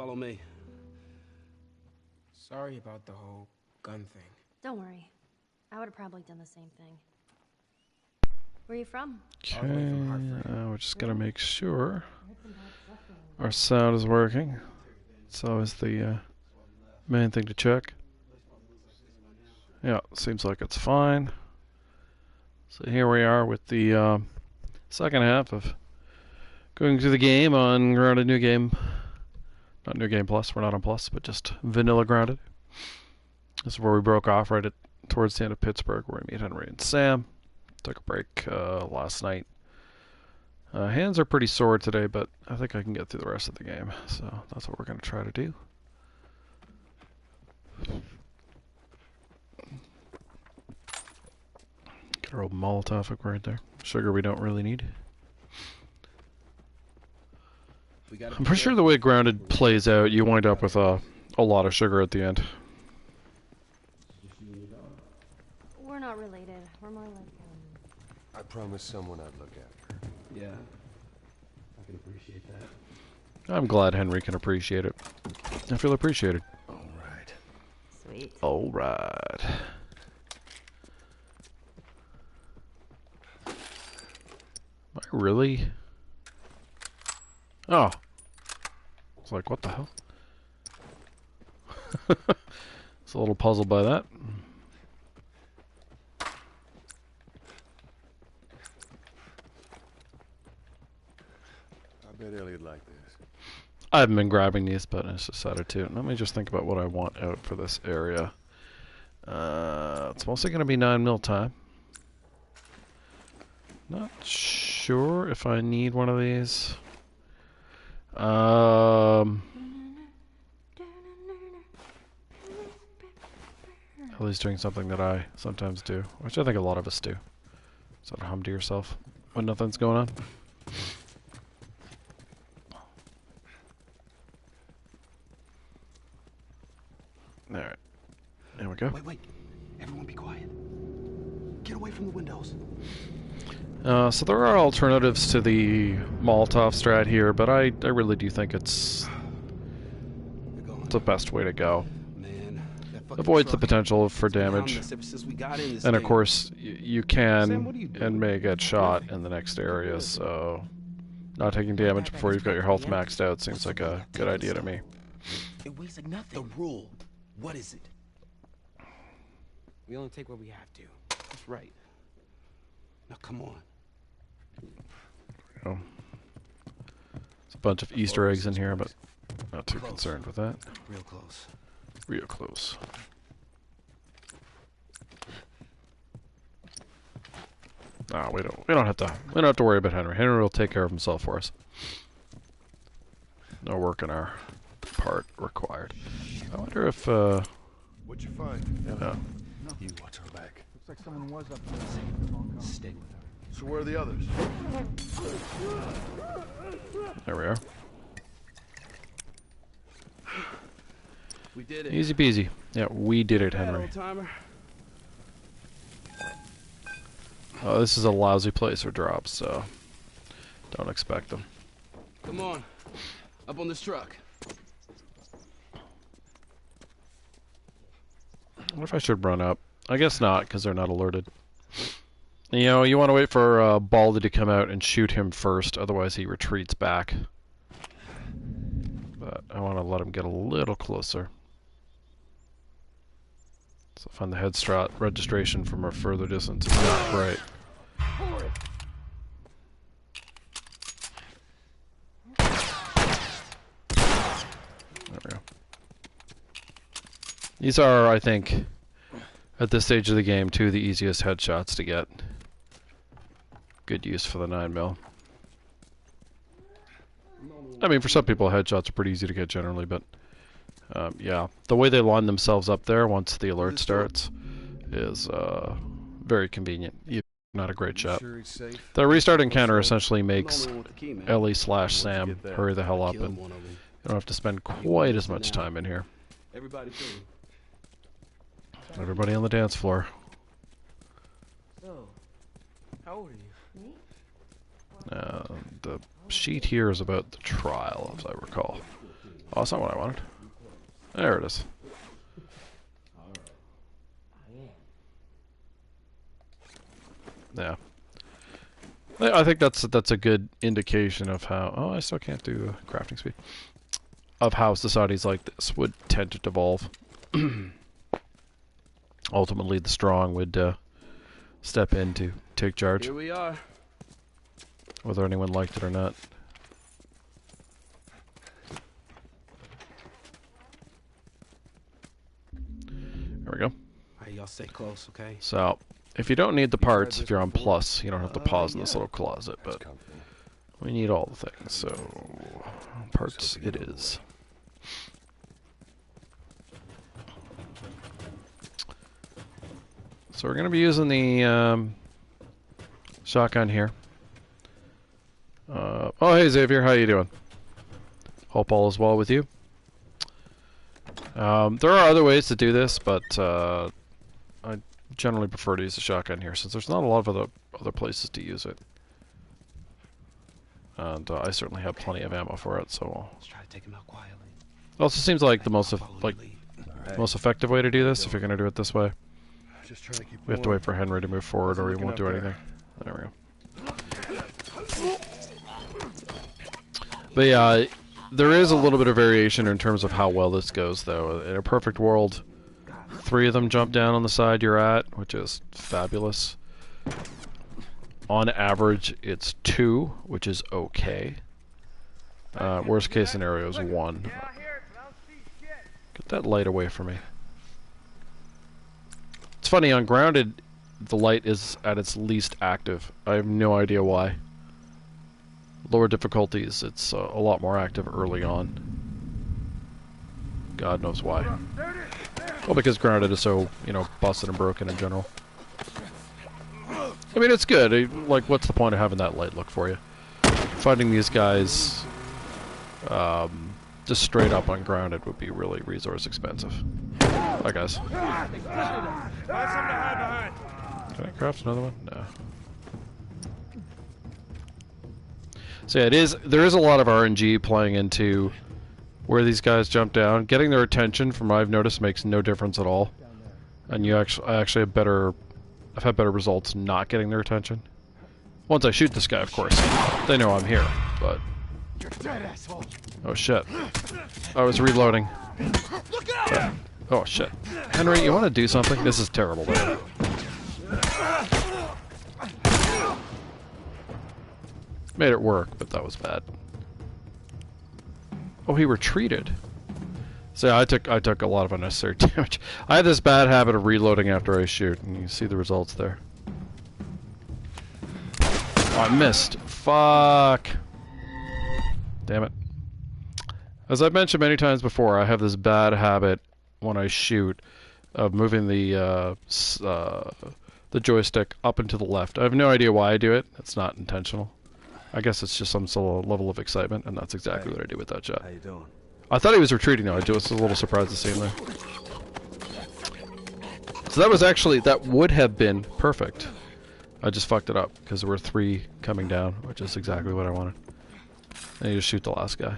Follow me. Sorry about the whole gun thing. Don't worry. I would have probably done the same thing. Where are you from? Okay, we're just gonna make sure our sound is working. It's always the main thing to check. Yeah, seems like it's fine. So here we are with the second half of going through the game on Grounded New Game. Not New Game Plus, we're not on Plus, but just Vanilla Grounded. This is where we broke off right towards the end of Pittsburgh, where we meet Henry and Sam. Took a break last night. Hands are pretty sore today, but I think I can get through the rest of the game. So that's what we're going to try to do. Get our old Molotov right there. Sugar we don't really need. I'm pretty sure the way Grounded plays out, you wind up with a lot of sugar at the end. We're not related. We're more like I promised someone I'd look after. Yeah. I can appreciate that. I'm glad Henry can appreciate it. I feel appreciated. All right. Sweet. All right. Am I really? Oh. It's like, what the hell? It's a little puzzled by that. I bet Elliot like this. I haven't been grabbing these, but I just decided to. Let me just think about what I want out for this area. It's mostly going to be 9mm time. Not sure if I need one of these. Ellie's doing something that I sometimes do, which I think a lot of us do. Sort of hum to yourself when nothing's going on. Alright. There we go. Wait. Everyone be quiet. Get away from the windows. So there are alternatives to the Molotov strat here, but I really do think it's the best way to go. Man, Avoids the potential for damage. And of course, you can and may get shot in the next area, so not taking damage before you've got your health maxed out seems like a good idea to me. It weighs like nothing. The rule. What is it? We only take what we have to. That's right. Now come on. Oh. There's a bunch of Easter eggs in here, but not too concerned with that. Real close. Real close. No, we don't have to worry about Henry. Henry will take care of himself for us. No work on our part required. I wonder if What'd you find? yeah. You watch her back. Looks like someone was up there. Stay with her. So where are the others? There we are. We did it. Easy peasy. Yeah, we did it, Henry. Old-timer. Oh, this is a lousy place for drops, so don't expect them. Come on. Up on this truck. What if I should run up? I guess not, because they're not alerted. You know, you want to wait for Baldy to come out and shoot him first, otherwise he retreats back. But I want to let him get a little closer. So find the head strat registration from a further distance is not great. There we go. These are, I think, at this stage of the game, two of the easiest headshots to get. Good use for the 9mm. I mean, for some people, headshots are pretty easy to get generally, but yeah, the way they line themselves up there once the alert starts is very convenient. Not a great shot. The restart encounter essentially makes Ellie/Sam hurry the hell up, and you don't have to spend quite as much time in here. Everybody on the dance floor. So, how old are you? The sheet here is about the trial, as I recall. Oh, that's not what I wanted. There it is. Yeah. I think that's a good indication of how... Oh, I still can't do crafting speed. Of how societies like this would tend to devolve. Ultimately, the strong would step in to take charge. Here we are. Whether anyone liked it or not. There we go. Alright, y'all stay close, okay? So, if you don't need the parts, if you're on plus, you don't have to pause in this little closet, but we need all the things, so parts it is. So we're going to be using the shotgun here. Oh, hey Xavier, how you doing? Hope all is well with you. There are other ways to do this, but I generally prefer to use the shotgun here, since there's not a lot of other places to use it. And I certainly have plenty of ammo for it, so... Let's try to take him out quietly. It also seems like the most most effective way to do this, if you're going to do it this way. Just trying to keep We have to wait for Henry to move forward, or he won't do anything. There we go. But yeah, there is a little bit of variation in terms of how well this goes, though. In a perfect world, 3 of them jump down on the side you're at, which is fabulous. On average, it's 2, which is okay. Worst case scenario is 1. Get that light away from me. It's funny, on grounded, the light is at its least active. I have no idea why. Lower difficulties, it's a lot more active early on. God knows why. Well, because grounded is so, you know, busted and broken in general. I mean, it's good. Like, what's the point of having that light look for you? Fighting these guys just straight up on grounded would be really resource expensive. Hi, guys. Can I craft another one? No. So yeah, there is a lot of RNG playing into where these guys jump down. Getting their attention, from what I've noticed, makes no difference at all. And I actually have I've had better results not getting their attention. Once I shoot this guy, of course, they know I'm here, but... Oh shit. I was reloading. Oh shit. Henry, you want to do something? This is terrible, man. Made it work, but that was bad. Oh, he retreated. So I took a lot of unnecessary damage. I have this bad habit of reloading after I shoot, and you see the results there. Oh, I missed. Fuck. Damn it. As I've mentioned many times before, I have this bad habit when I shoot of moving the joystick up and to the left. I have no idea why I do it. It's not intentional. I guess it's just some sort of level of excitement, and that's exactly what I do with that shot. How you doing? I thought he was retreating though. I was a little surprised to see him there. So that would have been perfect. I just fucked it up because there were 3 coming down, which is exactly what I wanted. I need to shoot the last guy.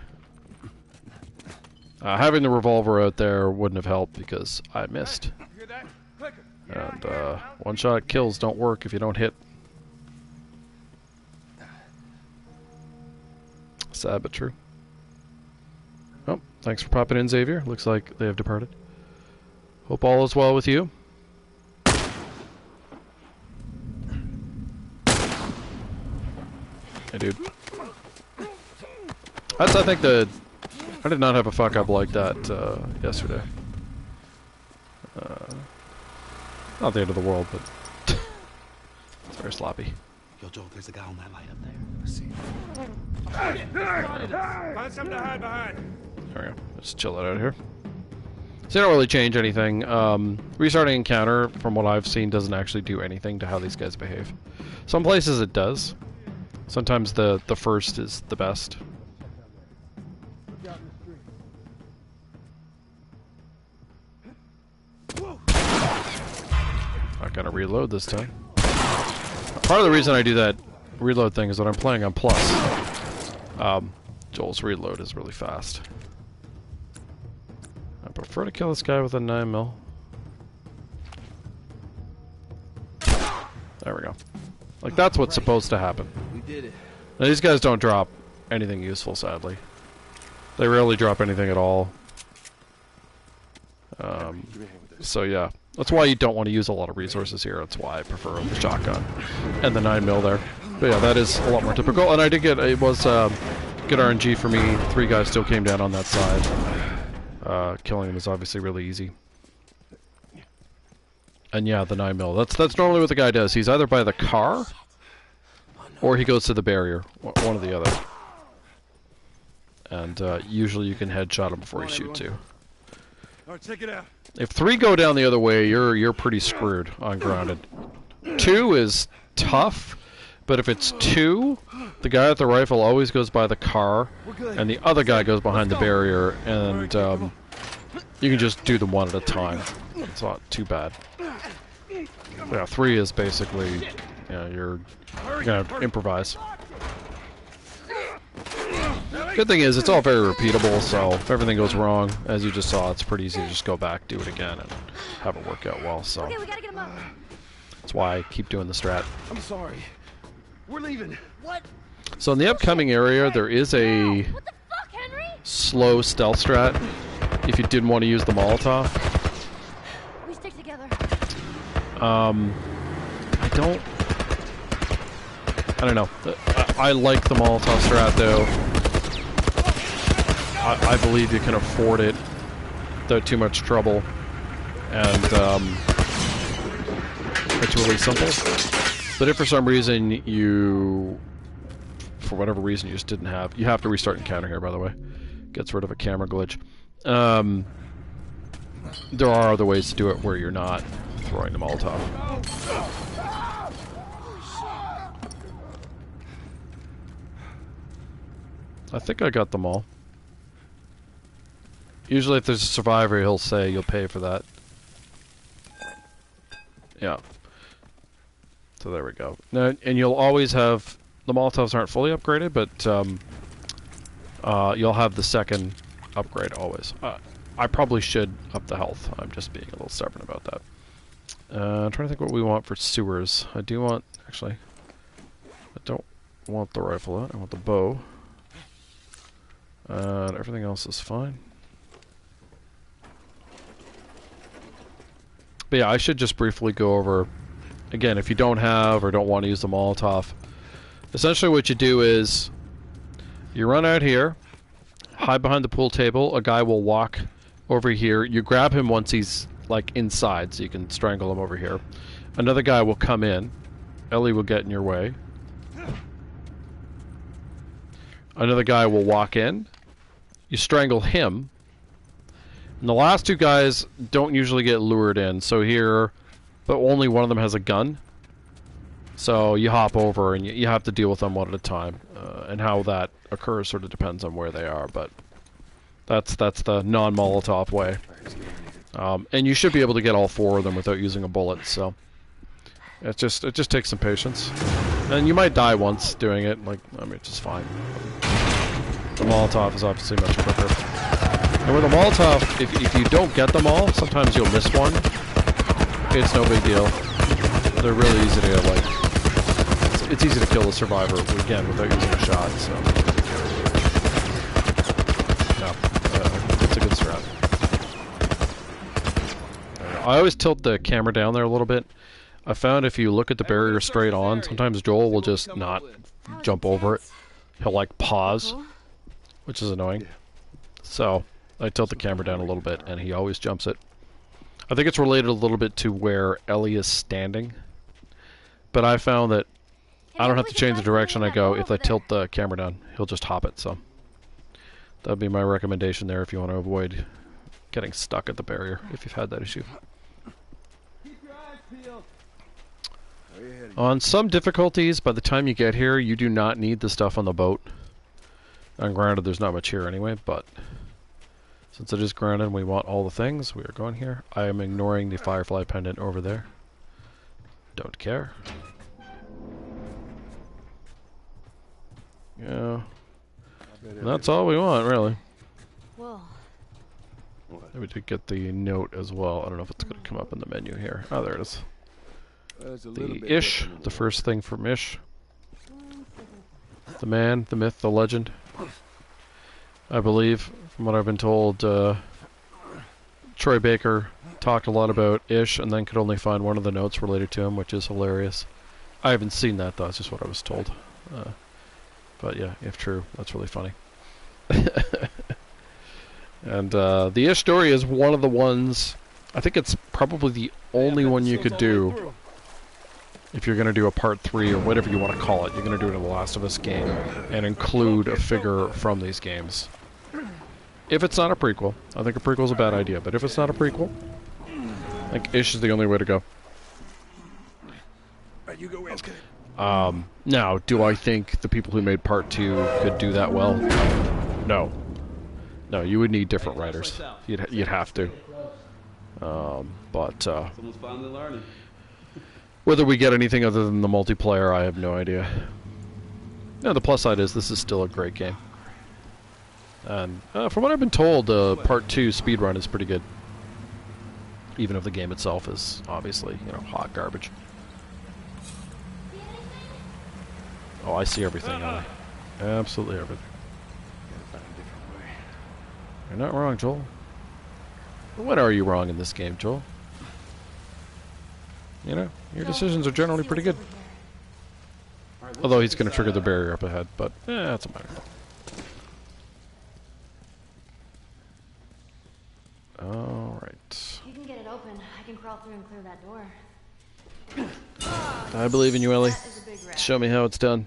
Having the revolver out there wouldn't have helped because I missed. And one-shot kills don't work if you don't hit. Sad but true. Oh, thanks for popping in, Xavier. Looks like they have departed. Hope all is well with you. Hey, dude. I think I did not have a fuck up like that yesterday. Not the end of the world, but it's very sloppy. Yo, Joel, there's a guy on that light up there. I see him. Find something to hide behind. There we go. Let's chill it out here. So you don't really change anything. Restarting encounter, from what I've seen, doesn't actually do anything to how these guys behave. Some places it does. Sometimes the first is the best. Not gonna reload this time. Part of the reason I do that reload thing is that I'm playing on plus. Joel's reload is really fast. prefer to kill this guy with a 9mm. There we go. Like, that's what's supposed to happen. We did it. Now, these guys don't drop anything useful, sadly. They rarely drop anything at all. So, yeah. That's why you don't want to use a lot of resources here. That's why I prefer the shotgun and the 9mm there. But yeah, that is a lot more typical. And I did get, it was good RNG for me. 3 guys still came down on that side. Killing them is obviously really easy. And yeah, the 9mm. That's normally what the guy does. He's either by the car, or he goes to the barrier. One or the other. And usually you can headshot him before you shoot too. All right, check it out. If 3 go down the other way, you're pretty screwed on grounded. 2 is tough, but if it's 2, the guy with the rifle always goes by the car, and the other guy goes behind the barrier, and you can just do them one at a time. It's not too bad. Yeah, 3 is basically, you're gonna improvise. Good thing is, it's all very repeatable, so if everything goes wrong, as you just saw, it's pretty easy to just go back, do it again, and have it work out well, so. Okay, we gotta get him up. That's why I keep doing the strat. I'm sorry. We're leaving. What? So in the upcoming area, there is a What the fuck, Henry? slow stealth strat, if you didn't want to use the Molotov. We stick together. I don't know. I like the Molotov strat, though. I believe you can afford it without too much trouble. And, it's really simple. But if for some reason for whatever reason you just didn't have, you have to restart encounter here, by the way. Gets rid of a camera glitch. There are other ways to do it where you're not throwing the Molotov. I think I got them all. Usually if there's a survivor, he'll say you'll pay for that. Yeah. So there we go. Now, and you'll always have... The Molotovs aren't fully upgraded, but you'll have the second upgrade always. I probably should up the health. I'm just being a little stubborn about that. I'm trying to think what we want for sewers. I do want... Actually, I don't want the rifle out. I want the bow. Everything else is fine. But yeah, I should just briefly go over, again, if you don't have or don't want to use the Molotov, essentially what you do is, you run out here, hide behind the pool table, a guy will walk over here, you grab him once he's, like, inside, so you can strangle him over here. Another guy will come in, Ellie will get in your way. Another guy will walk in, you strangle him, and the last 2 guys don't usually get lured in, so here, but only one of them has a gun. So you hop over and you have to deal with them one at a time. And how that occurs sort of depends on where they are, but that's the non-Molotov way. And you should be able to get all 4 of them without using a bullet, so it just takes some patience. And you might die once doing it, like, I mean, it's just fine. The Molotov is obviously much quicker. And with a Molotov, if you don't get them all, sometimes you'll miss one. It's no big deal. They're really easy to, like... It's easy to kill the survivor, again, without using a shot, so... No. It's a good strat. I always tilt the camera down there a little bit. I found if you look at the barrier straight on, sometimes Joel will just not jump over it. He'll, like, pause, which is annoying. So... I tilt the camera down a little bit, and he always jumps it. I think it's related a little bit to where Ellie is standing. But I found that I don't have to change the direction I go. If I tilt the camera down, he'll just hop it, so... That'd be my recommendation there if you want to avoid getting stuck at the barrier, if you've had that issue. On some difficulties, by the time you get here, you do not need the stuff on the boat. And granted, there's not much here anyway, but... Since it is grounded and we want all the things, we are going here. I am ignoring the Firefly pendant over there. Don't care. Yeah. And that's all we want, really. Whoa. What? We did get the note as well. I don't know if it's going to come up in the menu here. Oh, there it is. The Ish, the first thing from Ish. The man, the myth, the legend. I believe, from what I've been told, Troy Baker talked a lot about Ish and then could only find one of the notes related to him, which is hilarious. I haven't seen that, though. That's just what I was told. But yeah, if true, that's really funny. And the Ish story is one of the ones... I think it's probably the only one you could do if you're going to do a part 3 or whatever you want to call it. You're going to do it in the Last of Us game and include a figure from these games. If it's not a prequel, I think a prequel is a bad idea, but if it's not a prequel, I think Ish is the only way to go. You go in. Okay. Now, do I think the people who made part 2 could do that well? No. No, you would need different writers. You'd have to. Someone's finally learning. Whether we get anything other than the multiplayer, I have no idea. No, the plus side is this is still a great game. And from what I've been told, Part 2 speedrun is pretty good. Even if the game itself is obviously, you know, hot garbage. Oh, I see everything, Ellie. Absolutely everything. You're not wrong, Joel. When are you wrong in this game, Joel? You know, your decisions are generally pretty good. Although he's going to trigger the barrier up ahead, but that's a matter. Alright. You can get it open. I can crawl through and clear that door. I believe in you, Ellie. That is a big rat. Show me how it's done.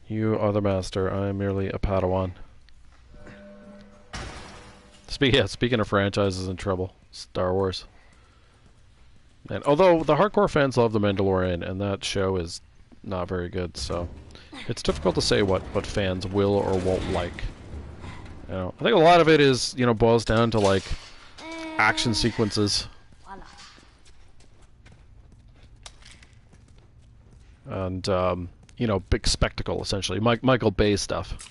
You are the master. I am merely a Padawan. Speaking of franchises in trouble, Star Wars. And although the hardcore fans love The Mandalorian, and that show is not very good, so it's difficult to say what fans will or won't like. You know, I think a lot of it is, you know, boils down to like action sequences. And you know, big spectacle essentially. Michael Bay stuff.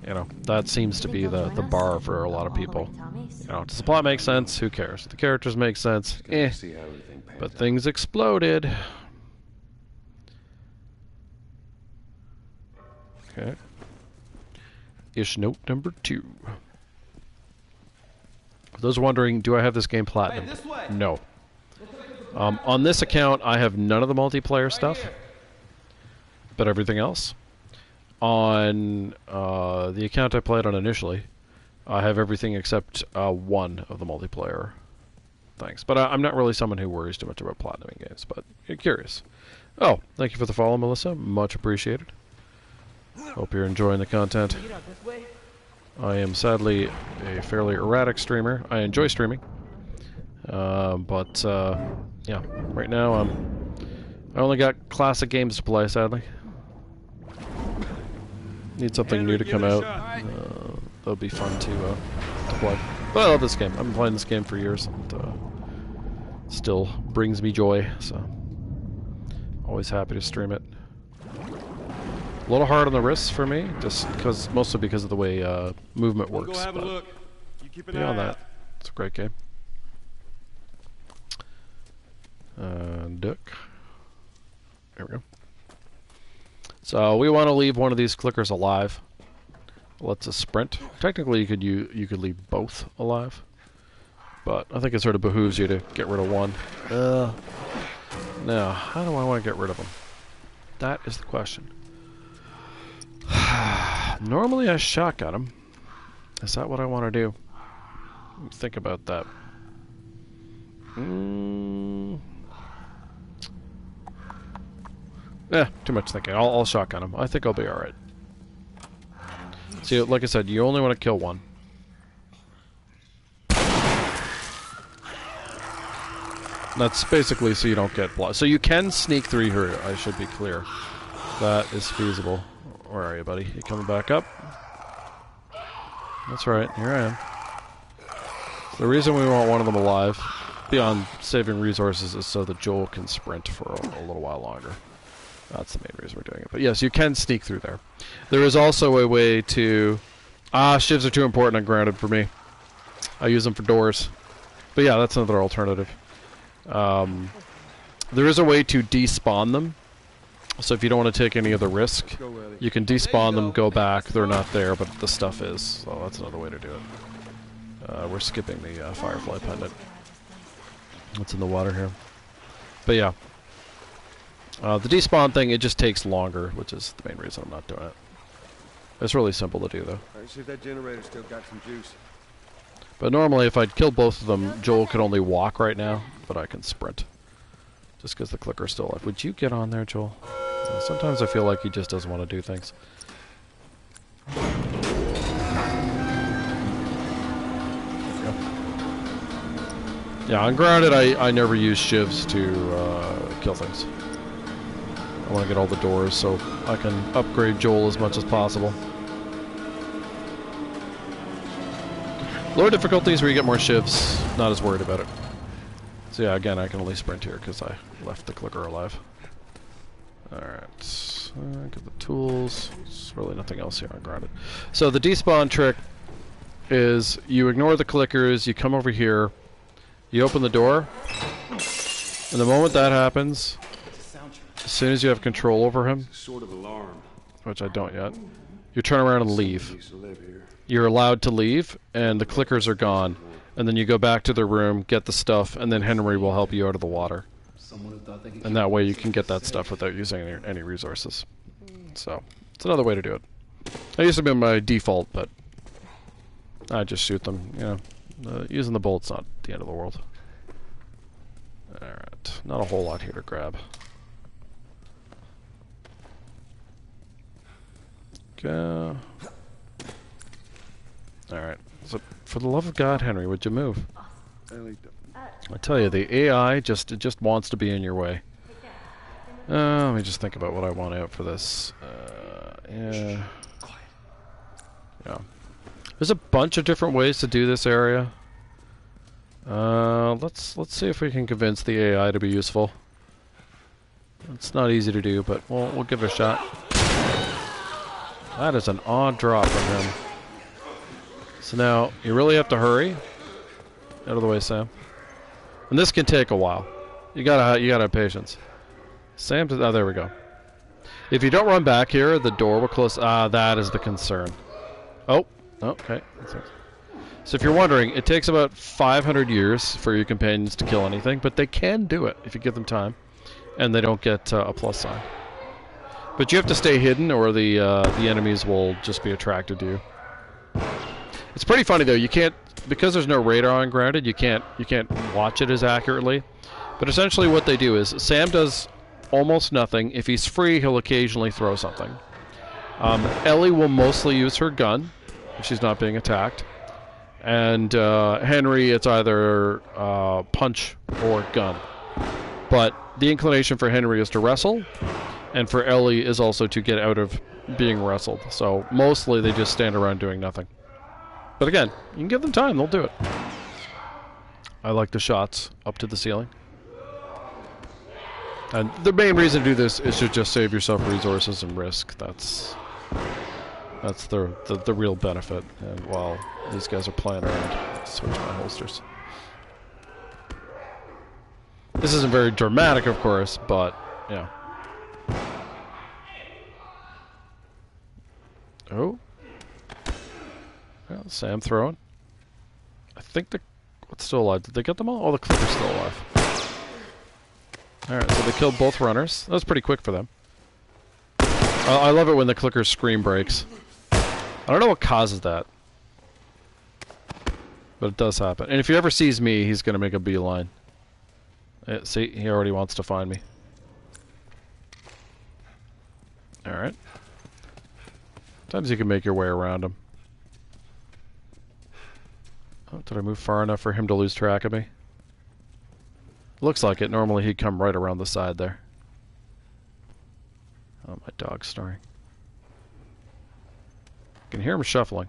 You know, that seems to be the bar for a lot of people. You know, does the plot make sense? Who cares? The characters make sense? Eh. But things exploded. Okay. Ish note number 2. For those wondering, do I have this game platinum? No. On this account, I have none of the multiplayer stuff, but everything else. On the account I played on initially, I have everything except one of the multiplayer things. But I'm not really someone who worries too much about platinuming games, but you're curious. Oh, thank you for the follow, Melissa. Much appreciated. Hope you're enjoying the content. I am sadly a fairly erratic streamer. I enjoy streaming. But yeah, right now I only got classic games to play, sadly. Need something new to come out. That would be fun to play. But I love this game. I've been playing this game for years, and still brings me joy. So always happy to stream it. A little hard on the wrists for me, just mostly because of the way movement works. Go have a look. You keep an beyond eye that, out. it's a great game. Duck. There we go. So we want to leave one of these clickers alive. Let's sprint. Technically, you could leave both alive, but I think it sort of behooves you to get rid of one. Now, how do I want to get rid of them? That is the question. Normally, I shotgun them. Is that what I want to do? Let me think about that. Too much thinking. I'll shotgun him. I think I'll be alright. See, like I said, you only want to kill one. That's basically so you don't get blocked. So you can sneak through here, I should be clear. That is feasible. Where are you, buddy? You coming back up? That's right, here I am. The reason we want one of them alive, beyond saving resources, is so that Joel can sprint for a little while longer. That's the main reason we're doing it. But yes, you can sneak through there. There is also a way to Shivs are too important and grounded for me. I use them for doors. But yeah, that's another alternative. There is a way to despawn them. So if you don't want to take any of the risk, you can despawn them, go back. They're not there, but the stuff is. So that's another way to do it. We're skipping the Firefly pendant. What's in the water here? But yeah. The despawn thing, it just takes longer, which is the main reason I'm not doing it. It's really simple to do, though. Alright, see if that generator still got some juice. But normally, if I'd killed both of them, Joel could only walk right now, but I can sprint. Just because the clicker's still alive. Would you get on there, Joel? Sometimes I feel like he just doesn't want to do things. Yeah, on grounded, I never use shivs to kill things. I want to get all the doors so I can upgrade Joel as much as possible. Lower difficulties where you get more shivs, not as worried about it. So yeah, again, I can only sprint here because I left the clicker alive. Alright, get the tools. There's really nothing else here on grounded. So the despawn trick is you ignore the clickers, you come over here, you open the door, and the moment that happens, as soon as you have control over him, Sort of alarm. which I don't yet, you turn around and leave. You're allowed to leave, and the clickers are gone. And then you go back to the room, get the stuff, and then Henry will help you out of the water. And that way you can get that stuff without using any resources. So, it's another way to do it. That used to be my default, but I just shoot them, you know. Using the bolt's not the end of the world. Alright, not a whole lot here to grab. Go. Alright, so for the love of God, Henry, would you move? I tell you, the AI just wants to be in your way. Let me just think about what I want out for this. Yeah. There's a bunch of different ways to do this area. Let's see if we can convince the AI to be useful. It's not easy to do, but we'll give it a shot. That is an odd drop from him. So now, you really have to hurry. Out of the way, Sam. And this can take a while. You gotta have patience. Sam, oh, there we go. If you don't run back here, the door will close. That is the concern. Oh, okay. So if you're wondering, it takes about 500 years for your companions to kill anything, but they can do it if you give them time, and they don't get a plus sign. But you have to stay hidden, or the enemies will just be attracted to you. It's pretty funny though. You can't, because there's no radar on grounded. You can't watch it as accurately. But essentially, what they do is Sam does almost nothing. If he's free, he'll occasionally throw something. Ellie will mostly use her gun if she's not being attacked. And Henry, it's either punch or gun. But the inclination for Henry is to wrestle, and for Ellie is also to get out of being wrestled. So mostly they just stand around doing nothing. But again, you can give them time, they'll do it. I like the shots up to the ceiling. And the main reason to do this is to just save yourself resources and risk. That's the real benefit. And while these guys are playing around, let's switch my holsters. This isn't very dramatic, of course, but yeah. Oh. Yeah, Sam throwing. I think what's still alive? Did they get them all? Oh, the clicker's still alive. Alright, so they killed both runners. That was pretty quick for them. I love it when the clicker's screen breaks. I don't know what causes that. But it does happen. And if he ever sees me, he's going to make a beeline. See, he already wants to find me. Alright. Sometimes you can make your way around him. Oh, did I move far enough for him to lose track of me? Looks like it. Normally he'd come right around the side there. Oh, my dog's snoring. I can hear him shuffling.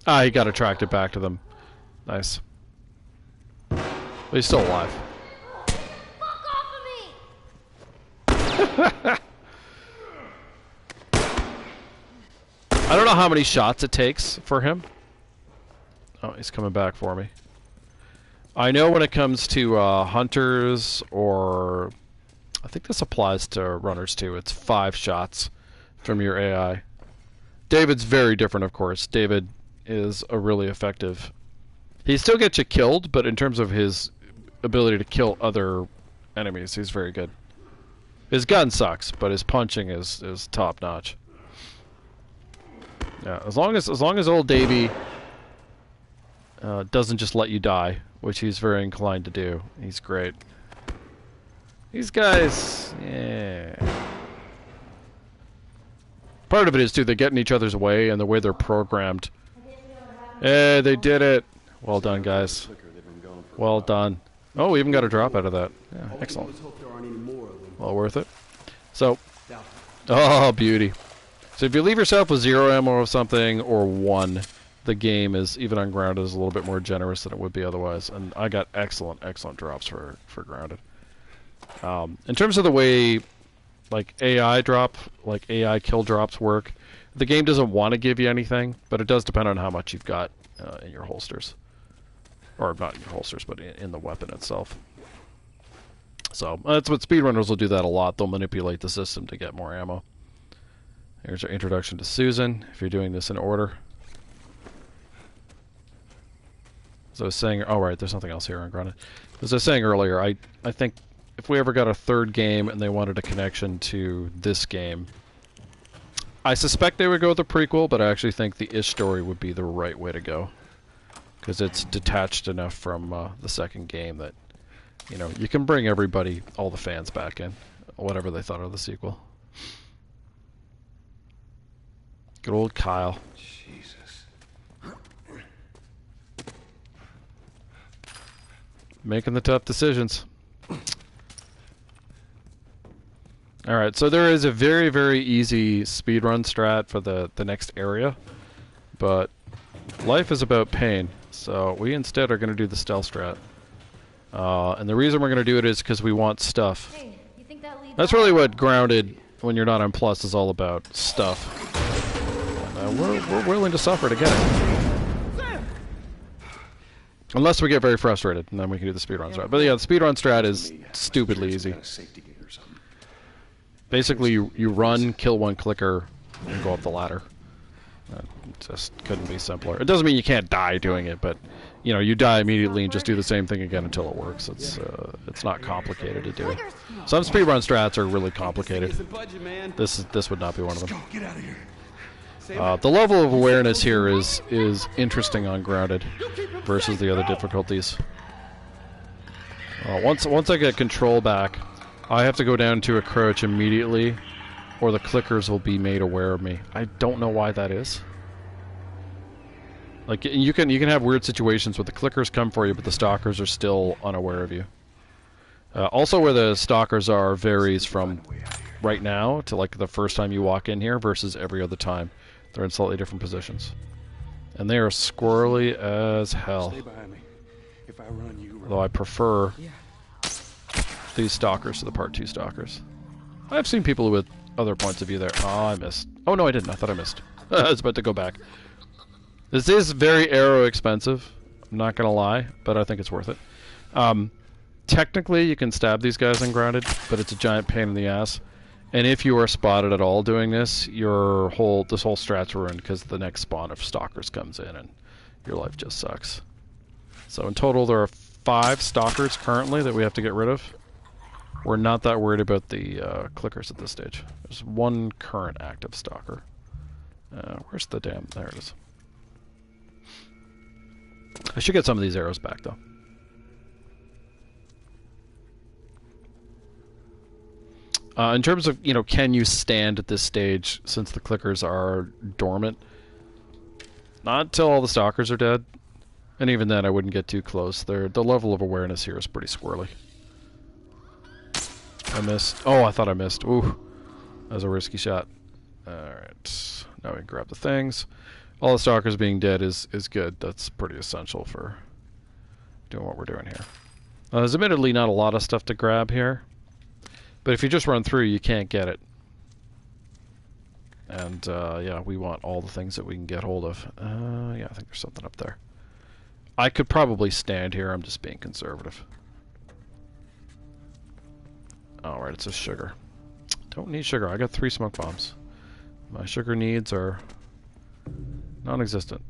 He got attracted back to them. Nice. But he's still alive. Fuck off of me! I don't know how many shots it takes for him. Oh, he's coming back for me. I know when it comes to hunters, or I think this applies to runners too, it's 5 shots from your AI. David's very different, of course. David is a really effective... He still gets you killed, but in terms of his ability to kill other enemies, he's very good. His gun sucks, but his punching is top notch. Yeah, as long as old Davey doesn't just let you die, which he's very inclined to do, he's great. These guys, yeah. Part of it is too, they get in each other's way and the way they're programmed. Hey, they did it! Well done, guys. Well done. Oh, we even got a drop out of that. Yeah, excellent. Well worth it. So, oh, beauty. So if you leave yourself with 0 ammo or something, or 1, the game is, even on Grounded, is a little bit more generous than it would be otherwise. And I got excellent drops for Grounded. In terms of the way, like, AI kill drops work, the game doesn't want to give you anything, but it does depend on how much you've got in your holsters. Or not in your holsters, but in the weapon itself. So, that's what speedrunners will do that a lot. They'll manipulate the system to get more ammo. Here's our introduction to Susan, if you're doing this in order. As I was saying, oh right, there's something else here on Grounded. As I was saying earlier, I think if we ever got a 3rd game and they wanted a connection to this game, I suspect they would go with the prequel, but I actually think the Ish story would be the right way to go. Because it's detached enough from the 2nd game that, you know, you can bring everybody, all the fans back in, whatever they thought of the sequel. Good old Kyle. Jesus. Making the tough decisions. Alright, so there is a very, very easy speedrun strat for the next area. But life is about pain. So we instead are going to do the stealth strat. And the reason we're going to do it is because we want stuff. Hey, you think that leads That's really what Grounded, when you're not on Plus, is all about. Stuff. And, we're willing to suffer to get it. Unless we get very frustrated, and then we can do the speedrun strat. But yeah, the speedrun strat is stupidly easy. Basically, you run, kill 1 clicker, and go up the ladder. It just couldn't be simpler. It doesn't mean you can't die doing it, but you know, you die immediately and just do the same thing again until it works. It's not complicated to do. Some speedrun strats are really complicated. This would not be one of them. The level of awareness here is interesting on Grounded versus the other difficulties. Once I get control back, I have to go down to a crouch immediately, or the clickers will be made aware of me. I don't know why that is. Like, you can have weird situations where the clickers come for you, but the stalkers are still unaware of you. Also, where the stalkers are varies from right now to like the first time you walk in here versus every other time. They're in slightly different positions, and they are squirrely as hell. Although I prefer these stalkers to the Part 2 stalkers. I've seen people with other points of view there. Oh, I missed. Oh no, I didn't. I thought I missed. I was about to go back. This is very arrow expensive. I'm not gonna lie, but I think it's worth it. Technically, you can stab these guys on Grounded, but it's a giant pain in the ass. And if you are spotted at all doing this, this whole strat's ruined because the next spawn of stalkers comes in and your life just sucks. So in total, there are 5 stalkers currently that we have to get rid of. We're not that worried about the clickers at this stage. There's 1 current active stalker. Where's the damn... There it is. I should get some of these arrows back, though. In terms of, you know, can you stand at this stage since the clickers are dormant? Not until all the stalkers are dead. And even then, I wouldn't get too close. The level of awareness here is pretty squirrely. I missed. Oh, I thought I missed. Ooh. That was a risky shot. Alright. Now we can grab the things. All the stalkers being dead is good. That's pretty essential for doing what we're doing here. There's admittedly not a lot of stuff to grab here. But if you just run through, you can't get it. And yeah, we want all the things that we can get hold of. Yeah, I think there's something up there. I could probably stand here. I'm just being conservative. Alright, it's a sugar. Don't need sugar. I got 3 smoke bombs. My sugar needs are non-existent.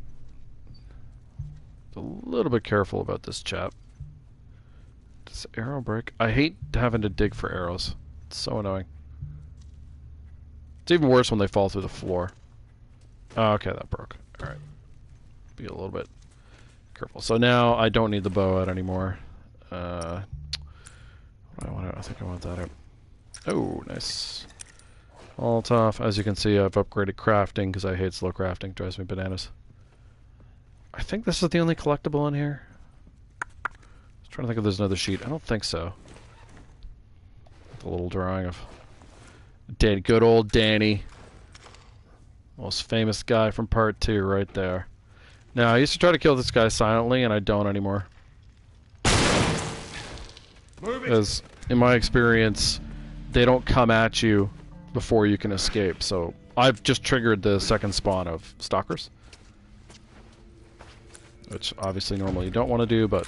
A little bit careful about this chap. Does arrow break? I hate having to dig for arrows. It's so annoying. It's even worse when they fall through the floor. Oh, okay, that broke. Alright. Be a little bit careful. So now I don't need the bow out anymore. I think I want that out. Oh, nice. All tough. As you can see, I've upgraded crafting because I hate slow crafting. Drives me bananas. I think this is the only collectible in here. I was trying to think if there's another sheet. I don't think so. The little drawing of good old Danny. Most famous guy from part 2 right there. Now, I used to try to kill this guy silently, and I don't anymore. Because, in my experience, they don't come at you before you can escape. So, I've just triggered the second spawn of stalkers. Which, obviously, normally you don't want to do, but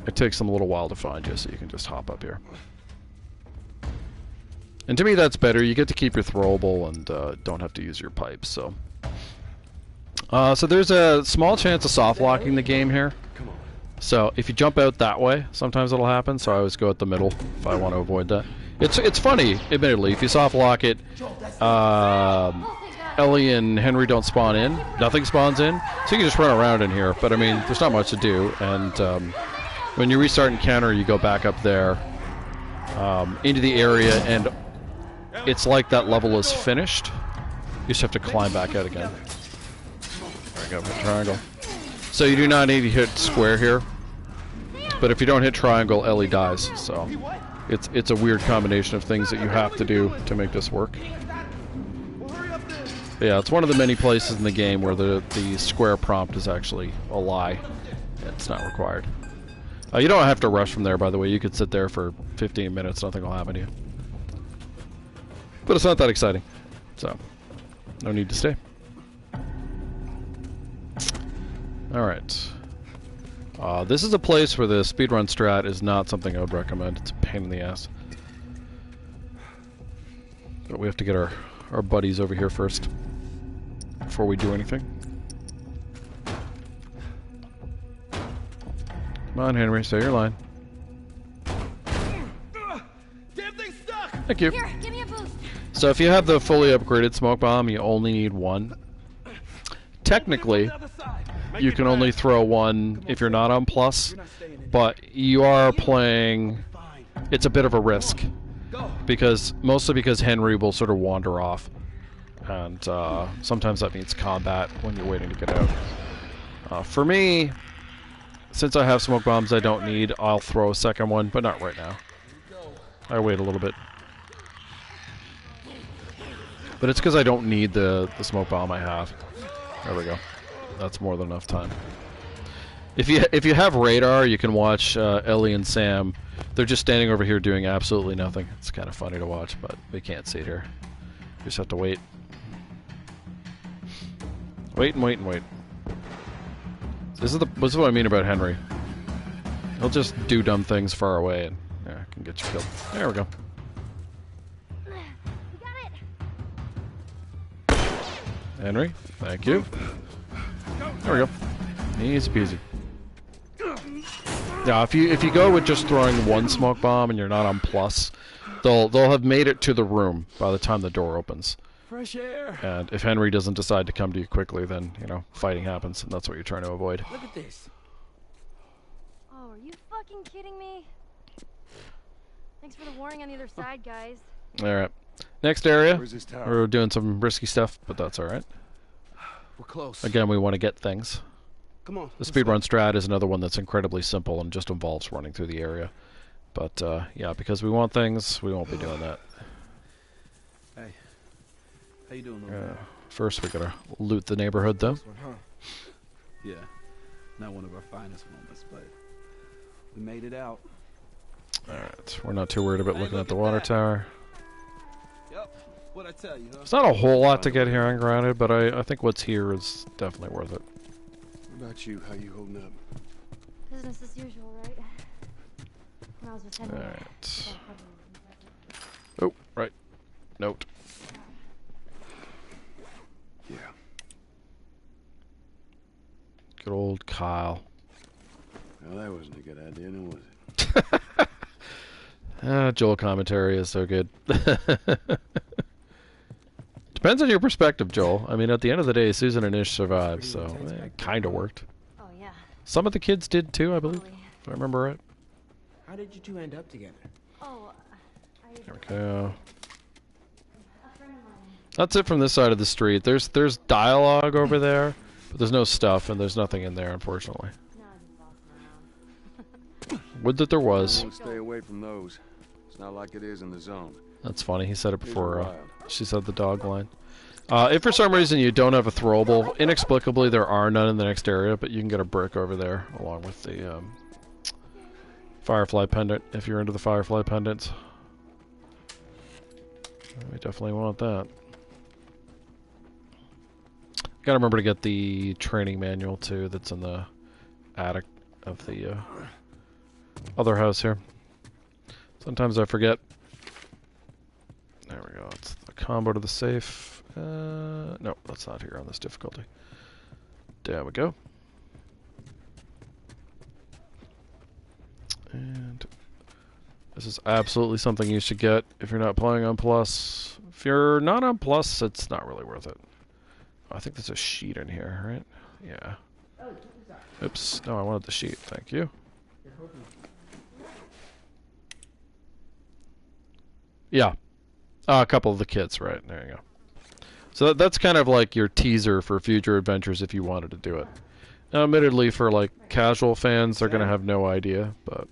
it takes them a little while to find you, so you can just hop up here. And to me, that's better. You get to keep your throwable and don't have to use your pipes. So there's a small chance of soft locking the game here. So if you jump out that way, sometimes it'll happen. So I always go at the middle if I want to avoid that. It's funny, admittedly. If you soft lock it, Ellie and Henry don't spawn in. Nothing spawns in. So you can just run around in here. But I mean, there's not much to do. And when you restart encounter, you go back up there into the area, and it's like that level is finished. You just have to climb back out again. There we go, triangle. So you do not need to hit square here, but if you don't hit triangle, Ellie dies. So it's a weird combination of things that you have to do to make this work. But yeah, it's one of the many places in the game where the square prompt is actually a lie. It's not required. You don't have to rush from there, by the way. You could sit there for 15 minutes, nothing will happen to you. But it's not that exciting, so no need to stay. Alright. This is a place where the speedrun strat is not something I would recommend. It's a pain in the ass. But we have to get our buddies over here first before we do anything. Come on, Henry, stay your line. Damn thing's stuck! Thank you. Here, give me a boost. So if you have the fully upgraded smoke bomb, you only need 1. Technically, you can only throw 1 if you're not on plus, but you are playing... It's a bit of a risk, mostly because Henry will sort of wander off, and sometimes that means combat when you're waiting to get out. For me, since I have smoke bombs I don't need, I'll throw a second one, but not right now. I wait a little bit. But it's because I don't need the smoke bomb I have. There we go. That's more than enough time. If you have radar, you can watch Ellie and Sam. They're just standing over here doing absolutely nothing. It's kind of funny to watch, but we can't see it here. You just have to wait. Wait and wait and wait. This is what I mean about Henry. He'll just do dumb things far away and can get you killed. There we go. Henry, thank you. There we go. Easy peasy. Yeah, if you go with just throwing 1 smoke bomb and you're not on plus, they'll have made it to the room by the time the door opens. Fresh air. And if Henry doesn't decide to come to you quickly, then fighting happens, and that's what you're trying to avoid. Look at this. Oh, are you fucking kidding me? Thanks for the warning on the other side, guys. All right. Next area. Where's this tower? We're doing some risky stuff, but that's all right. We're close. Again, we want to get things. Come on. The speedrun strat is another one that's incredibly simple and just involves running through the area. But, yeah, because we want things, we won't be doing that. Hey. How you doing, little man? First, we gotta loot the neighborhood, though. Yeah. Not one of our finest moments, but we made it out. Alright, we're not too worried about looking at the water tower. Yo. What'd I tell you, huh? It's not a whole lot to get here on Grounded, but I think what's here is definitely worth it. What about you? How you holding up? Business as usual, right? When I was with Henry. Alright. Oh, right. Note. Yeah. Good old Kyle. Well, that wasn't a good idea, no, was it? Joel commentary is so good. Depends on your perspective, Joel. I mean, at the end of the day, Susan and Ish survived, so it kind of worked. Oh, yeah. Some of the kids did too, I believe, Totally. if I remember right. How did you two end up together? Oh, There we go. a friend of mine. That's it from this side of the street. There's dialogue over there, but there's no stuff, and there's nothing in there, unfortunately. No, I'm just bossing around. Would that there was. I want to stay away from those. It's not like it is in the zone. That's funny. He said it These are before wild. she said the dog line. If for some reason you don't have a throwable, inexplicably there are none in the next area, but you can get a brick over there along with the Firefly pendant if you're into the Firefly pendants. We definitely want that. Gotta remember to get the training manual too that's in the attic of the other house here. Sometimes I forget. There we go. It's a combo to the safe. No, that's not here on this difficulty. There we go. And this is absolutely something you should get if you're not playing on Plus. If you're not on Plus, it's not really worth it. I think there's a sheet in here, right? Yeah. Oops. No, I wanted the sheet. Thank you. Yeah. A couple of the kits, right. There you go. So that's kind of like your teaser for future adventures if you wanted to do it. Now, admittedly, for like casual fans, they're going to have no idea, but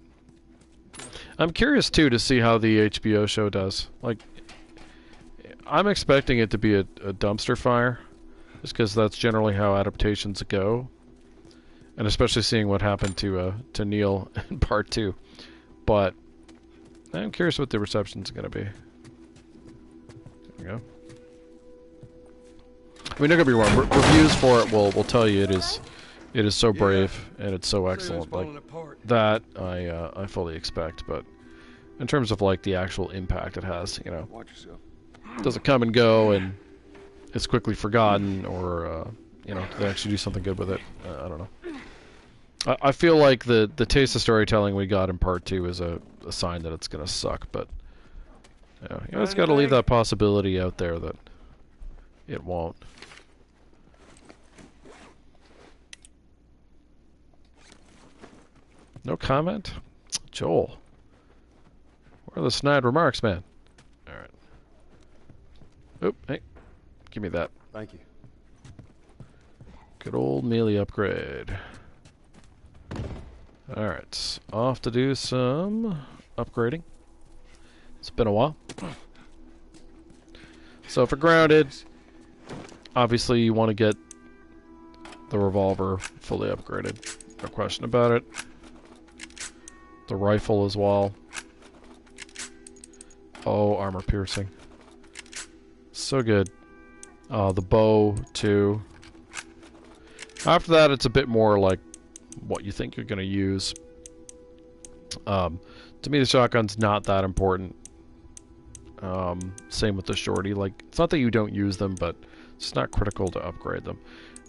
I'm curious too to see how the HBO show does. Like, I'm expecting it to be a dumpster fire, just because that's generally how adaptations go, and especially seeing what happened to Neil in part 2. But I'm curious what the reception's going to be. There we go. I mean, don't get me wrong. Reviews for it will tell you it is so brave and it's so excellent. Like that, I fully expect. But in terms of like the actual impact it has, you know, Watch yourself. does it come and go and it's quickly forgotten, or you know, do they actually do something good with it? I don't know. I feel like the taste of storytelling we got in part 2 is a sign that it's gonna suck. But you know, it's got to leave that possibility out there that it won't. No comment? Joel. Where are the snide remarks, man? Alright. Oop, hey. Give me that. Thank you. Good old melee upgrade. Alright. Off to do some upgrading. It's been a while. So for Grounded, obviously you want to get the revolver fully upgraded. No question about it. The rifle as well. Oh, armor piercing. So good. The bow too. After that, it's a bit more like what you think you're going to use. To me, the shotgun's not that important. Same with the shorty. Like, it's not that you don't use them, but it's not critical to upgrade them.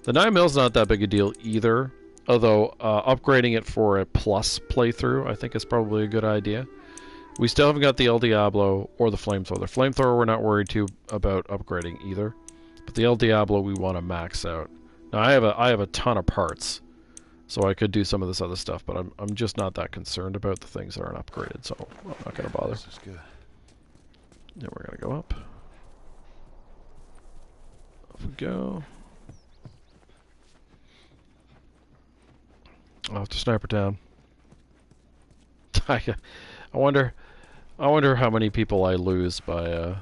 The 9mm not that big a deal either. Although, upgrading it for a plus playthrough, I think is probably a good idea. We still haven't got the El Diablo or the Flamethrower. The Flamethrower we're not worried too about upgrading either. But the El Diablo we want to max out. Now, I have a ton of parts, so I could do some of this other stuff, but I'm just not that concerned about the things that aren't upgraded, so I'm not going to bother. This is good. Then we're going to go up. Off we go. Off to Sniper Town. I wonder how many people I lose by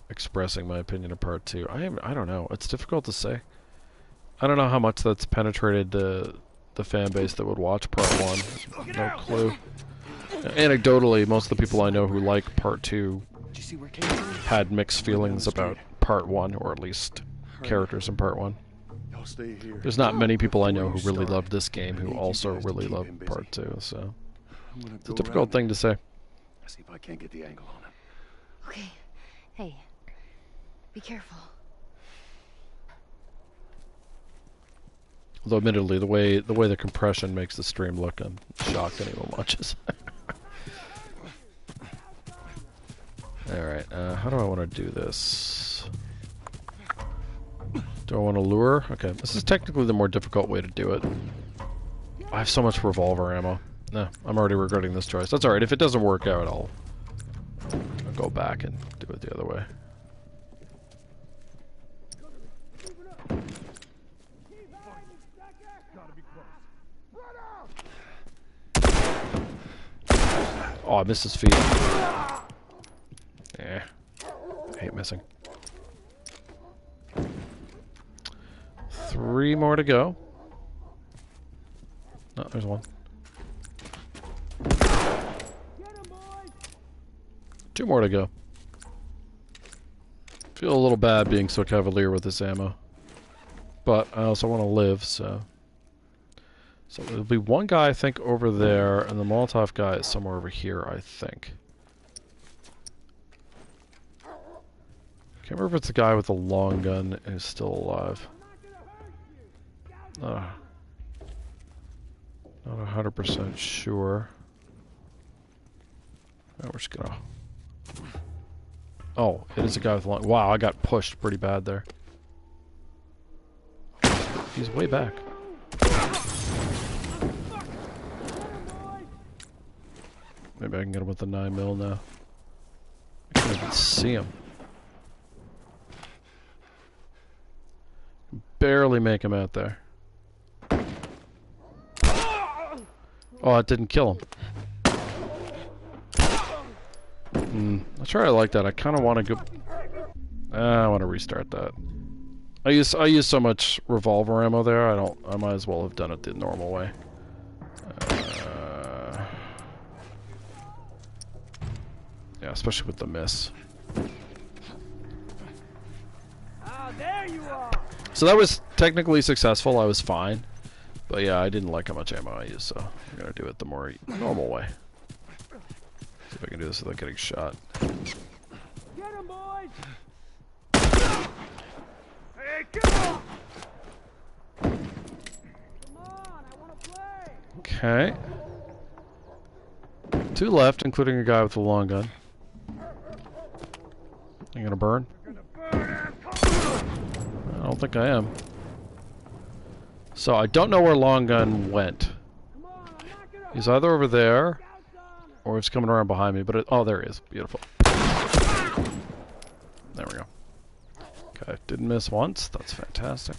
expressing my opinion of part 2. I don't know. It's difficult to say. I don't know how much that's penetrated the fan base that would watch part 1. No clue. Anecdotally, most of the people I know who like part 2 see where it came from? had mixed feelings about part 1, or at least characters in part 1. Y'all stay here. There's not many people I know Before who you really start, love this game I who need you also guys to really keep love him busy. part 2, so I'm gonna it's a go difficult around thing to say. and see if I can't get the angle on him. Okay. Hey. Be careful. Although admittedly, the way the compression makes the stream look, I'm shocked anyone watches. Alright, how do I want to do this? Do I want to lure? Okay, this is technically the more difficult way to do it. I have so much revolver ammo. No, I'm already regretting this choice. That's alright, if it doesn't work out, I'll go back and do it the other way. Oh, I missed his feet. Eh. I hate missing. 3 more to go. No, there's one. 2 more to go. Feel a little bad being so cavalier with this ammo. But I also want to live, so... So there'll be one guy, I think, over there, and the Molotov guy is somewhere over here, I think. Can't remember if it's the guy with the long gun who's still alive. Not 100% sure. Oh, we're just gonna... Oh, it is a guy with long... Wow, I got pushed pretty bad there. He's way back. Maybe I can get him with the 9mm now. I can't even see him. Barely make him out there. Oh, it didn't kill him. That's right, I like that. I kind of want to go... I want to restart that. I use so much revolver ammo there. I might as well have done it the normal way. Yeah, especially with the miss. Ah, there you are. So that was technically successful. I was fine. But yeah, I didn't like how much ammo I used, so I'm gonna do it the more normal way. See if I can do this without getting shot. Get him, boys. Hey, come on. Come on, I want to play. Okay. 2 left, including a guy with a long gun. You gonna burn? I don't think I am. So I don't know where long gun went. He's either over there, or he's coming around behind me. But oh, there he is. Beautiful. There we go. Okay, didn't miss once. That's fantastic.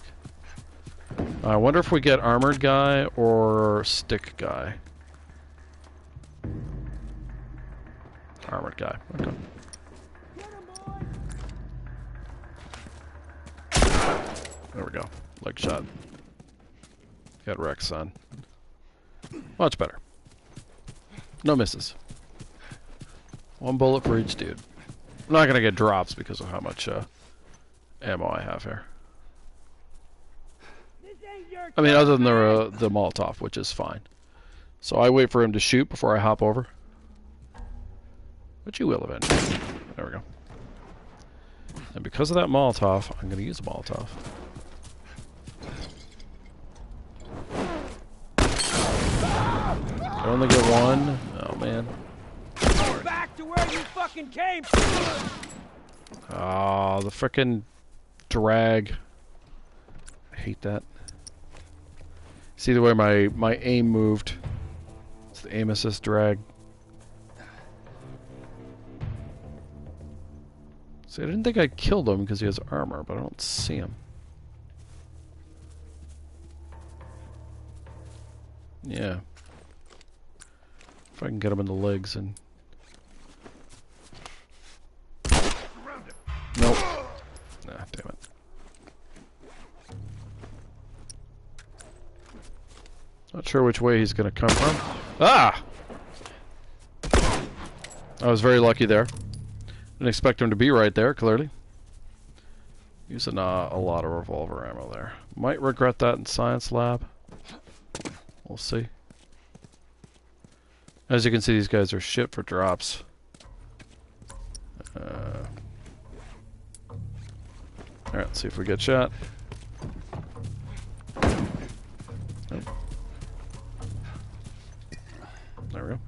I wonder if we get armored guy or stick guy. Armored guy. Okay. There we go. Leg shot. Got wrecked, son. Much better. No misses. 1 bullet for each dude. I'm not gonna get drops because of how much ammo I have here. I mean, other than the Molotov, which is fine. So I wait for him to shoot before I hop over. But you will eventually. There we go. And because of that Molotov, I'm gonna use a Molotov. I only get 1. Oh man. Back to where you fucking came from. Oh, the frickin' drag. I hate that. See the way my aim moved. It's the aim assist drag. See, I didn't think I killed him because he has armor, but I don't see him. Yeah. If I can get him in the legs and... Nope. Nah, damn it. Not sure which way he's gonna come from. Ah! I was very lucky there. Didn't expect him to be right there, clearly. Using a lot of revolver ammo there. Might regret that in science lab. We'll see. As you can see, these guys are shit for drops. Alright, let's see if we get shot. Nope. There we go.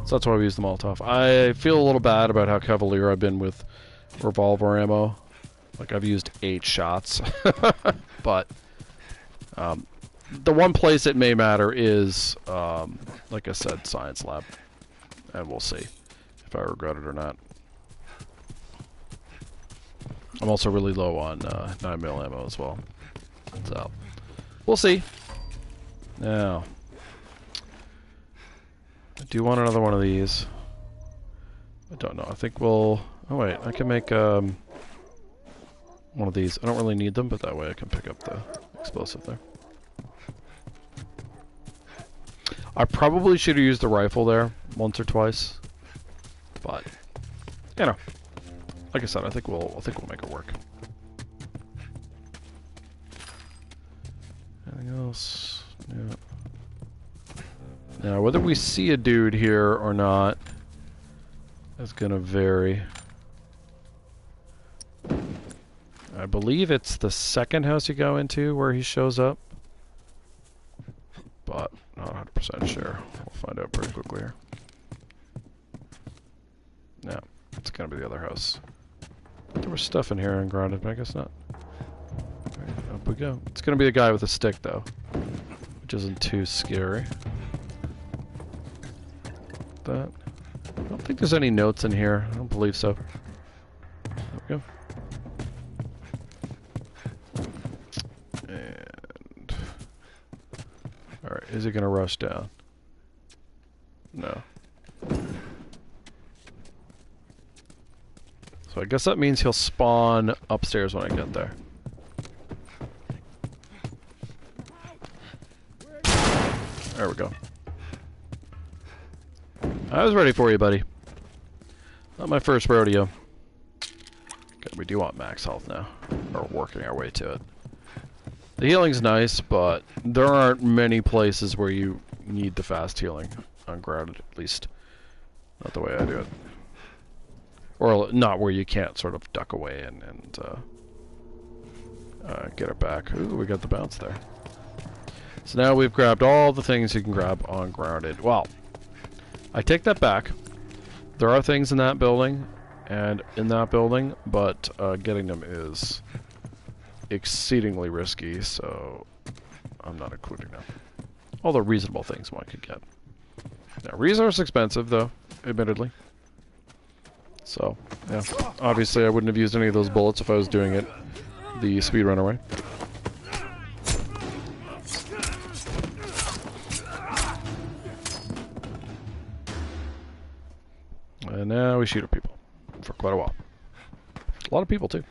So that's why we use the Molotov. I feel a little bad about how cavalier I've been with revolver ammo. Like, I've used 8 shots. But, the one place it may matter is, like I said, science lab. And we'll see if I regret it or not. I'm also really low on 9mm ammo as well. So, we'll see. Now, I do want another one of these. I don't know. I think we'll... Oh wait, I can make one of these. I don't really need them, but that way I can pick up the explosive there. I probably should have used the rifle there once or twice, but you know, like I said, I think we'll make it work. Anything else? Yeah. Now, whether we see a dude here or not is gonna vary. I believe it's the second house you go into where he shows up, but not 100% sure. We'll find out pretty quickly here. No, it's gonna be the other house. There was stuff in here ungrounded, but I guess not. Alright, up we go. It's gonna be the guy with the stick, though, which isn't too scary. That. I don't think there's any notes in here. I don't believe so. There we go. And... Alright, is he gonna rush down? No. So I guess that means he'll spawn upstairs when I get there. There we go. I was ready for you, buddy. Not my first rodeo. Okay, we do want max health now. We're working our way to it. The healing's nice, but there aren't many places where you need the fast healing. Ungrounded, at least. Not the way I do it. Or not where you can't sort of duck away and get it back. Ooh, we got the bounce there. So now we've grabbed all the things you can grab on grounded. Well, I take that back. There are things in that building and in that building, but getting them is exceedingly risky, so I'm not including them. All the reasonable things one could get. Now, resource expensive, though, admittedly. So, yeah. Obviously, I wouldn't have used any of those bullets if I was doing it the speedrunner way. And now we shoot at people for quite a while. A lot of people, too.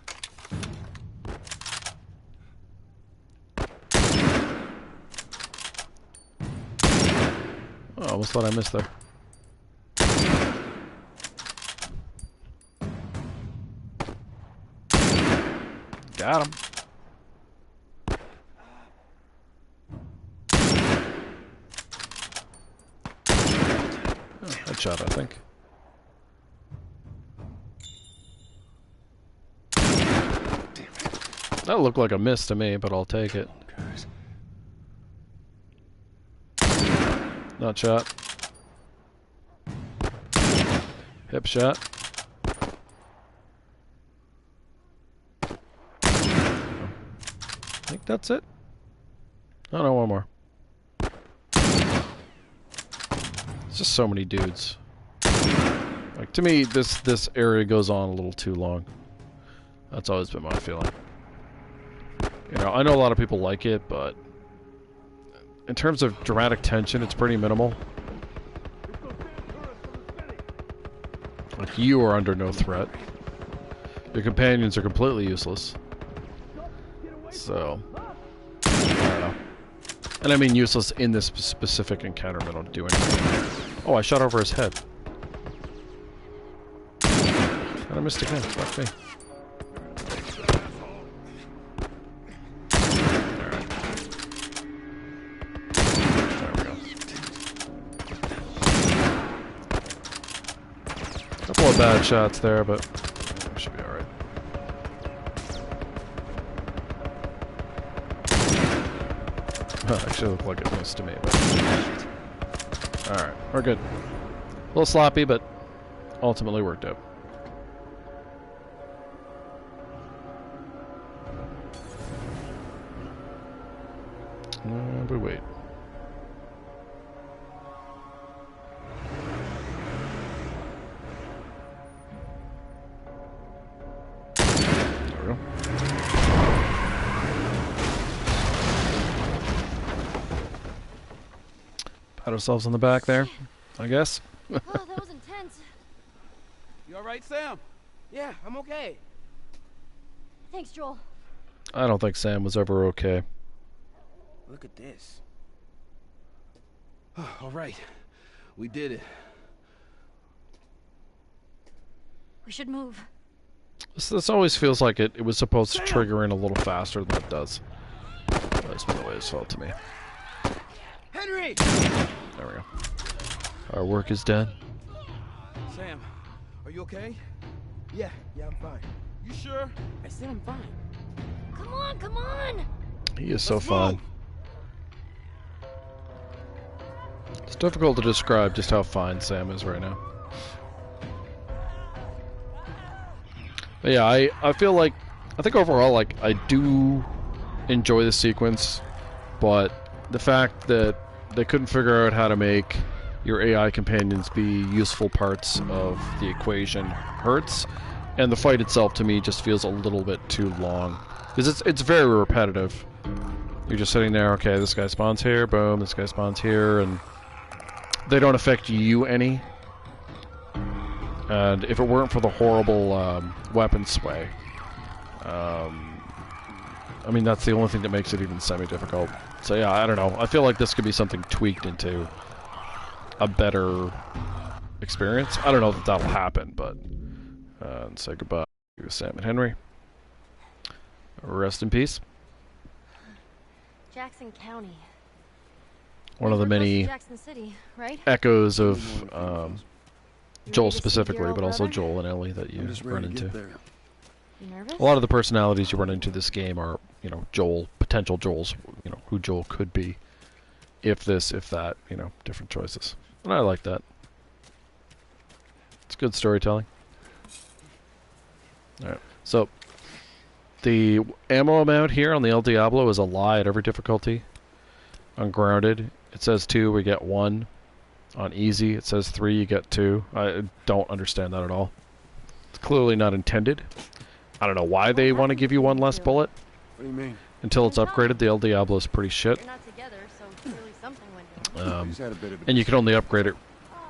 Oh, almost thought I missed there. Got him. Oh, headshot, I think. That looked like a miss to me, but I'll take it. Not shot. Hip shot. I think that's it. Oh no, one more. It's just so many dudes. Like, to me, this area goes on a little too long. That's always been my feeling. You know, I know a lot of people like it, but in terms of dramatic tension, it's pretty minimal. Like, you are under no threat. Your companions are completely useless. So, I don't know. And I mean useless in this specific encounter. They don't do anything. Oh, I shot over his head. missed again. Fuck me. There we go. Couple of bad shots there, but should be alright. Actually looked like it missed to me, but alright, we're good. A little sloppy, but ultimately worked out. But wait. There we go. Pat ourselves on the back there, I guess. Oh, that was intense. You all right, Sam? Yeah, I'm okay. Thanks, Joel. I don't think Sam was ever okay. Look at this. All right. We did it. We should move. This always feels like it was supposed to trigger in a little faster than it does. That's the way it's felt to me. Henry! There we go. Our work is done. Sam, are you okay? Yeah, I'm fine. You sure? I said I'm fine. Come on, come on! He is so Let's fun. move. It's difficult to describe just how fine Sam is right now. But yeah, I feel like, I think overall, like, I do enjoy the sequence, but the fact that they couldn't figure out how to make your AI companions be useful parts of the equation hurts, and the fight itself to me just feels a little bit too long. Because it's very repetitive. You're just sitting there, okay, this guy spawns here, boom, this guy spawns here, and they don't affect you any. And if it weren't for the horrible weapon sway, I mean, that's the only thing that makes it even semi-difficult. So yeah, I don't know. I feel like this could be something tweaked into a better experience. I don't know that that'll happen, but and say goodbye to Sam and Henry. Rest in peace. Jackson County. One of the We're close to many Jackson City, right? echoes of You Joel ready to see specifically, your but old also brother? Joel and Ellie that you I'm just run ready to into. get there. You nervous? A lot of the personalities you run into this game are, you know, Joel, potential Joels, you know, who Joel could be. If this, if that, you know, different choices. And I like that. It's good storytelling. Alright, so the ammo amount here on the El Diablo is a lie at every difficulty. On Grounded, it says 2, we get 1. On Easy, it says 3, you get 2. I don't understand that at all. It's clearly not intended. I don't know why they want to give you one less bullet. What do you mean? Until it's upgraded, the El Diablo is pretty shit. You're not together, so clearly something went down. He's had a bit of a And you can only upgrade it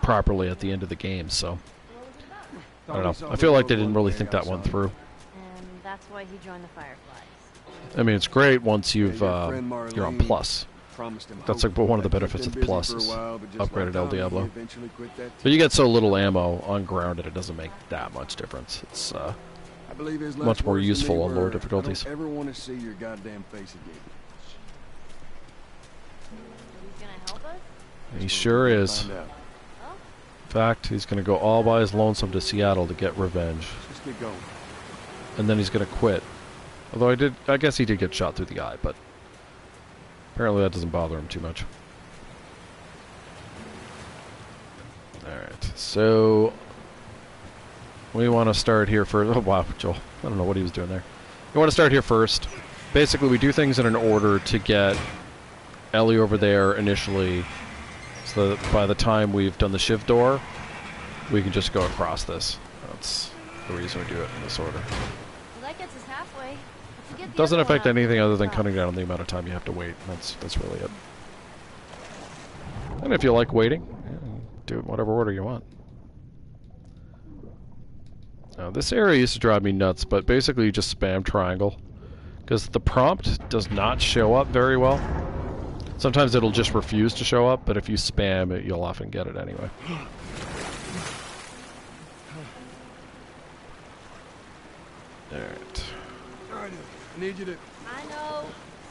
properly at the end of the game, so I don't know. I feel like they didn't really think that one through. And that's why he joined the Fireflies. I mean, it's great once you've you're on Plus. That's like one of the benefits of the Plus is upgraded El Diablo. But you get so little ammo on Grounded, it doesn't make that much difference. It's much more useful on lower difficulties. I don't ever want to see your goddamn face again. He's gonna help us? He sure is. Find out. In fact, he's going to go all by his lonesome to Seattle to get revenge. Just get going. And then he's going to quit. Although I guess he did get shot through the eye, but apparently that doesn't bother him too much. Alright, so we want to start here first. Oh wow, Joel. I don't know what he was doing there. We want to start here first. Basically, we do things in an order to get Ellie over there initially, so that by the time we've done the shiv door, we can just go across this. That's the reason we do it in this order. Well, that gets us halfway. If you get the Doesn't other one affect up, anything other than stop. cutting down the amount of time you have to wait. That's really it. And if you like waiting, yeah, do it in whatever order you want. Now, this area used to drive me nuts, but basically you just spam triangle. Because the prompt does not show up very well. Sometimes it'll just refuse to show up, but if you spam it, you'll often get it anyway. I need you to... I know.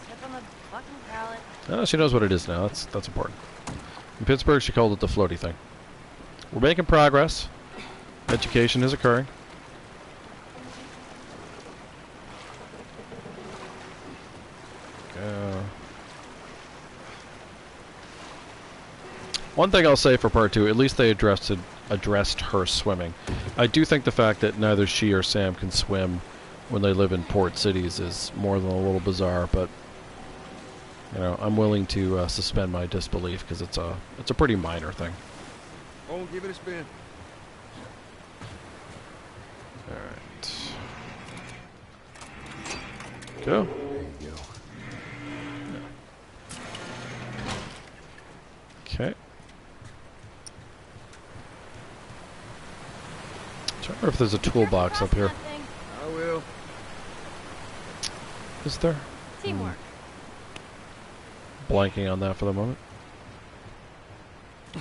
Step on the fucking pallet. She knows what it is now. That's important. In Pittsburgh, she called it the floaty thing. We're making progress. Education is occurring. One thing I'll say for part 2, at least they addressed her swimming. I do think the fact that neither she or Sam can swim when they live in port cities is more than a little bizarre, but you know, I'm willing to suspend my disbelief because it's a pretty minor thing. Oh, give it a spin. All right. Go. There you go. Okay. I wonder if there's a toolbox up here. I will. Is there? Teamwork. Blanking on that for the moment.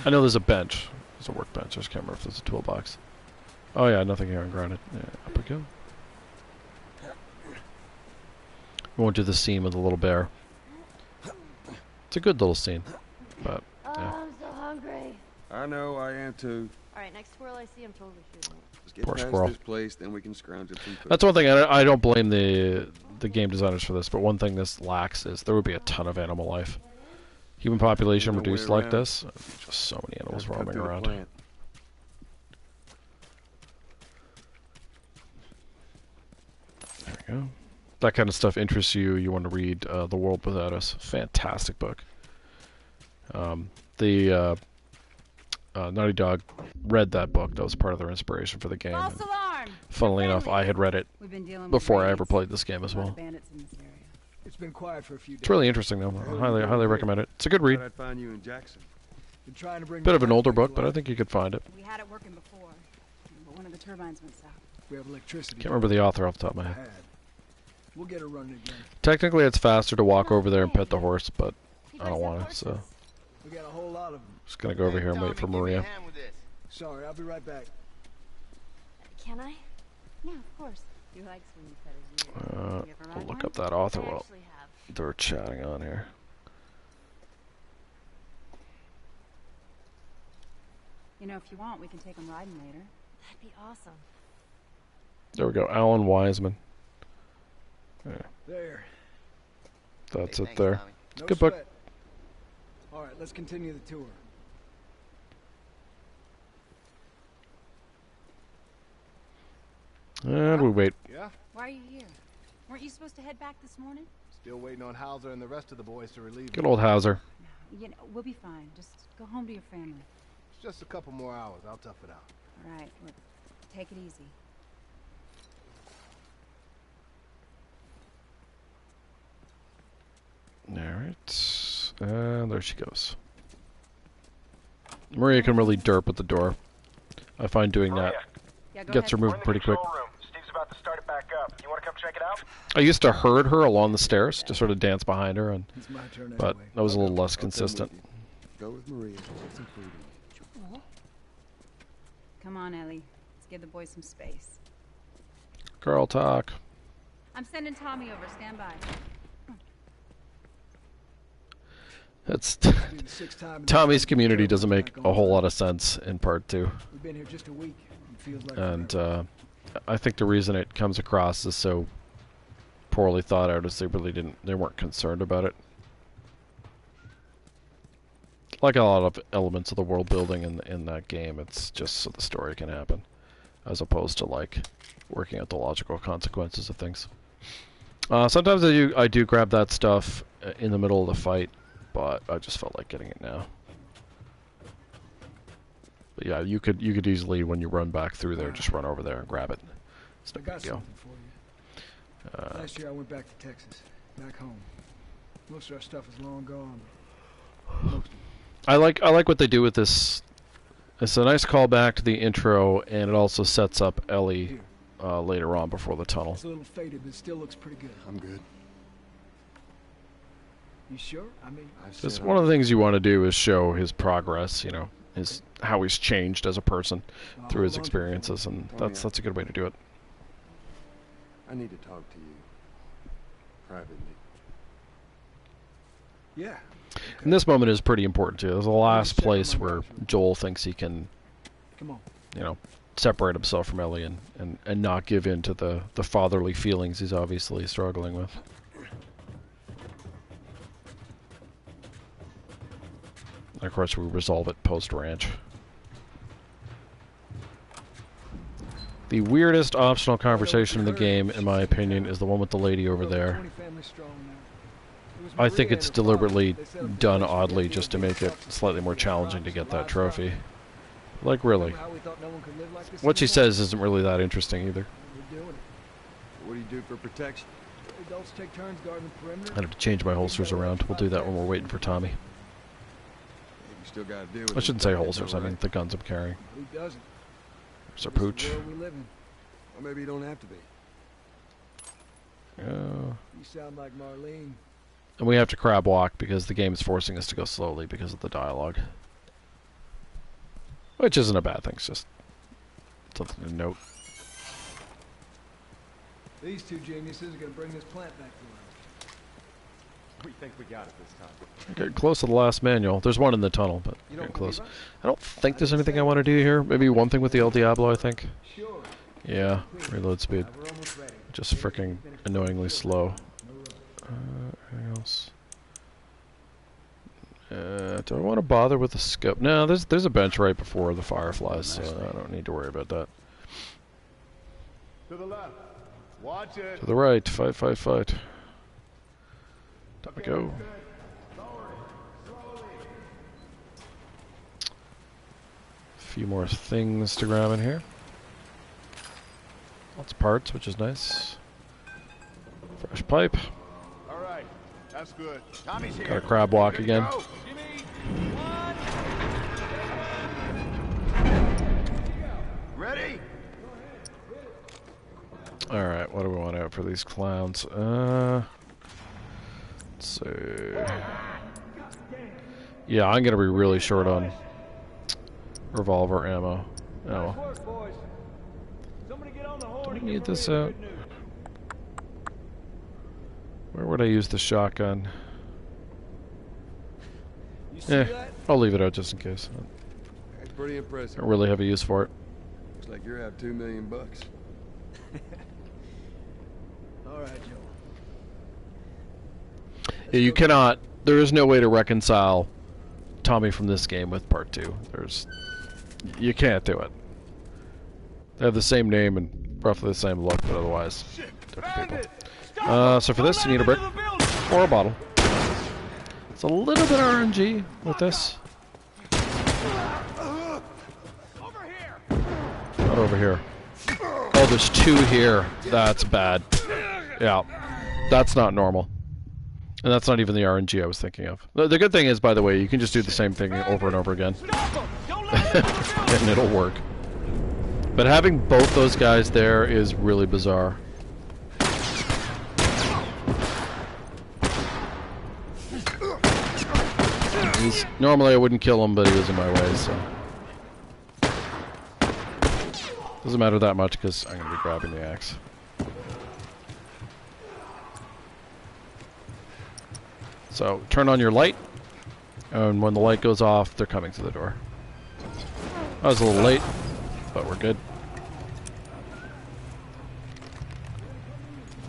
I know there's a bench. There's a workbench. I just can't remember if there's a toolbox. Oh yeah, nothing here ungrounded. Yeah, up we go. We won't do the scene with the little bear. It's a good little scene, but Oh, yeah. I'm so hungry. I know, I am too. Alright, next squirrel I see, I'm totally shooting it. Let's get Poor past squirrel. this place, then we can scrounge up some food. That's one thing. I don't blame the game designers for this, but one thing this lacks is there would be a ton of animal life. Human population There's no way reduced like around. this, just so many animals Have to cut roaming through the around. plant. There we go. That kind of stuff interests you. You want to read The World Without Us. Fantastic book. Naughty Dog read that book. That was part of their inspiration for the game. False alarm! Funnily enough, I had read it We've been dealing with before I raids. ever played this game as A lot well. of bandits in this area. It's been quiet for a few days. It's really interesting though. I highly recommend it. It's a good read. Thought I'd find you in Jackson. Been trying to bring Bit the of an older flashbacks book, but I alive. think you could find it. We had it working before, but one of the turbines went south. We have electricity. Can't remember the author off the top of my head. Had. We'll get her running again. Technically, it's faster to walk over there and pet the horse, but He I don't likes want horses. to, so We got a whole lot of them. just gonna go over here and wait for Maria. Sorry, I'll be right back. Can I? Yeah, of course. He likes when you pet his ear. You ever I'll ride look one? up that author I while actually have. they're chatting on here. You know, if you want, we can take him riding later. That'd be awesome. There we go, Alan Wiseman. There. That's it there. No Good book. sweat. All right, let's continue the tour. And we wait. Yeah? Why are you here? Weren't you supposed to head back this morning? Still waiting on Hauser and the rest of the boys to relieve Good me. old Hauser. You know, we'll be fine. Just go home to your family. It's just a couple more hours. I'll tough it out. All right, look, take it easy. Alright. And there she goes. Maria can really derp at the door. I find doing that Yeah, go gets her ahead. moving pretty quick. Steve's about to start it back up. You want to come check it out? I used to herd her along the stairs, just sort of dance behind her, and It's my turn but anyway. that was a little less I'll come with consistent. you. Go with Maria. Get some food. Come on, Ellie. Let's give the boys some space. Girl talk. I'm sending Tommy over. Stand by. That's Be the sixth time in Tommy's the community trail doesn't back make on a whole the lot of sense in part 2, We've been here just a week. It feels like and forever. I think the reason it comes across as so poorly thought out is they weren't concerned about it. Like a lot of elements of the world building in that game, it's just so the story can happen, as opposed to like working out the logical consequences of things. Sometimes I do grab that stuff in the middle of the fight, but I just felt like getting it now. But yeah, you could easily, when you run back through there, just run over there and grab it. It's I no got big deal. something for you. Last year I went back to Texas, back home. Most of our stuff is long gone. Most of it. I like what they do with this. It's a nice callback to the intro, and it also sets up Ellie Here, later on before the tunnel. it's a little faded, but it still looks pretty good. I'm good. You sure? I mean, It's one of the things you want to do is show his progress, you know, how he's changed as a person I'll through his hold on to it. experiences, and that's a good way to do it. I need to talk to you. privately. Yeah. And this moment is pretty important too. It's the last place where Joel thinks he can, Come on. you know, separate himself from Ellie and not give in to the fatherly feelings he's obviously struggling with. And of course, we resolve it post-ranch. The weirdest optional conversation in the game, in my opinion, is the one with the lady over there. I think it's deliberately done oddly just to make it slightly more challenging to get that trophy. Like, really. What she says isn't really that interesting either. What do you do for protection? Adults take turns guarding the perimeter. I have to change my holsters around. We'll do that when we're waiting for Tommy. You still gotta deal with I shouldn't say holsters, I mean the guns I'm carrying. Who doesn't? There's a pooch. This is the world we live in. Or maybe you don't have to be. You sound like Marlene. And we have to crab walk because the game is forcing us to go slowly because of the dialogue. Which isn't a bad thing, it's just something to note. These two geniuses are going to bring this plant back to life. We think we got it this time. Getting close to the last manual. There's one in the tunnel, but getting close. I don't think there's anything I want to do here. Maybe one thing with the El Diablo, I think. Sure. Yeah, reload speed. We're almost ready. Just freaking annoyingly slow. Anything else? Do I want to bother with the scope? No, there's a bench right before the fireflies, so I don't need to worry about that. To the left. Watch it. To the right, fight, fight, fight. Time to go. A few more things to grab in here. Lots of parts, which is nice. Fresh pipe. All right. That's good. Tommy's here. Got a crab walk again. Ready? Alright, what do we want out for these clowns? Let's see. Yeah, I'm gonna be really short on revolver ammo. Oh. Do I need this out? Where would I use the shotgun? I'll leave it out just in case. That's pretty I impressive. don't really have a use for it. Looks like you're out $2 million. All right, Joel. Yeah, you cannot. There is no way to reconcile Tommy from this game with Part 2. You can't do it. They have the same name and roughly the same look, but otherwise different people. So for this, you need a brick or a bottle. It's a little bit RNG with this. Not over here. Oh, there's two here. That's bad. Yeah, that's not normal. And that's not even the RNG I was thinking of. The good thing is, by the way, you can just do the same thing over and over again. And it'll work. But having both those guys there is really bizarre. Normally I wouldn't kill him, but he was in my way, so... Doesn't matter that much, because I'm going to be grabbing the axe. So, turn on your light, and when the light goes off, they're coming to the door. I was a little late, but we're good.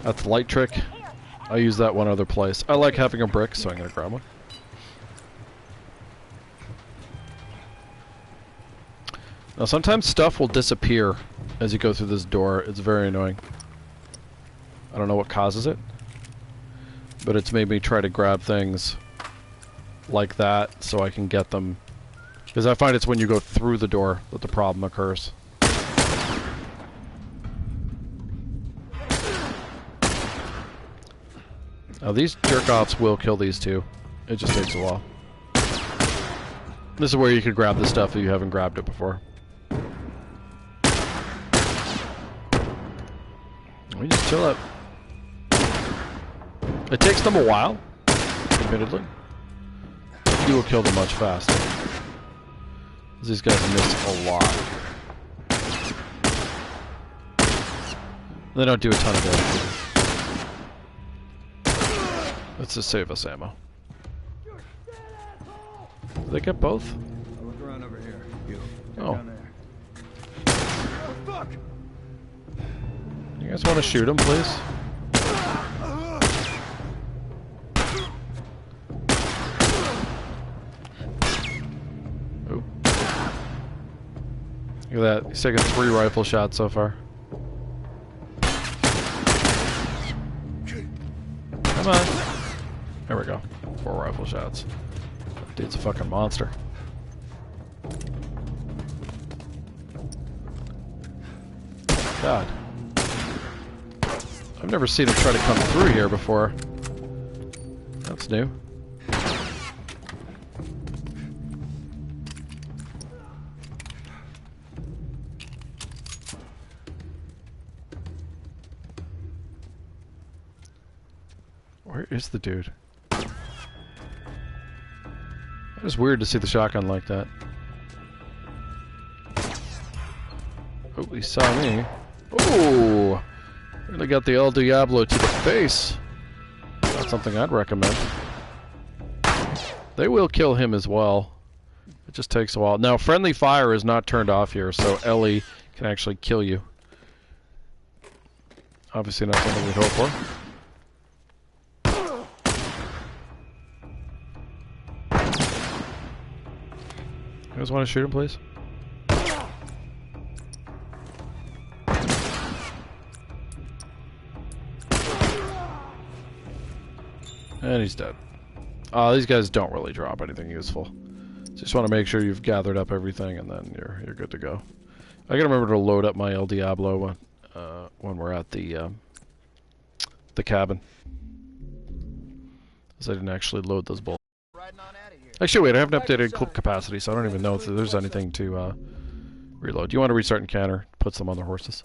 That's the light trick. I use that one other place. I like having a brick, so I'm going to grab one. Now sometimes stuff will disappear as you go through this door. It's very annoying. I don't know what causes it, but it's made me try to grab things like that so I can get them. Because I find it's when you go through the door that the problem occurs. Now these jerk-offs will kill these two. It just takes a while. This is where you could grab the stuff if you haven't grabbed it before. We just chill out. It takes them a while, admittedly. You will kill them much faster. These guys miss a lot. They don't do a ton of damage. Let's just save us ammo. Did they get both? I'll look around over here. You. Oh. Down there. Oh, fuck! You guys want to shoot him, please? Ooh. Look at that. He's taken 3 rifle shots so far. Come on. There we go. 4 rifle shots. That dude's a fucking monster. God. I've never seen him try to come through here before. That's new. Where is the dude? That is weird to see the shotgun like that. Oh, he saw me. Oh! Really got the El Diablo to the face. That's something I'd recommend. They will kill him as well. It just takes a while. Now, friendly fire is not turned off here, so Ellie can actually kill you. Obviously not something we'd hope for. You guys want to shoot him, please? And he's dead. These guys don't really drop anything useful. Just want to make sure you've gathered up everything, and then you're good to go. I gotta remember to load up my El Diablo when we're at the cabin, because I didn't actually load those bullets. Actually, wait, I haven't updated clip capacity, so I don't even know if there's anything to reload. You want to restart encounter, puts them on their horses.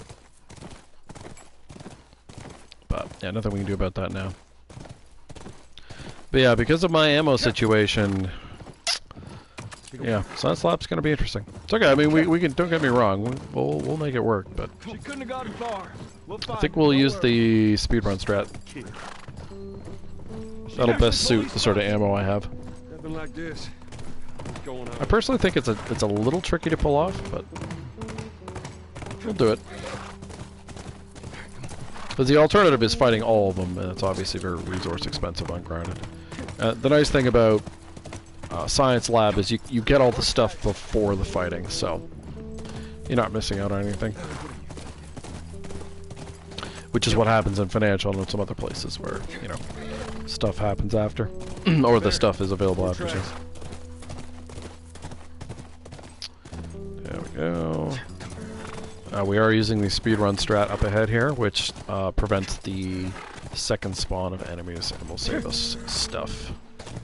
But yeah, nothing we can do about that now. But yeah, because of my ammo situation, yeah, Sun Slap's gonna be interesting. It's okay. I mean, we can. Don't get me wrong. We'll make it work, but She couldn't have gotten far. I think we'll use the speedrun strat. That'll best suit the sort of ammo I have. Nothing like this. What's going on? I personally think it's a little tricky to pull off, but we'll do it. Because the alternative is fighting all of them, and it's obviously very resource expensive ungrounded. The nice thing about Science Lab is you get all the stuff before the fighting, so you're not missing out on anything. Which is what happens in Financial and in some other places where, you know, stuff happens after. Or the stuff is available after. There we go. We are using the speedrun strat up ahead here, which prevents the second spawn of enemies and will save us stuff.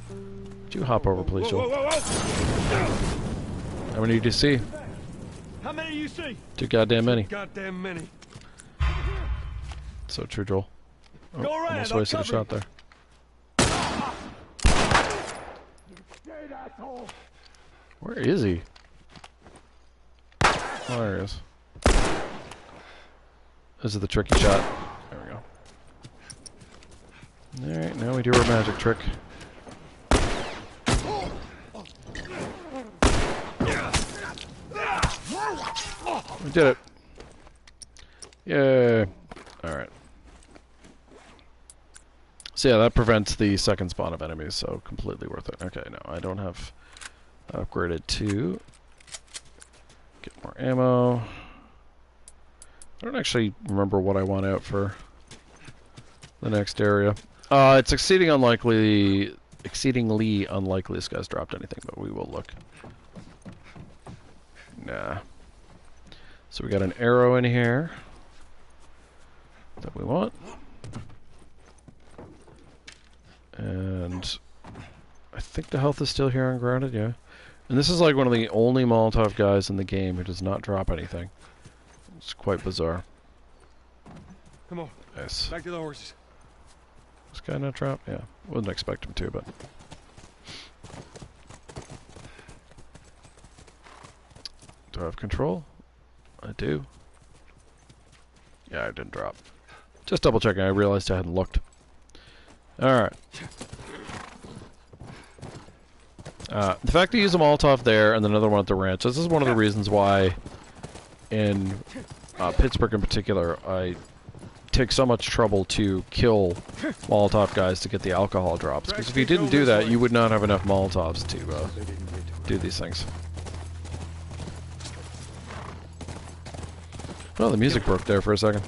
Would you hop over, please, Joel? How many do you see? How many do you see? Too goddamn many. Goddamn many. So true, Joel. Oh, Go right, almost wasted a shot there. Where is he? Oh, there he is. This is the tricky shot. There we go. Alright, now we do our magic trick. We did it. Yay. Alright. So yeah, that prevents the second spawn of enemies, so completely worth it. Okay, no, I don't have upgraded to get more ammo. I don't actually remember what I want out for the next area. It's exceedingly unlikely this guy's dropped anything, but we will look. Nah. So we got an arrow in here that we want. And I think the health is still here ungrounded, yeah. And this is like one of the only Molotov guys in the game who does not drop anything. It's quite bizarre. Come on. Nice. Back to the horses. This guy not drop? Yeah. Wouldn't expect him to, but... Do I have control? I do. Yeah, I didn't drop. Just double checking, I realized I hadn't looked. Alright. The fact to use a Molotov there and another one at the ranch, this is one of the reasons why in Pittsburgh in particular, I take so much trouble to kill Molotov guys to get the alcohol drops. Because if you didn't do that, you would not have enough Molotovs to do these things. Well, the music broke there for a second.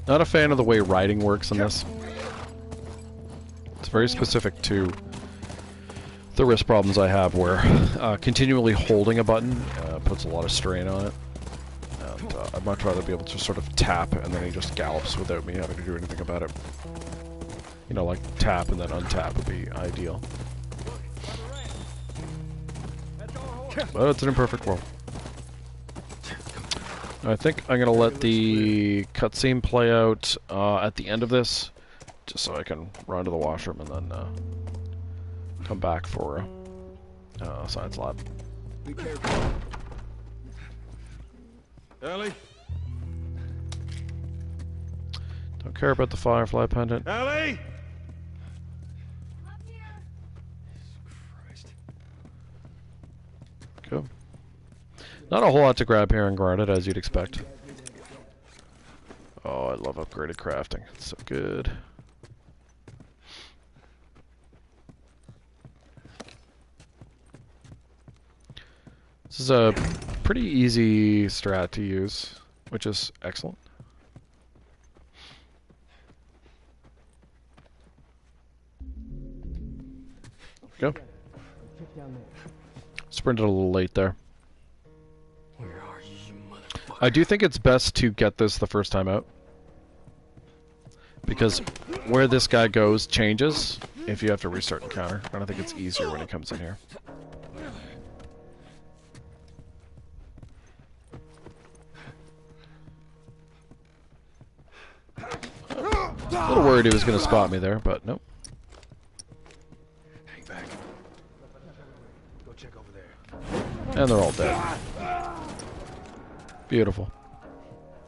Not a fan of the way riding works in this. It's very specific to the wrist problems I have, where continually holding a button puts a lot of strain on it. And I'd much rather be able to sort of tap and then he just gallops without me having to do anything about it. You know, like tap and then untap would be ideal. But it's an imperfect world. I think I'm going to let the cutscene play out at the end of this, just so I can run to the washroom and then come back for science lab. Be careful. Ellie? Don't care about the Firefly pendant. Ellie? Cool. Not a whole lot to grab here and granted, as you'd expect. Oh, I love upgraded crafting. It's so good. This is a pretty easy strat to use, which is excellent. Go. Sprinted a little late there. Where are you, motherfucker? I do think it's best to get this the first time out, because where this guy goes changes if you have to restart encounter, and I think it's easier when he comes in here. A little worried he was going to spot me there, but nope. Hang back. Go check over there. And they're all dead. Beautiful.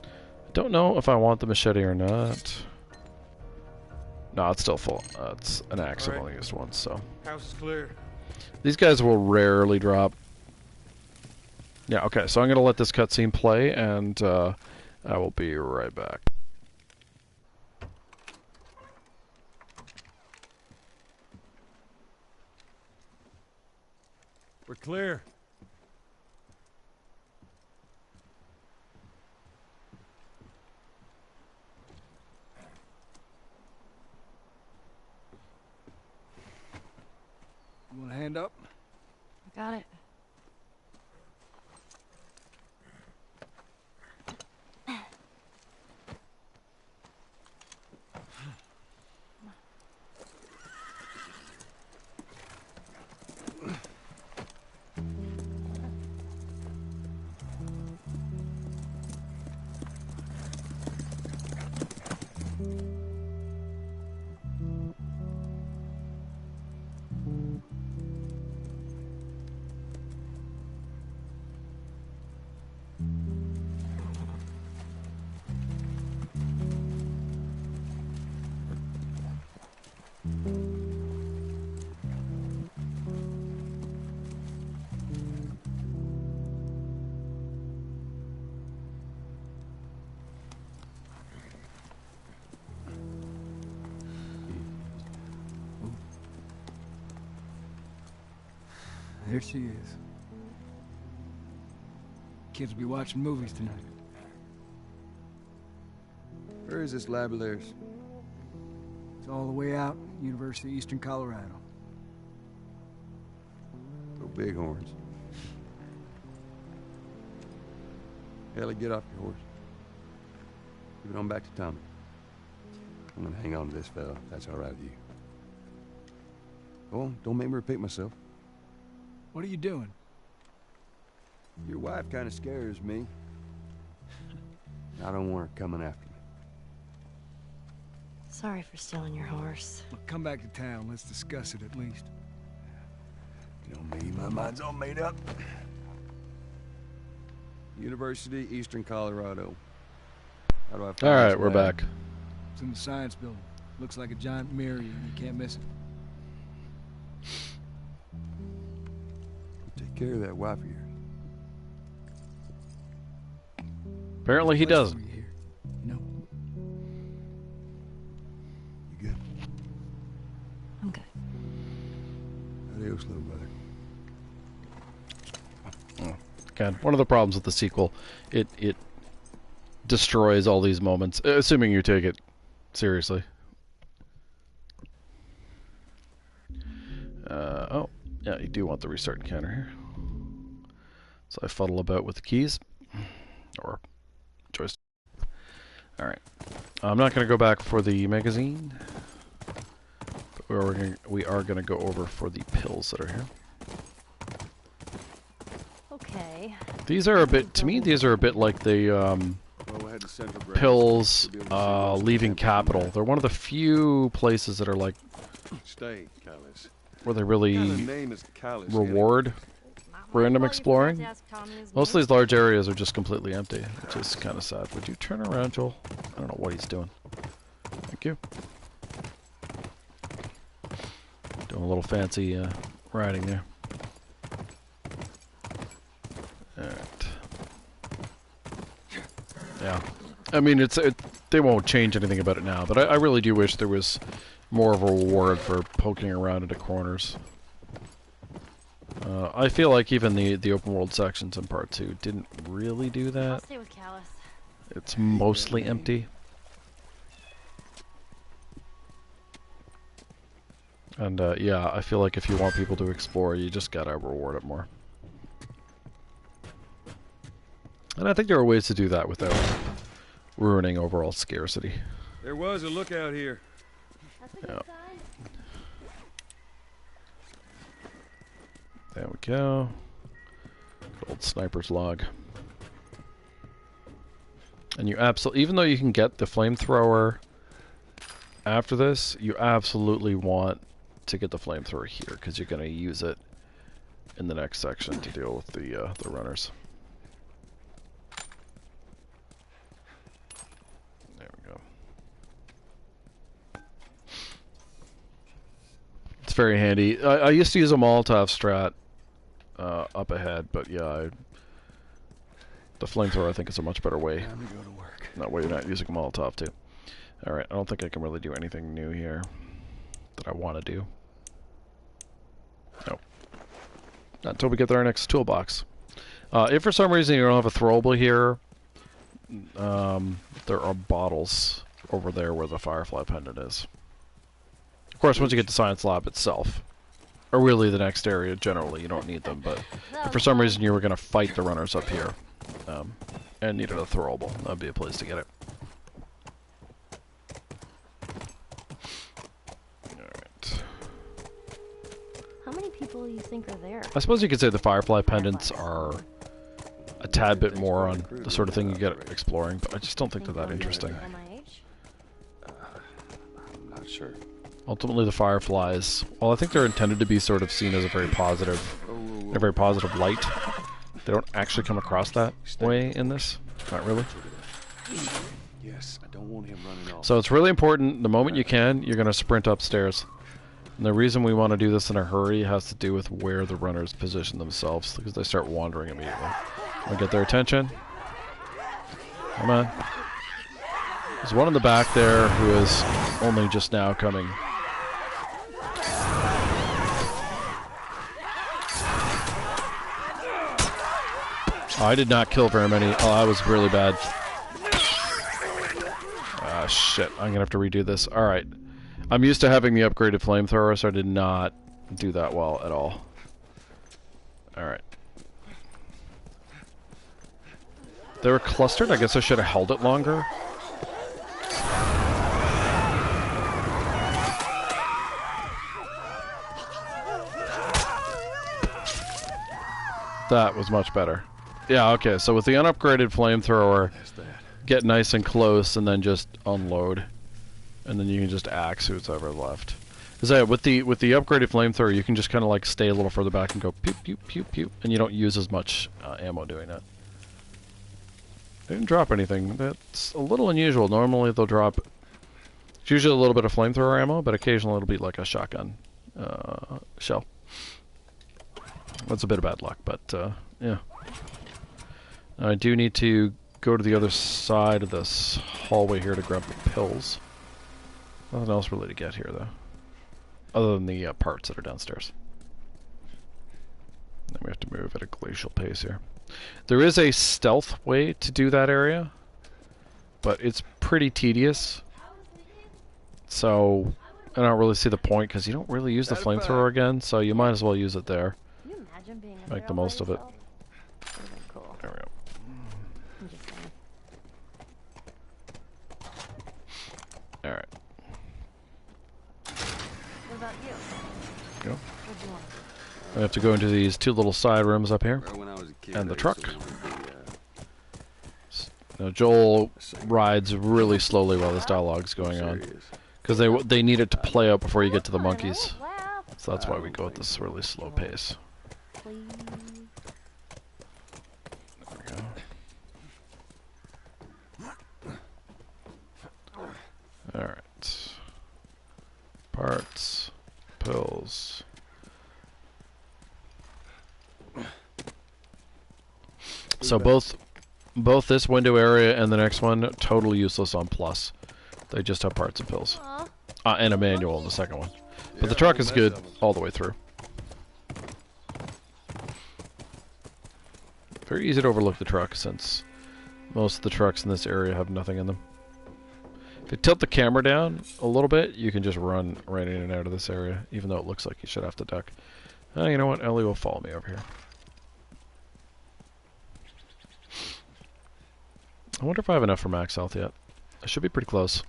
I don't know if I want the machete or not. No, it's still full. It's an axe. I've only used once, so. House is clear. These guys will rarely drop. Yeah, okay, so I'm going to let this cutscene play, and I will be right back. We're clear. You want a hand up? I got it. There she is. Kids will be watching movies tonight. Where is this lab of theirs? It's all the way out, University of Eastern Colorado. Go Bighorns. Ellie, get off your horse. Give it on back to Tommy. I'm gonna hang on to this fella, if that's all right with you. Go on, don't make me repeat myself. What are you doing? Your wife kind of scares me. I don't want her coming after me. Sorry for stealing your horse. Look, come back to town. Let's discuss it at least. You know me, my mind's all made up. University, Eastern Colorado. How do I find Alright, this we're lab? back. It's in the science building. Looks like a giant mirror. You can't miss it. Take care of that wife of yours. Apparently he Place does. for you here. You know. You good? I'm good. Adios, little brother. Again, one of the problems with the sequel, it destroys all these moments, assuming you take it seriously. Oh, yeah, you do want the restart encounter here. So I fuddle about with the keys, or joystick. All right, I'm not going to go back for the magazine, but we are going to go over for the pills that are here. Okay. These are a bit, to me, these are a bit like the Well, we had the central branch. pills We'll be able to see what's leaving in the Capital. map. They're one of the few places that are like Stay, Callis. where they What kind of really name is Callis? reward Not random my fault you exploring. forgot to ask Tommy his Most of name. these large areas are just completely empty, which is kind of sad. Would you turn around, Joel? I don't know what he's doing. Thank you. Doing a little fancy riding there. Alright. Yeah. I mean, they won't change anything about it now, but I really do wish there was more of a reward for poking around into corners. I feel like even the open world sections in part 2 didn't really do I'll that. stay with Callus. It's mostly empty. And yeah, I feel like if you want people to explore, you just gotta reward it more. And I think there are ways to do that without ruining overall scarcity. There was a lookout here. That's a good Yep. sign. There we go. Good old sniper's log. And you absolutely, even though you can get the flamethrower after this, you absolutely want to get the flamethrower here because you're going to use it in the next section to deal with the runners. There we go. It's very handy. I used to use a Molotov strat up ahead, but yeah, the flamethrower I think is a much better way. Time to go to work. That way you're not using a Molotov too. Alright, I don't think I can really do anything new here that I want to do. Nope. Not until we get to our next toolbox. If for some reason you don't have a throwable here, there are bottles over there where the Firefly pendant is. Of course, once you get to Science Lab itself, or really the next area, generally you don't need them, but if for some reason you were going to fight the runners up here, and needed a throwable, that'd be a place to get it. Alright. How many people do you think are there? I suppose you could say the Firefly pendants are a tad bit more on the sort of thing you get exploring, but I just don't think they're that interesting. MIH? I'm not sure. Ultimately, the Fireflies, well, I think they're intended to be sort of seen as a very positive light. They don't actually come across that way in this. Not really. Yes, I don't want him running off. So it's really important, the moment you can, you're going to sprint upstairs. And the reason we want to do this in a hurry has to do with where the runners position themselves, because they start wandering immediately. Want to get their attention? Come on. There's one in the back there who is only just now coming. Oh, I did not kill very many. Oh, that was really bad. Ah, shit. I'm gonna have to redo this. Alright. I'm used to having the upgraded flamethrower, so I did not do that well at all. Alright. They were clustered? I guess I should have held it longer. That was much better. Yeah, okay, so with the unupgraded flamethrower, get nice and close and then just unload. And then you can just axe who's ever left. Because with the upgraded flamethrower, you can just kind of like stay a little further back and go pew pew pew pew, and you don't use as much ammo doing that. They didn't drop anything. That's a little unusual. Normally they'll drop... It's usually a little bit of flamethrower ammo, but occasionally it'll be like a shotgun shell. That's a bit of bad luck, but yeah. I do need to go to the other side of this hallway here to grab the pills. Nothing else really to get here, though. Other than the parts that are downstairs. Then we have to move at a glacial pace here. There is a stealth way to do that area, but it's pretty tedious. So I don't really see the point because you don't really use the flamethrower again, so you might as well use it there. Can you imagine being Make the most of it. Would've been cool. There we go. I'm just saying. Alright. What about you? Go. What'd you want? I have to go into these two little side rooms up here. When I was a kid, And the I used truck. to want to be, Now Joel rides really slowly while this dialogue's going on. serious. Because they need it to play out before you get to the monkeys. Wow. So that's why we go at this really slow pace. Please. There we go. Alright. Parts. Pills. So both this window area and the next one, totally useless on plus. They just have parts and pills. Aw. And a manual in the second one. But the Yeah, truck whole is mess good of 'em. all the way through. Very easy to overlook the truck since most of the trucks in this area have nothing in them. If you tilt the camera down a little bit, you can just run right in and out of this area, even though it looks like you should have to duck. You know what? Ellie will follow me over here. I wonder if I have enough for max health yet. I should be pretty close.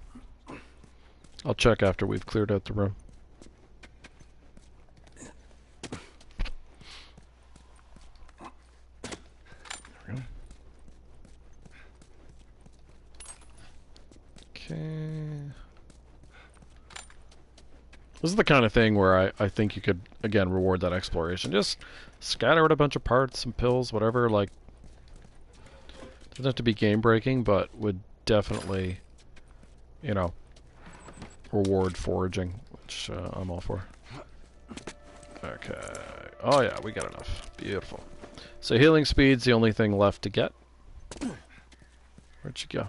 I'll check after we've cleared out the room. There we go. Okay. This is the kind of thing where I think you could, again, reward that exploration. Just scatter out a bunch of parts and pills, whatever, like... Doesn't have to be game-breaking, but would definitely, you know, reward foraging, which I'm all for. Okay. Oh yeah, we got enough. Beautiful. So healing speed's the only thing left to get. Where'd she go?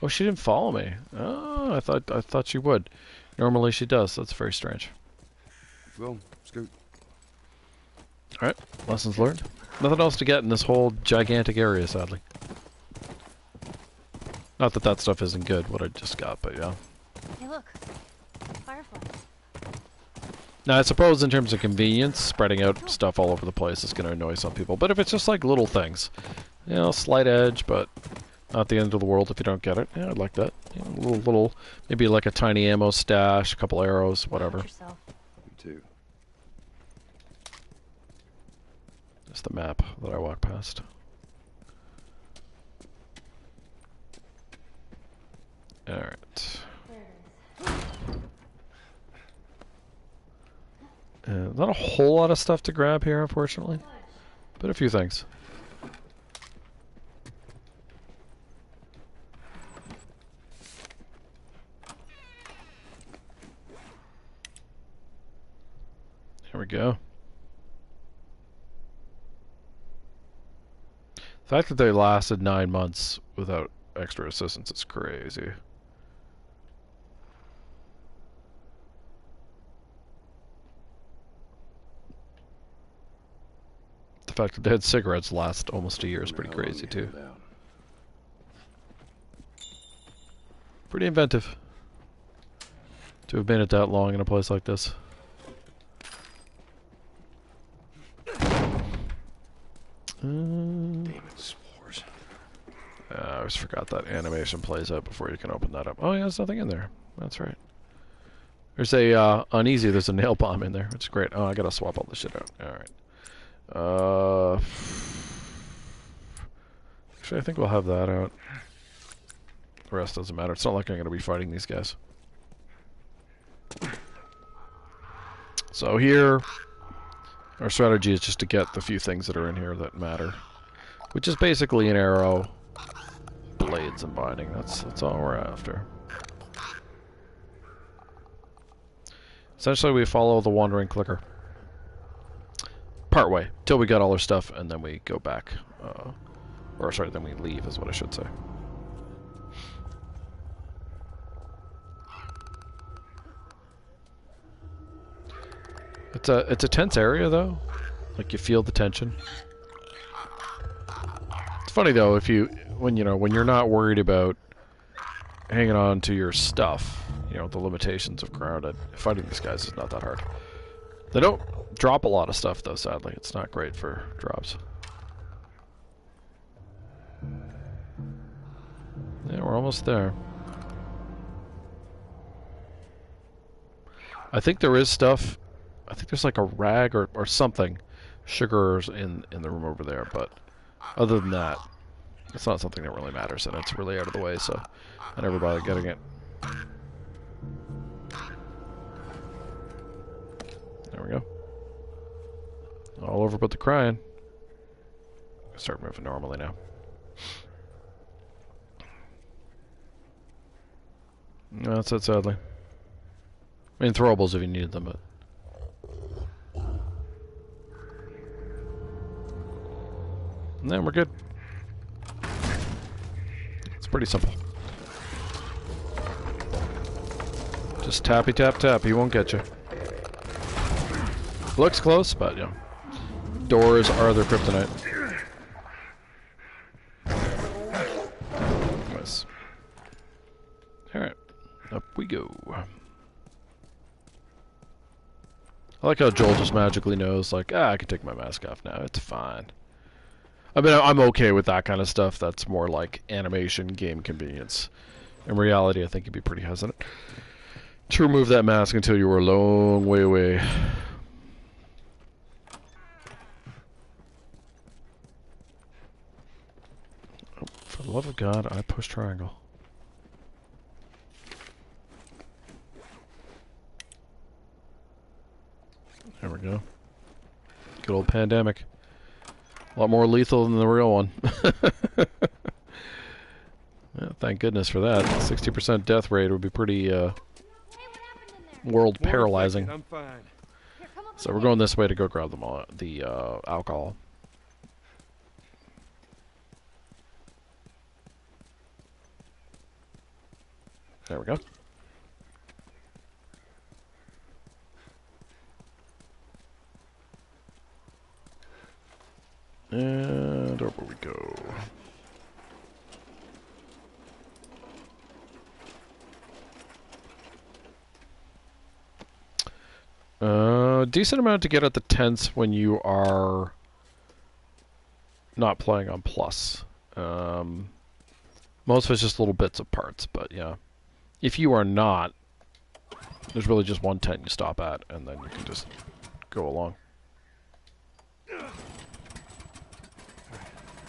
Oh, she didn't follow me. Oh, I thought she would. Normally she does. That's very strange. Go, scoot. All right. Lessons learned. Nothing else to get in this whole gigantic area, sadly. Not that that stuff isn't good, what I just got, but yeah. Hey, look. Fireflies. Now, I suppose in terms of convenience, spreading out stuff all over the place is going to annoy some people. But if it's just like little things, you know, slight edge, but not the end of the world if you don't get it. Yeah, I'd like that. You know, little, maybe like a tiny ammo stash, a couple arrows, whatever. Watch yourself. You too. Just the map that I walk past. Alright. Not a whole lot of stuff to grab here, unfortunately. But a few things. Here we go. The fact that they lasted 9 months without extra assistance is crazy. The fact that they had cigarettes last almost a year is pretty crazy too. Pretty inventive to have been at that long in a place like this. Damn it, spores. I always forgot that animation plays out before you can open that up. Oh yeah, there's nothing in there. That's right. There's a uneasy. There's a nail bomb in there, which is great. Oh, I gotta swap all this shit out. All right. Actually, I think we'll have that out. The rest doesn't matter. It's not like I'm gonna be fighting these guys. So here, our strategy is just to get the few things that are in here that matter. which is basically an arrow, blades, and binding. That's all we're after. Essentially, we follow the wandering clicker. Part way, till we got all our stuff, and then we go back. Or sorry, then we leave, is what I should say. It's a tense area, though. Like, you feel the tension. It's funny, though, when you're not worried about hanging on to your stuff, the limitations of grounded, fighting these guys is not that hard. They don't drop a lot of stuff, though, sadly. It's not great for drops. Yeah, we're almost there. I think there is stuff. I think there's like a rag or something. Sugars in the room over there, but other than that, it's not something that really matters, and it's really out of the way, so I never bother getting it. There we go. All over but the crying. Start moving normally now. No, that's it, sadly. I mean, throwables if you needed them, but... And then we're good. It's pretty simple. Just tappy tap tap, he won't get you. Looks close, but, doors are their kryptonite. Nice. Alright. Up we go. I like how Joel just magically knows, like, I can take my mask off now, it's fine. I mean, I'm okay with that kind of stuff. That's more like animation, game convenience. In reality, I think you'd be pretty hesitant to remove that mask until you were a long way away. Oh, for the love of God, I push triangle. There we go. Good old pandemic. A lot more lethal than the real one. Yeah, thank goodness for that. 60% death rate would be pretty world paralyzing. I'm fine. So we're going this way to go grab them all, the alcohol. There we go. And over we go. Decent amount to get at the tents when you are not playing on plus. Most of it's just little bits of parts, but yeah. If you are not, there's really just one tent you stop at, and then you can just go along.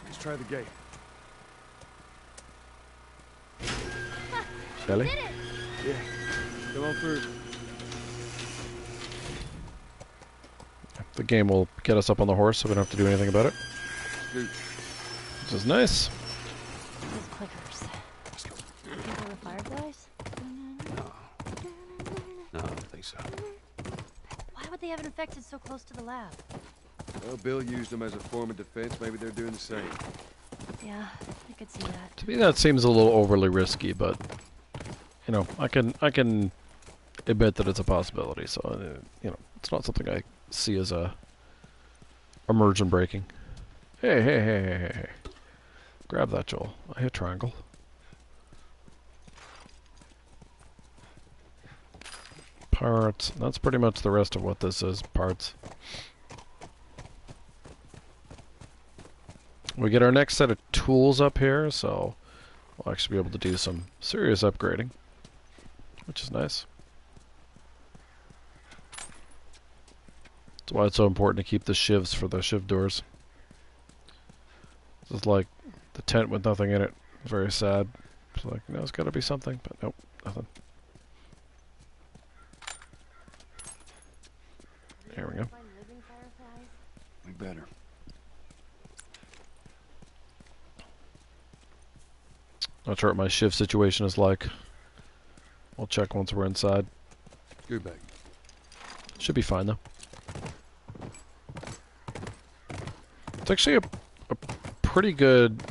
Let's try the gate. Ellie? Yeah, come on through. The game will get us up on the horse, so we don't have to do anything about it. Scoot. This is nice. Those clickers. You think they were fireflies? No, I don't think so. Why would they have an infected so close to the lab? Well, Bill used them as a form of defense. Maybe they're doing the same. Yeah, I could see that. To me, that seems a little overly risky, but I can admit that it's a possibility. So it's not something I see as a immersion breaking. Hey. Grab that, Joel. I hit triangle. Parts. That's pretty much the rest of what this is. Parts. We get our next set of tools up here, so we'll actually be able to do some serious upgrading, which is nice. That's why it's so important to keep the shivs for the shiv doors. This is like the tent with nothing in it. Very sad. It's like, no, it's got to be something, but nope, nothing. There we go. We better. Not sure what my shiv situation is like. We'll check once we're inside. Good bag. Should be fine though. It's actually a pretty good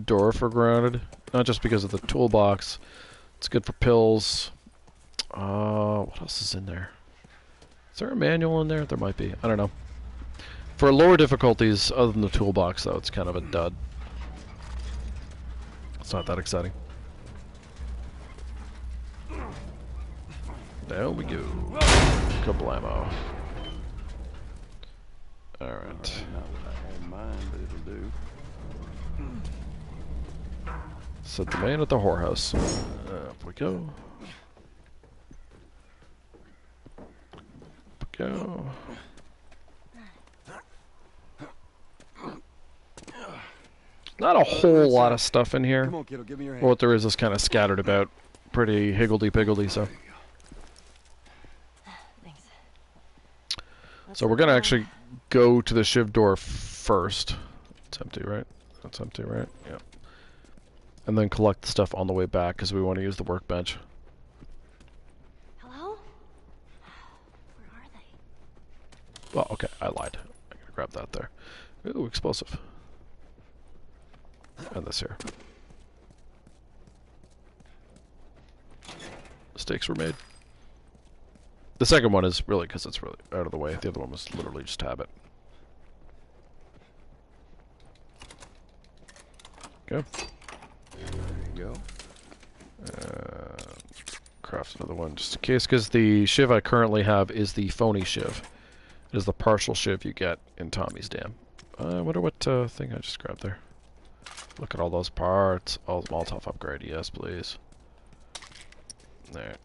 door for grounded. Not just because of the toolbox. It's good for pills. What else is in there? Is there a manual in there? There might be. I don't know. For lower difficulties, other than the toolbox, though, it's kind of a dud. It's not that exciting. There we go. Kablamo. Alright. Not what I had in mind, but it'll do. Set the man at the whorehouse. Up we go. Up we go. Not a whole lot of stuff in here. Come on, kiddo, give me your hand. What there is kind of scattered about. Pretty higgledy-piggledy, so. Thanks. So we're gonna actually go to the shiv door first. It's empty, right? That's empty, right? Yeah. And then collect the stuff on the way back because we want to use the workbench. Hello? Where are they? Well, okay, I lied. I gotta grab that there. Ooh, explosive. And this here. Mistakes were made. The second one is really because it's really out of the way. The other one was literally just habit. Okay. There you go. Craft another one just in case, because the shiv I currently have is the phony shiv. It is the partial shiv you get in Tommy's Dam. I wonder what thing I just grabbed there. Look at all those parts. Oh, Molotov upgrade. Yes, please. There.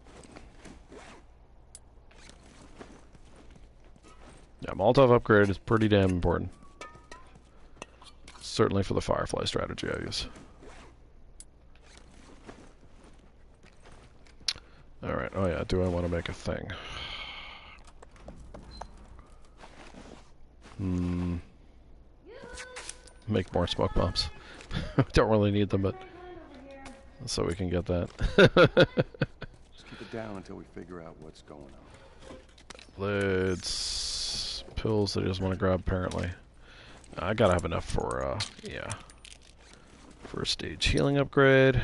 Yeah, Molotov upgrade is pretty damn important. Certainly for the Firefly strategy, I guess. Alright, oh yeah, do I want to make a thing? Make more smoke bombs. Don't really need them, but so we can get that. Just keep it down until we figure out what's going on. Lids, pills that he doesn't want to grab apparently. I gotta have enough for yeah. First stage healing upgrade.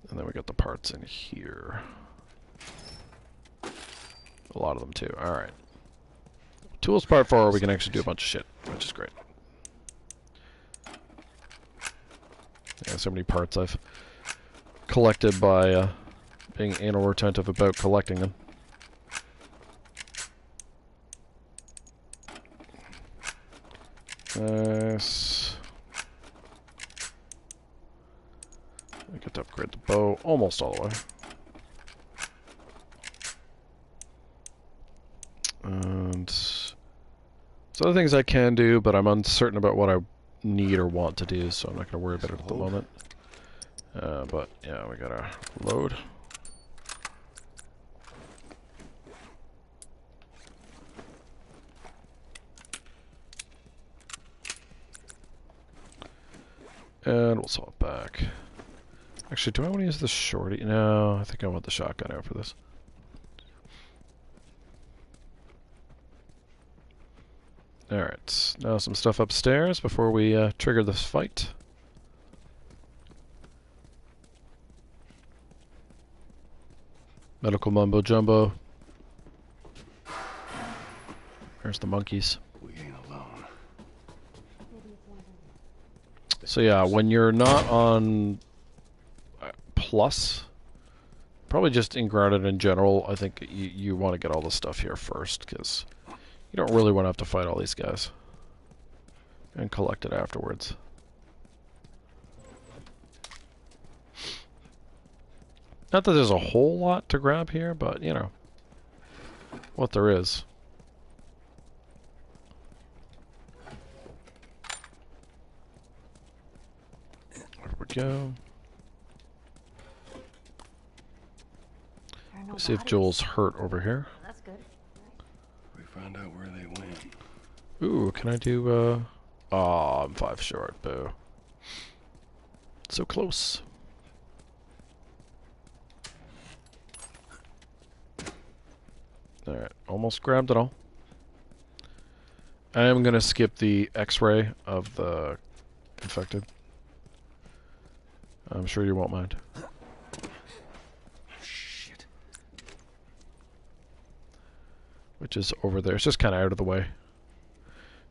And then we got the parts in here. A lot of them too. Alright. Tools part 4, we can actually do a bunch of shit, which is great. Yeah, so many parts I've collected by being anal retentive about collecting them. Nice. I get to upgrade the bow almost all the way. And there's other things I can do, but I'm uncertain about what I need or want to do, so I'm not going to worry about it at the moment. But yeah, we gotta load. And we'll saw it back. Actually, do I want to use the shorty? No, I think I want the shotgun out for this. Alright, now some stuff upstairs before we trigger this fight. Medical mumbo jumbo. There's the monkeys. We ain't alone. So yeah, when you're not on plus, probably just in grounded in general, I think you want to get all the stuff here first, because you don't really want to have to fight all these guys and collect it afterwards. Not that there's a whole lot to grab here, but you know what there is. There we go. Let's see if Joel's hurt over here. That's good. We found out where they went. Ooh, can I do, oh, I'm 5 short, boo. So close. Alright, almost grabbed it all. I am gonna skip the X-ray of the infected. I'm sure you won't mind. Shit. Which is over there. It's just kind of out of the way.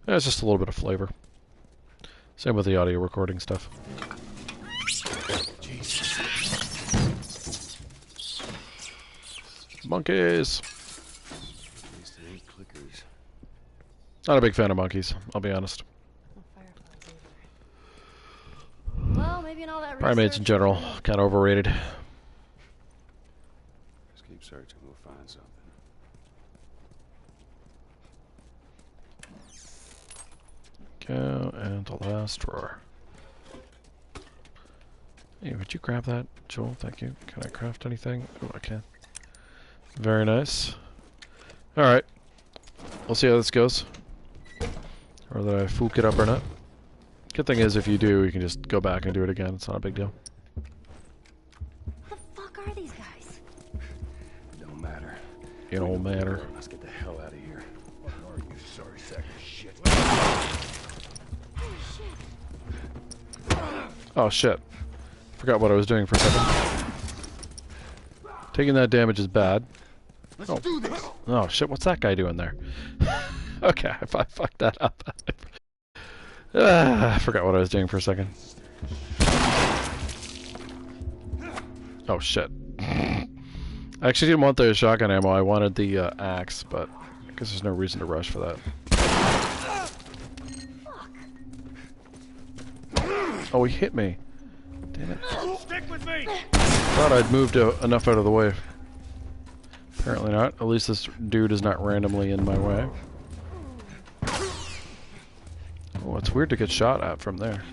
Yeah, it's just a little bit of flavor. Same with the audio recording stuff. Jesus. Monkeys! At least it ain't clickers. Not a big fan of monkeys, I'll be honest. Well, maybe in all that Primates in research- general, kind of overrated. Just keep searching, we'll find something. Go, and the last drawer. Hey, would you grab that, Joel? Thank you. Can I craft anything? Oh, I can. Very nice. Alright. We'll see how this goes. Or that I fook it up or not. Good thing is, if you do, you can just go back and do it again. It's not a big deal. What the fuck are these guys? Don't matter. It don't matter. Let's get the hell out of here. What are you, sorry sack of shit? Holy shit. Oh shit. Forgot what I was doing for a second. Taking that damage is bad. Let's do this. Oh shit, what's that guy doing there? Okay, I fucked that up. I forgot what I was doing for a second. Oh shit. I actually didn't want the shotgun ammo, I wanted the axe, but I guess there's no reason to rush for that. Oh, he hit me. Damn it. Stick with me! Thought I'd moved enough out of the way. Apparently not. At least this dude is not randomly in my way. Oh, it's weird to get shot at from there.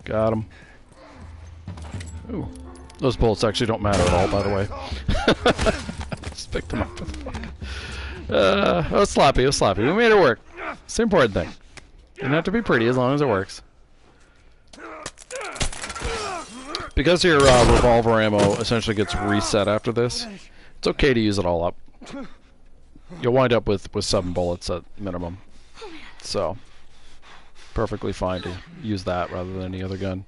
Got him. Ooh. Those bullets actually don't matter at all, by the way. Just picked them up. It was sloppy, it was sloppy. We made it work. It's the important thing. Didn't have to be pretty as long as it works. Because your revolver ammo essentially gets reset after this, it's okay to use it all up. You'll wind up with 7 bullets at minimum. So, perfectly fine to use that rather than any other gun.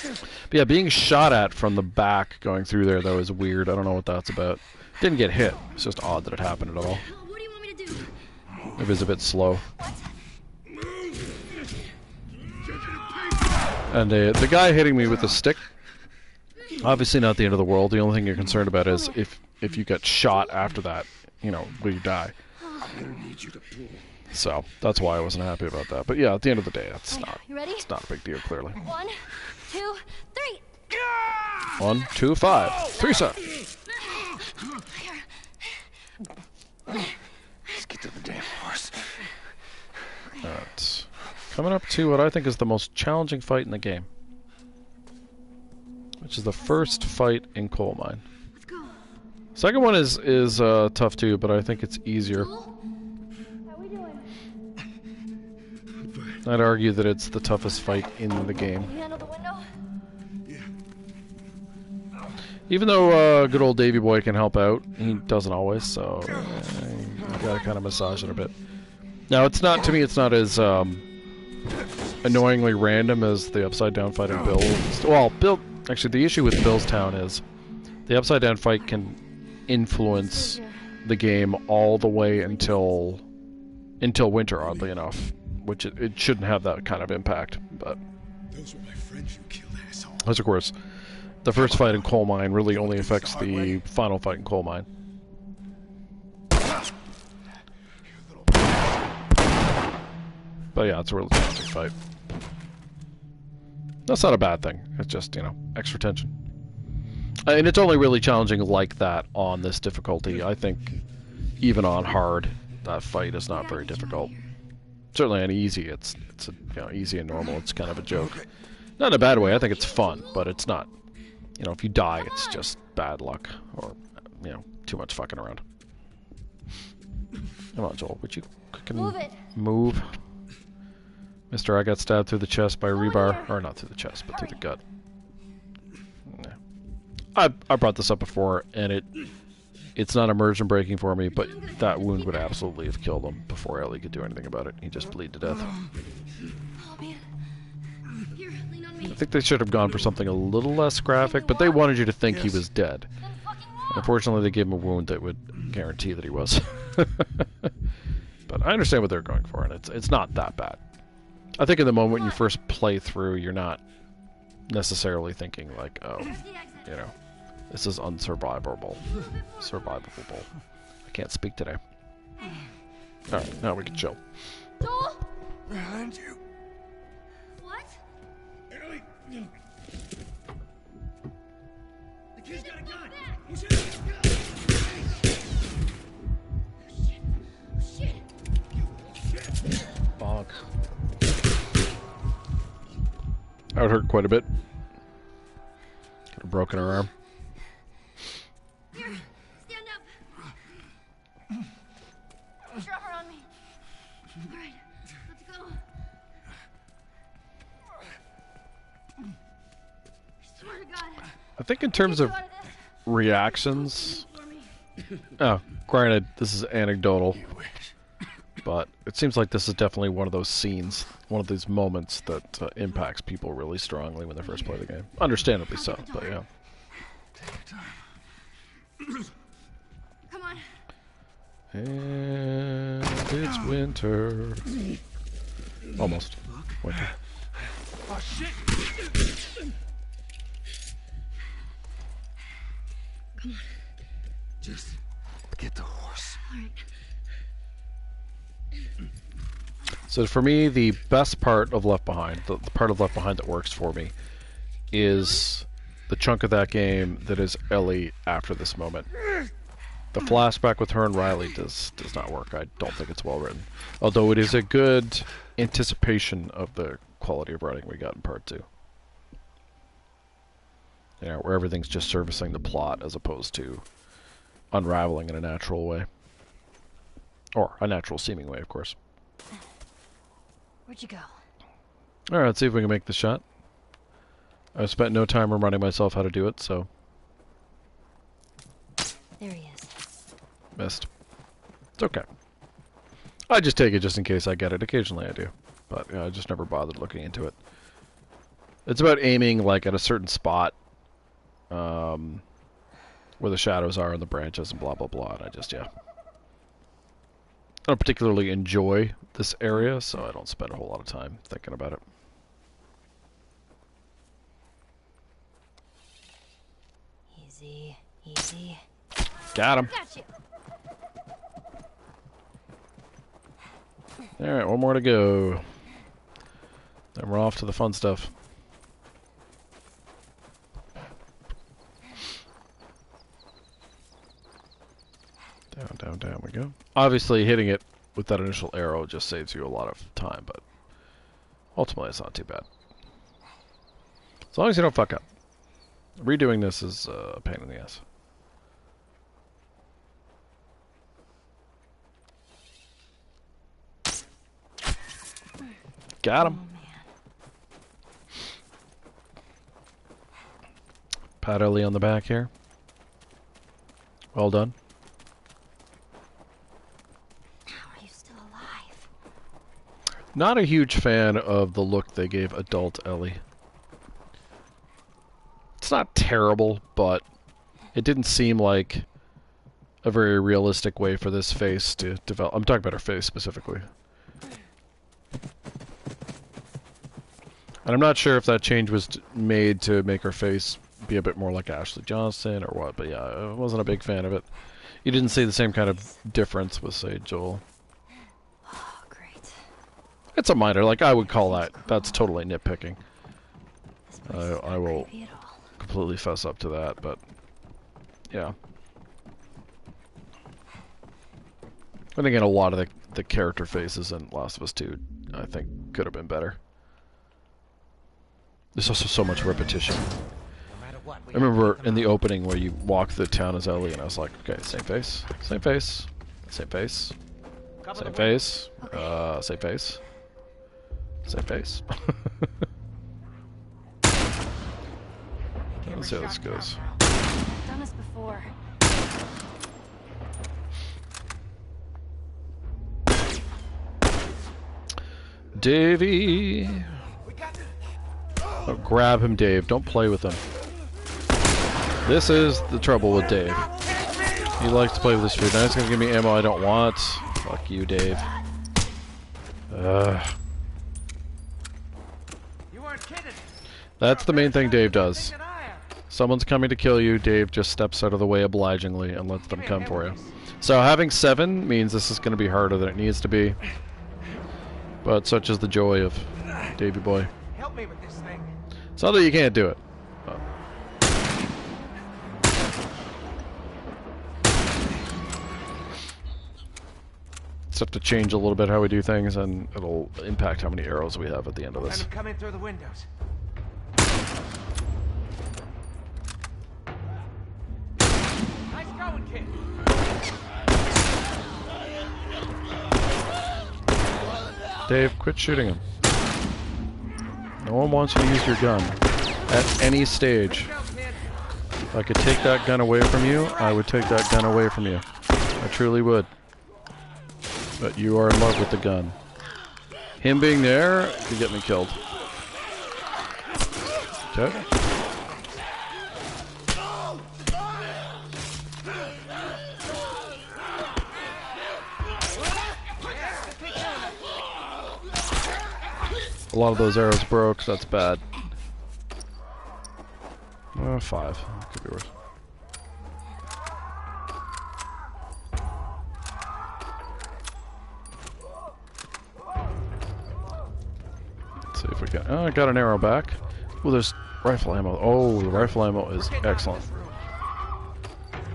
But yeah, being shot at from the back going through there, though, is weird. I don't know what that's about. Didn't get hit. It's just odd that it happened at all. What do you want me to do? Maybe it's a bit slow. And the guy hitting me with the stick, obviously not the end of the world. The only thing you're concerned about is if you get shot after that, you know, will you die? So that's why I wasn't happy about that. But yeah, at the end of the day, that's not. You ready? It's not a big deal, clearly. 1, 2, 3. 1, 2, 5, 3 set. Let's get to the damn horse. Alright. Coming up to what I think is the most challenging fight in the game. Which is the first fight in Coal Mine. Let's go. Second one is tough too, but I think it's easier. How we doing? I'd argue that it's the toughest fight in the game. You handle the window? Even though good old Davy Boy can help out, he doesn't always, so you gotta kind of massage it a bit. Now, it's not, to me, it's not as annoyingly random as the Upside Down fight in Bill. Well, actually, the issue with Bill's Town is the Upside Down fight can influence the game all the way until winter, oddly enough, which it shouldn't have that kind of impact. But Those were my friends you killed, asshole. as of course, the first fight in Coal Mine really only affects the final fight in Coal Mine. But yeah, it's a really challenging fight. That's not a bad thing. It's just, you know, extra tension. And it's only really challenging like that on this difficulty. I think even on hard, that fight is not very difficult. Certainly on easy, it's easy and normal. It's kind of a joke. Not in a bad way. I think it's fun, but it's not. You know, if you die, it's just bad luck or, you know, too much fucking around. Come on, Joel. Would you Move it. move? Mister, I got stabbed through the chest by a rebar. Or not through the chest, but through the gut. Yeah. I brought this up before, and it's not immersion breaking for me, but that wound would absolutely have killed him before Ellie could do anything about it. He'd just bleed to death. Oh, man. Here, lean on me. I think they should have gone for something a little less graphic, but they wanted you to think he was dead. Unfortunately, they gave him a wound that would guarantee that he was. But I understand what they're going for, and it's not that bad. I think in the moment when you first play through, you're not necessarily thinking like, oh, you know, this is unsurvivable. Survivable. I can't speak today. Alright, now we can chill. Joel? Behind you. What? Ellie. The kid's got a gun. He's Shit. Bonk. That would hurt quite a bit. Could have broken her arm. Here, stand up. Drop her on me. All right, let's go. I swear to God. I think in terms of reactions... Oh, granted, this is anecdotal. But it seems like this is definitely one of those scenes, one of these moments that impacts people really strongly when they first play the game. Understandably so, but yeah. Come on. And it's winter. Almost. Winter. Oh shit! Come on. Just get the horse. All right. So for me, the best part of Left Behind, the part of Left Behind that works for me, is the chunk of that game that is Ellie after this moment. The flashback with her and Riley does not work. I don't think it's well written. Although it is a good anticipation of the quality of writing we got in Part 2. You know, where everything's just servicing the plot as opposed to unraveling in a natural way. Or a natural seeming way, of course. Where'd you go? Alright, let's see if we can make the shot. I've spent no time reminding myself how to do it, so... There he is. Missed. It's okay. I just take it just in case I get it. Occasionally I do. But you know, I just never bothered looking into it. It's about aiming like at a certain spot where the shadows are and the branches and blah blah blah, and I just, yeah. I don't particularly enjoy this area, so I don't spend a whole lot of time thinking about it. Easy, easy. Got him. Got you. Alright, one more to go. Then we're off to the fun stuff. Down, down, down we go. Obviously, hitting it with that initial arrow just saves you a lot of time, but ultimately it's not too bad. As long as you don't fuck up. Redoing this is a pain in the ass. Got him. Oh, man. Pat Ellie on the back here. Well done. How are you still alive? Not a huge fan of the look they gave adult Ellie. It's not terrible, but it didn't seem like a very realistic way for this face to develop. I'm talking about her face specifically. And I'm not sure if that change was made to make her face be a bit more like Ashley Johnson or what, but yeah, I wasn't a big fan of it. You didn't see the same kind of difference with, say, Joel. Oh, great. It's a minor, like I would call that's totally nitpicking. This place is I not will creepy at all. completely fess up to that, but yeah. And again, a lot of the character faces in Last of Us 2, I think, could have been better. There's also so much repetition. No matter what, I remember in the opening where you walk the town as Ellie, and I was like, okay, same face, same face, same face, same face, same face, same face. Let's see how this goes. I've done this before. Davey! Oh, grab him, Dave. Don't play with him. This is the trouble with Dave. He likes to play with his food. Now he's gonna give me ammo I don't want. Fuck you, Dave. That's the main thing Dave does. Someone's coming to kill you, Dave just steps out of the way obligingly and lets them come for you. So having 7 means this is going to be harder than it needs to be. But such is the joy of Davey boy. Help me with this thing. It's not that you can't do it. Just have to change a little bit how we do things, and it'll impact how many arrows we have at the end of this. I'm coming through the windows. Nice going, kid. Dave, quit shooting him. No one wants you to use your gun at any stage. If I could take that gun away from you, I would take that gun away from you. I truly would. But you are in love with the gun. Him being there could get me killed. Okay. A lot of those arrows broke, so that's bad. 5. Could be worse. Let's see if we got... Oh, I got an arrow back. Oh, there's rifle ammo. Oh, the rifle ammo is excellent.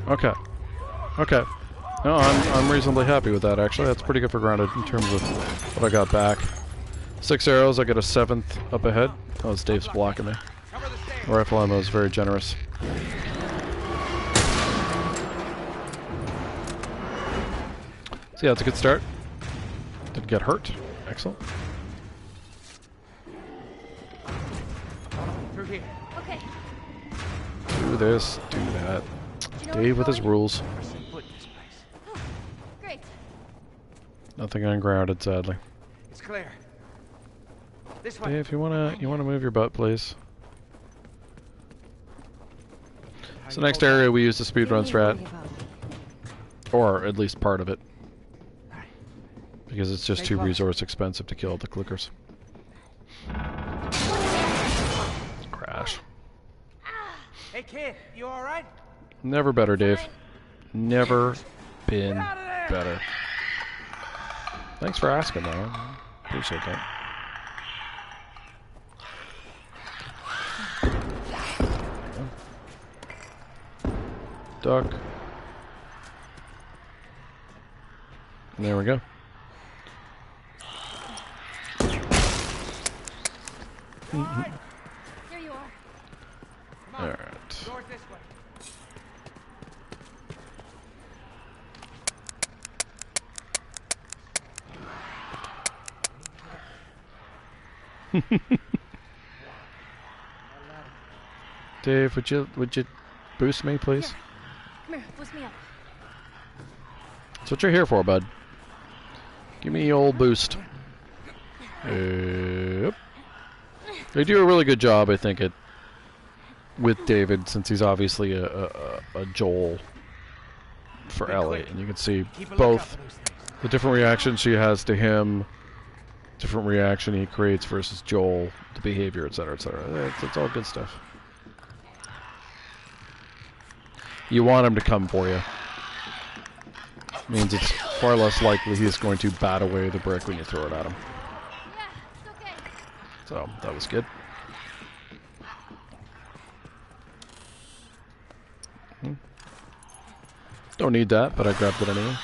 Okay. Okay. No, I'm reasonably happy with that, actually. That's pretty good for grounded in terms of what I got back. 6 arrows, I get a 7th up ahead. Oh, it's Dave's blocking me. Rifle ammo is very generous. So yeah, it's a good start. Didn't get hurt. Excellent. Through here. Okay. Do this, do that. Dave with his rules. Great. Nothing ungrounded, sadly. It's clear. This way. Dave, you wanna move your butt, please? So next area we use the speedrun strat, or at least part of it, because it's just too resource expensive to kill the clickers. Crash. Hey kid, you all right? Never better, Dave. Never been better. Thanks for asking, though. Appreciate that. Duck. And there we go. Alright. Here you are. All right. Doors this way. Dave, would you boost me, please? Come here, boost me up. That's what you're here for, bud. Give me the old boost. Yep. They do a really good job, I think, with David, since he's obviously a Joel for Ellie, and you can see both the different reactions she has to him, different reaction he creates versus Joel, the behavior, etc., etc. It's all good stuff. You want him to come for you. Means it's far less likely he's going to bat away the brick when you throw it at him. Yeah, it's okay. So, that was good. Don't need that, but I grabbed it anyway.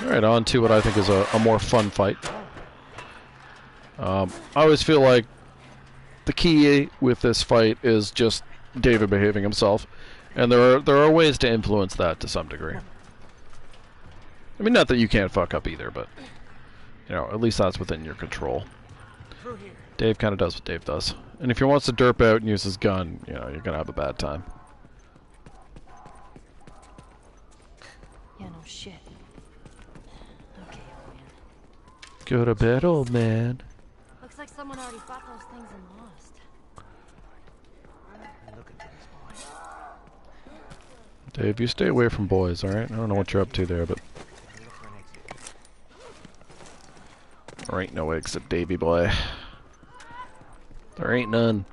Alright, on to what I think is a more fun fight. I always feel like the key with this fight is just David behaving himself, and there are ways to influence that to some degree. I mean, not that you can't fuck up either, but you know, at least that's within your control. Dave kind of does what Dave does, and if he wants to derp out and use his gun, you know, you're gonna have a bad time. Yeah, no shit. Okay, old man. Go to bed, old man. Looks like someone already fought those things and lost. Dave, you stay away from boys, alright? I don't know what you're up to there, but... There ain't no exit, Davy boy. There ain't none.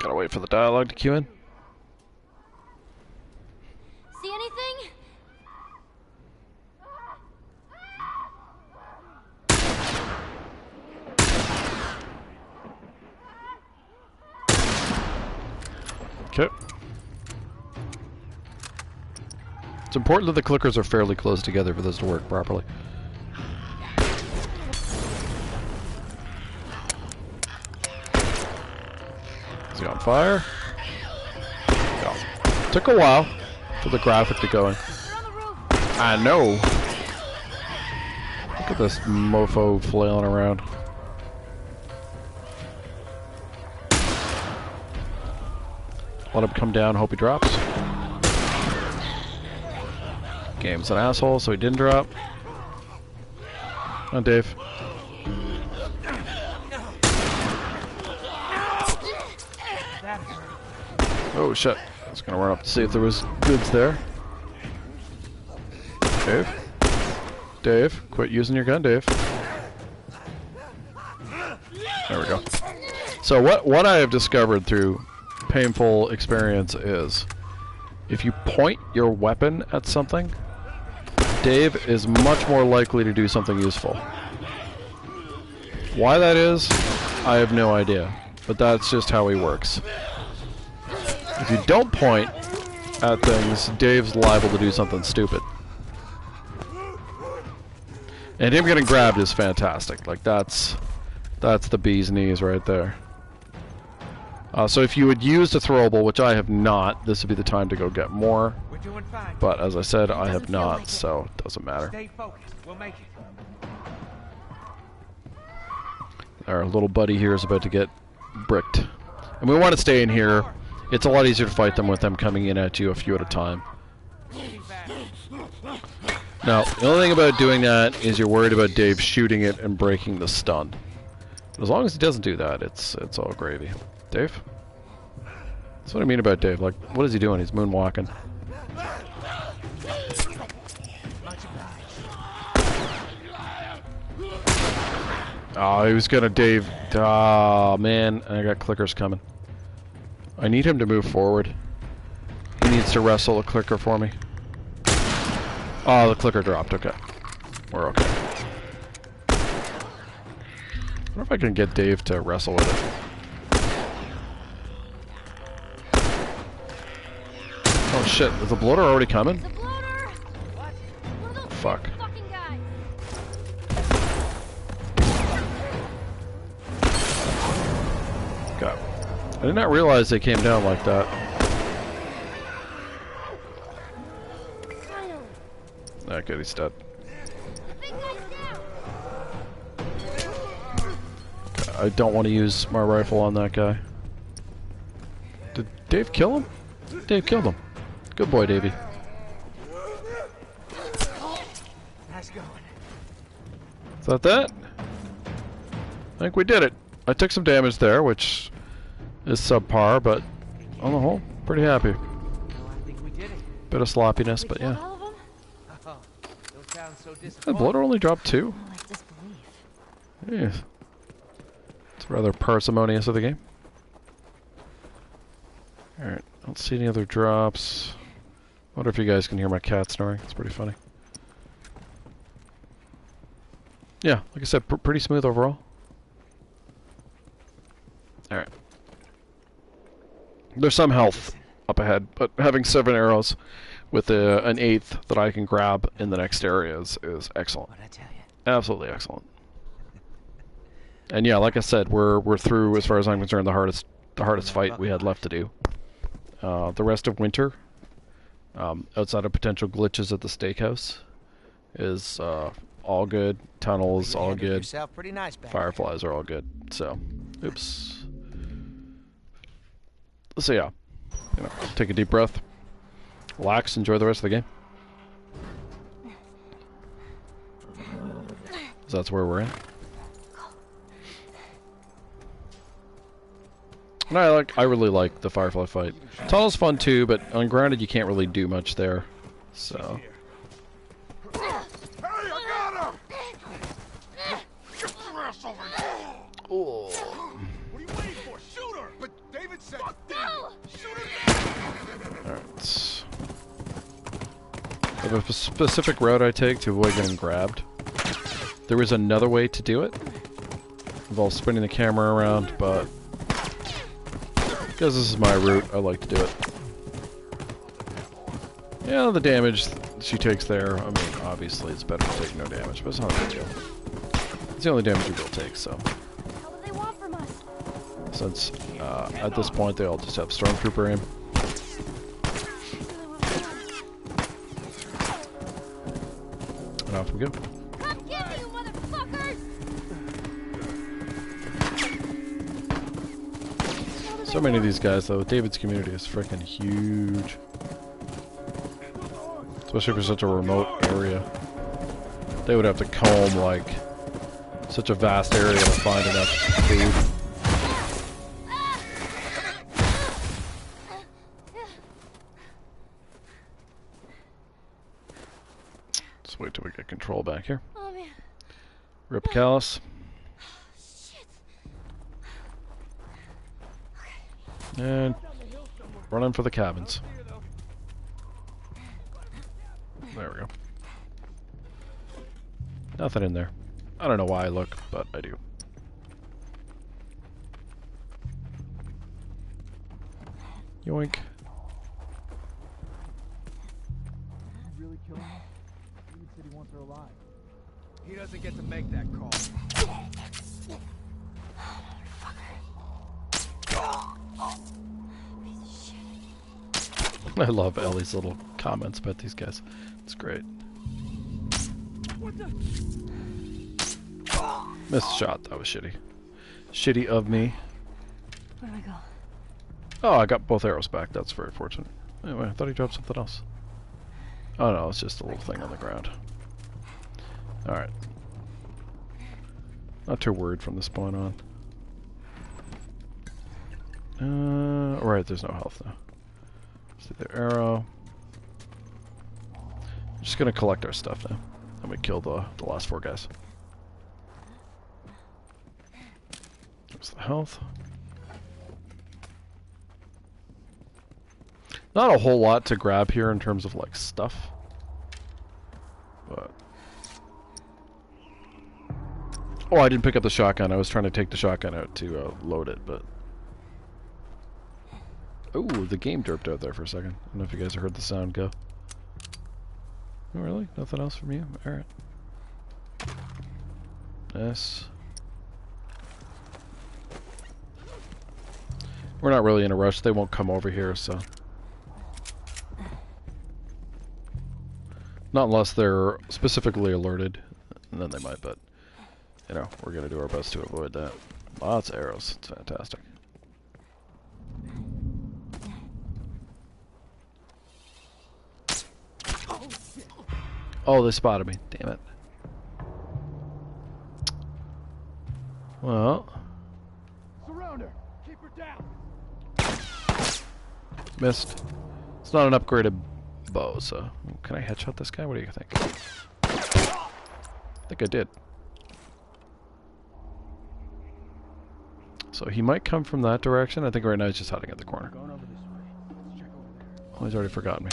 Gotta wait for the dialogue to cue in. See anything? Okay. It's important that the clickers are fairly close together for this to work properly. Is he on fire? No. Took a while for the graphic to go in. I know. Look at this mofo flailing around. Let him come down, hope he drops. Game's an asshole, so he didn't drop. Oh, Dave. Oh, shit. I was gonna run up to see if there was goods there. Dave? Dave, quit using your gun, Dave. There we go. So what I have discovered through painful experience is if you point your weapon at something, Dave is much more likely to do something useful. Why that is, I have no idea, but that's just how he works. If you don't point at things, Dave's liable to do something stupid. And him getting grabbed is fantastic. Like that's the bee's knees right there. So if you had used a throwable, which I have not, this would be the time to go get more. But as I said, I have not, so it doesn't matter. Stay focused. We'll make it. Our little buddy here is about to get bricked. And we want to stay in here. It's a lot easier to fight them with them coming in at you a few at a time. Now, the only thing about doing that is you're worried about Dave shooting it and breaking the stun. But as long as he doesn't do that, it's all gravy. Dave? That's what I mean about Dave. Like, what is he doing? He's moonwalking. Oh, he was gonna Dave. Ah, man, I got clickers coming. I need him to move forward. He needs to wrestle a clicker for me. Oh, the clicker dropped. Okay. We're okay. I wonder if I can get Dave to wrestle with it. Oh shit, is the bloater already coming? The bloater! What? One of those Fuck. fucking guys. God. I did not realize they came down like that. Finally. Okay, he's dead. The big guy's down. I don't want to use my rifle on that guy. Did Dave kill him? Dave killed him. Good boy, Davey. Nice going. Is that? I think we did it. I took some damage there, which is subpar, but on the whole, pretty happy. No, I think we did it. Bit of sloppiness, but yeah. All of them? Oh, don't sound so The disappointed. bloater only dropped 2? More like disbelief. Yes. It's rather parsimonious of the game. Alright, I don't see any other drops. Wonder if you guys can hear my cat snoring. It's pretty funny. Yeah, like I said, pretty smooth overall. Alright. There's some health up ahead, but having 7 arrows with an 8th that I can grab in the next area is excellent. What'd I tell you? Absolutely excellent. And yeah, like I said, we're through, as far as I'm concerned, the hardest fight we had left to do. The rest of winter, outside of potential glitches at the steakhouse, is all good. Tunnels, all good. Pretty nice back Fireflies are all good. So, oops. So yeah, take a deep breath, relax, enjoy the rest of the game. So that's where we're in. And I really like the Firefly fight. Tunnel's fun too, but on grounded you can't really do much there. So. Hey, I got him! Get your ass over here! Oh. What are you waiting for? Shoot her! But David said shoot her! Alright. I have a specific route I take to avoid getting grabbed. There is another way to do it. Involves spinning the camera around, but because this is my route, I like to do it. Yeah, the damage she takes there, I mean, obviously it's better to take no damage, but it's not a big deal. It's the only damage you will take, so. What do they want from us? Since, at this point, they all just have Stormtrooper aim. And off we go. Come get me, you motherfuckers! So many of these guys, though. David's community is freaking huge. Especially for such a remote area. They would have to comb, like, such a vast area to find enough food. Let's wait till we get control back here. Oh, man. Rip Callus. And running for the cabins. There we go. Nothing in there. I don't know why I look, but I do. Yoink. Really killing her? David said he wants her alive. He doesn't get to make that call. I love Ellie's little comments about these guys. It's great. Missed shot. That was shitty. Shitty of me. Where do I go? Oh, I got both arrows back. That's very fortunate. Anyway, I thought he dropped something else. Oh no, it's just a little thing on the ground. Alright. Not too worried from this point on. Right, there's no health now. See the arrow. I'm just gonna collect our stuff now. And we kill the last 4 guys. There's the health. Not a whole lot to grab here in terms of like stuff. But oh, I didn't pick up the shotgun. I was trying to take the shotgun out to load it, but oh, the game derped out there for a second. I don't know if you guys heard the sound go. Oh, really? Nothing else from you? Alright. Yes. We're not really in a rush. They won't come over here, so. Not unless they're specifically alerted. And then they might, but, you know, we're going to do our best to avoid that. Lots of arrows. It's fantastic. Oh, they spotted me. Damn it. Well. Surround her. Keep her down. Missed. It's not an upgraded bow, so can I headshot this guy? What do you think? I think I did. So he might come from that direction. I think right now he's just hiding at the corner. Oh, he's already forgotten me.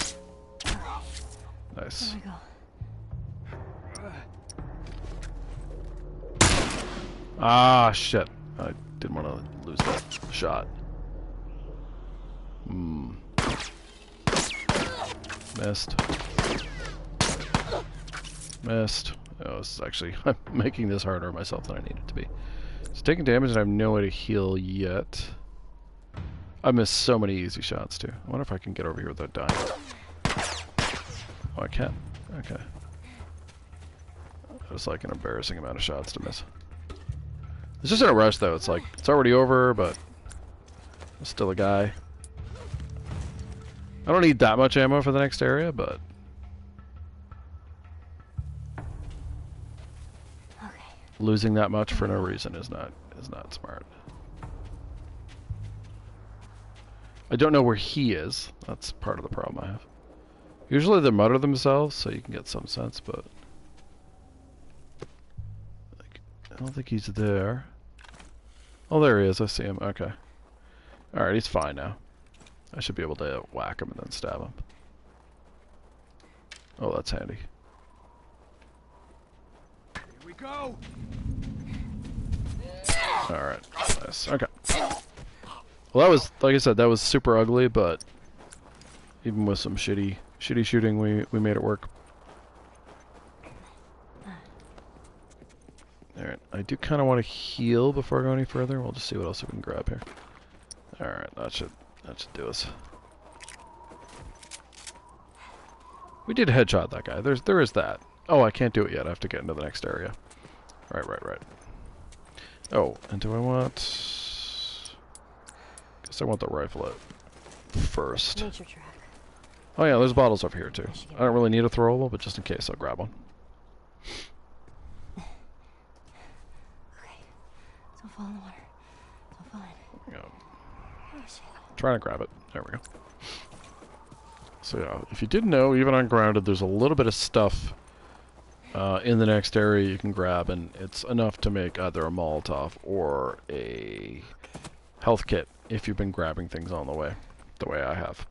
Nice. There we go. Ah, shit. I didn't want to lose that shot. Missed. Missed. Oh, this is actually... I'm making this harder on myself than I need it to be. It's taking damage and I have no way to heal yet. I missed so many easy shots, too. I wonder if I can get over here without dying. Oh, I can. Okay. It's like an embarrassing amount of shots to miss. It's just in a rush, though. It's like, it's already over, but... I'm still a guy. I don't need that much ammo for the next area, but... Okay. Losing that much for no reason is not smart. I don't know where he is. That's part of the problem I have. Usually they mutter themselves, so you can get some sense, but... Like, I don't think he's there. Oh, there he is. I see him. Okay. Alright, he's fine now. I should be able to whack him and then stab him. Oh, that's handy. Here we go. Alright, nice. Okay. Well, that was, like I said, that was super ugly, but even with some shitty shooting, we made it work. Alright, I do kind of want to heal before I go any further. We'll just see what else we can grab here. Alright, that should do us. We did headshot that guy. There is that. Oh, I can't do it yet. I have to get into the next area. Right. Oh, and do I want... Guess I want the rifle out first. Nature track. Oh yeah, there's bottles over here too. I don't really need a throwable, but just in case, I'll grab one. Okay. Don't fall in the water. Don't fall in. Yeah. Oh, shit. Trying to grab it. There we go. So yeah, if you didn't know, even on grounded, there's a little bit of stuff in the next area you can grab, and it's enough to make either a Molotov or a health kit if you've been grabbing things on the way I have.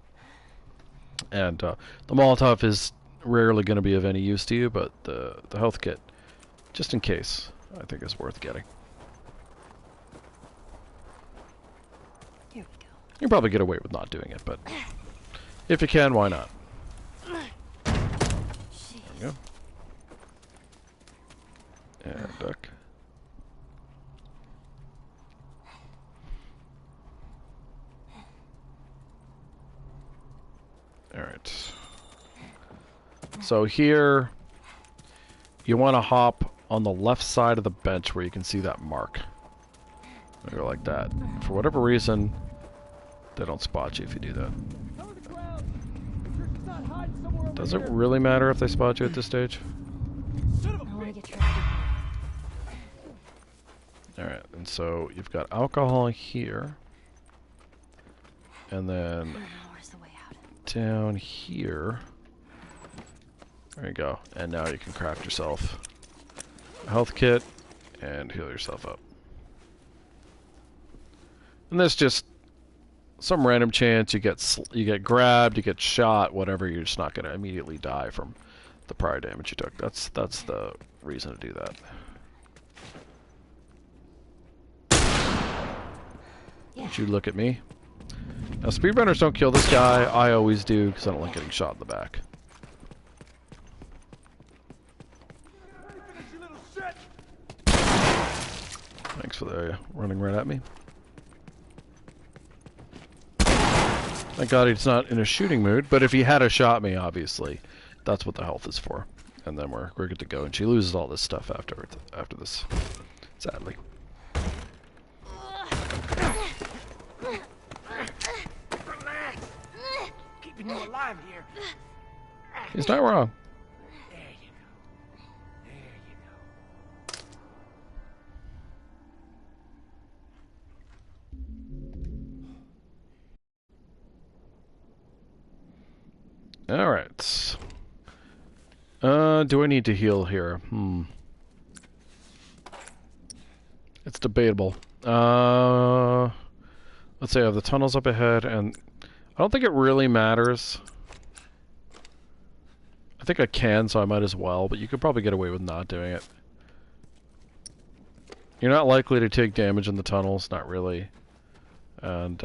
And the Molotov is rarely going to be of any use to you, but the health kit, just in case, I think is worth getting. Here we go. You can probably get away with not doing it, but if you can, why not? There we go. And duck. Alright. So here, you want to hop on the left side of the bench where you can see that mark. Go like that. For whatever reason, they don't spot you if you do that. Does it really matter if they spot you at this stage? I want to get trapped. Alright, and so you've got alcohol here. And then Where's the way out? down here. There you go. And now you can craft yourself a health kit and heal yourself up. And that's just some random chance you get grabbed, you get shot, whatever. You're just not going to immediately die from the prior damage you took. That's the reason to do that. Don't you look at me. Now, speedrunners don't kill this guy. I always do because I don't like getting shot in the back. Thanks for the running right at me. Thank God he's not in a shooting mood, but if he had a shot me, obviously, that's what the health is for. And then we're good to go. And she loses all this stuff after this, sadly. Relax. Keeping you alive here. He's not wrong. There you go. There you All right. Do I need to heal here? It's debatable. Let's say I have the tunnels up ahead, and I don't think it really matters. I think I can, so I might as well, but you could probably get away with not doing it. You're not likely to take damage in the tunnels, not really. And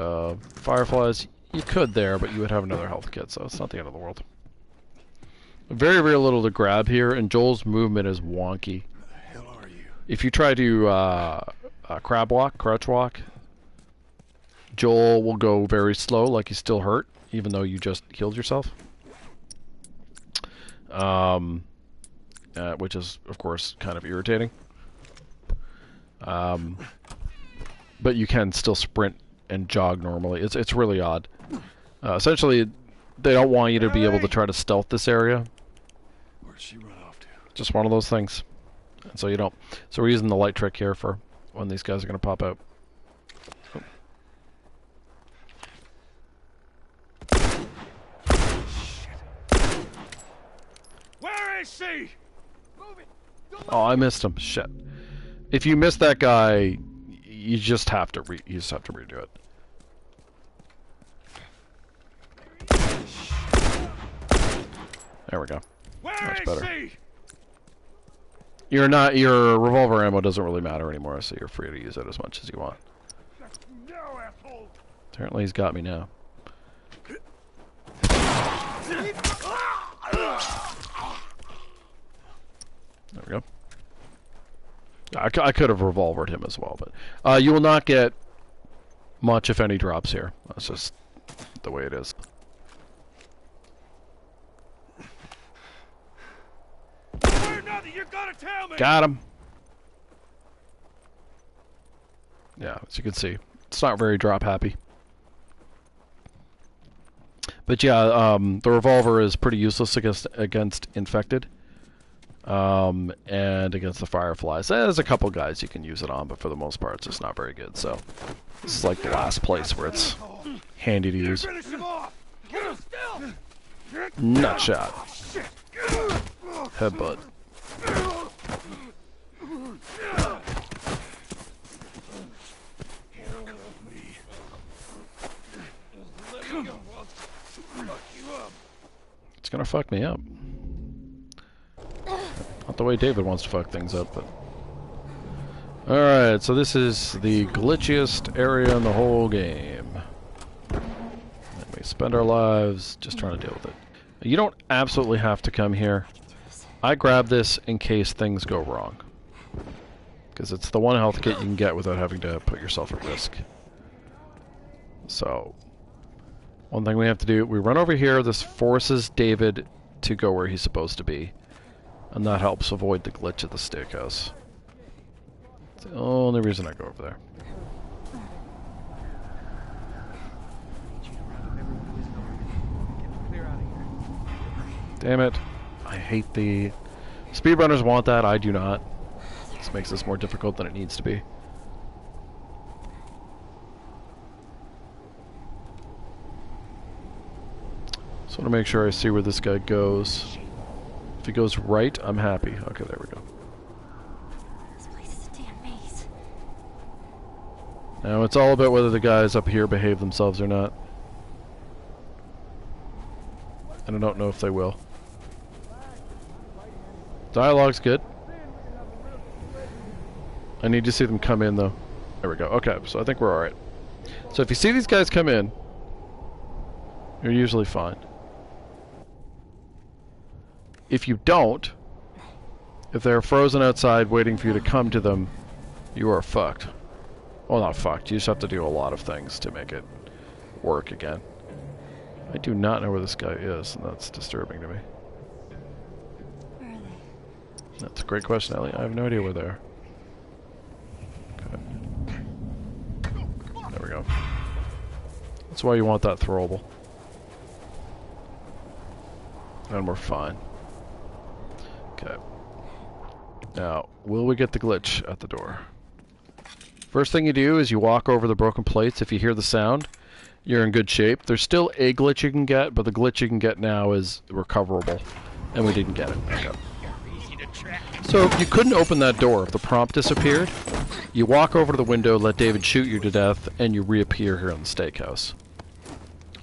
Fireflies, you could there, but you would have another health kit, so it's not the end of the world. Very, very little to grab here, and Joel's movement is wonky. Where the hell are you? If you try to crouch walk, Joel will go very slow, like he's still hurt, even though you just healed yourself. Which is, of course, kind of irritating. But you can still sprint and jog normally. It's really odd. Essentially, they don't want you to be able to try to stealth this area. Where'd she run off to? Just one of those things. And so you don't. So we're using the light trick here for when these guys are going to pop out. Where is she? Oh, I missed him. Shit. If you miss that guy, you just have to redo it. There we go. Much better. Your revolver ammo doesn't really matter anymore, so you're free to use it as much as you want. Apparently he's got me now. There we go. I could have revolvered him as well, but you will not get much, if any, drops here. That's just the way it is. Got him. Yeah, as you can see, it's not very drop happy. But yeah, the revolver is pretty useless against infected. And against the fireflies. There's a couple guys you can use it on, but for the most part it's just not very good. So this is like the last place where it's handy to use. Nut shot. Headbutt. It's gonna fuck me up. Not the way David wants to fuck things up, but... Alright, so this is the glitchiest area in the whole game. And we spend our lives just trying to deal with it. You don't absolutely have to come here. I grab this in case things go wrong. Because it's the one health kit you can get without having to put yourself at risk. So, one thing we have to do, we run over here, this forces David to go where he's supposed to be. And that helps avoid the glitch at the steakhouse. It's the only reason I go over there. Damn it. I hate the... Speedrunners want that, I do not. This makes this more difficult than it needs to be. Just want to make sure I see where this guy goes. If he goes right, I'm happy. Okay, there we go. This place is a damn maze. Now, it's all about whether the guys up here behave themselves or not. And I don't know if they will. Dialogue's good. I need to see them come in, though. There we go. Okay, so I think we're alright. So if you see these guys come in, you're usually fine. If you don't, if they're frozen outside waiting for you to come to them, you are fucked. Well, not fucked. You just have to do a lot of things to make it work again. I do not know where this guy is, and that's disturbing to me. Where are they? That's a great question, Ellie. I have no idea where they are. Okay. There we go. That's why you want that throwable. And we're fine. Okay. Now, will we get the glitch at the door? First thing you do is you walk over the broken plates. If you hear the sound, you're in good shape. There's still a glitch you can get, but the glitch you can get now is recoverable. And we didn't get it. Okay. So if you couldn't open that door, if the prompt disappeared, you walk over to the window, let David shoot you to death, and you reappear here in the steakhouse.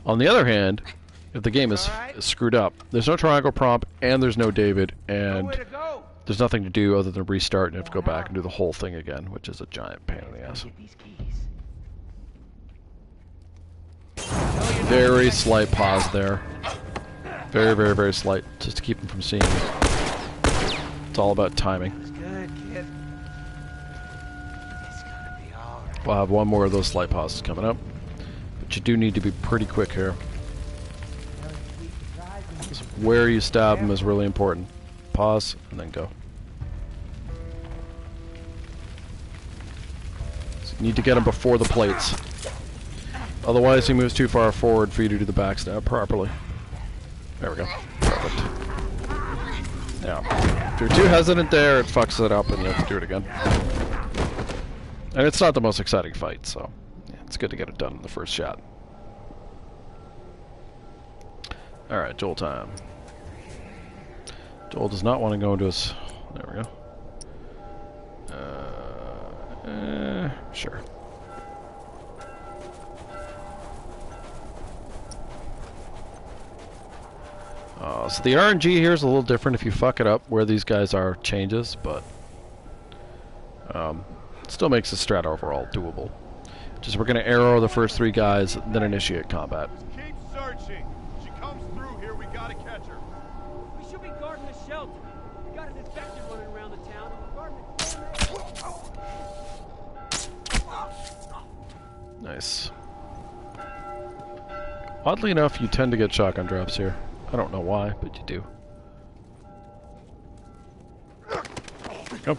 On the other hand, if the game is screwed up, there's no triangle prompt, and there's no David, and there's nothing to do other than restart, and you have to go back and do the whole thing again, which is a giant pain in the ass. Very slight pause there. Very, very, very slight, just to keep him from seeing you. It's all about timing. It's good, kid. It's gonna be alright. We'll have one more of those slight pauses coming up. But you do need to be pretty quick here. Just where you stab him is really important. Pause, and then go. So you need to get him before the plates. Otherwise he moves too far forward for you to do the backstab properly. There we go. Perfect. Now, if you're too hesitant there, it fucks it up and you have to do it again. And it's not the most exciting fight, so yeah, it's good to get it done in the first shot. Alright, Joel time. Joel does not want to go into his... There we go. Sure. So the RNG here is a little different. If you fuck it up, where these guys are changes, but it still makes the strat overall doable. Just we're going to arrow the first 3 guys, then initiate combat. Keep searching. She comes through here, we gotta catch her. We should be guarding the shelter. We got an infected running around the town, and we're guarding it. Nice. Oddly enough, you tend to get shotgun drops here. I don't know why, but you do. Go.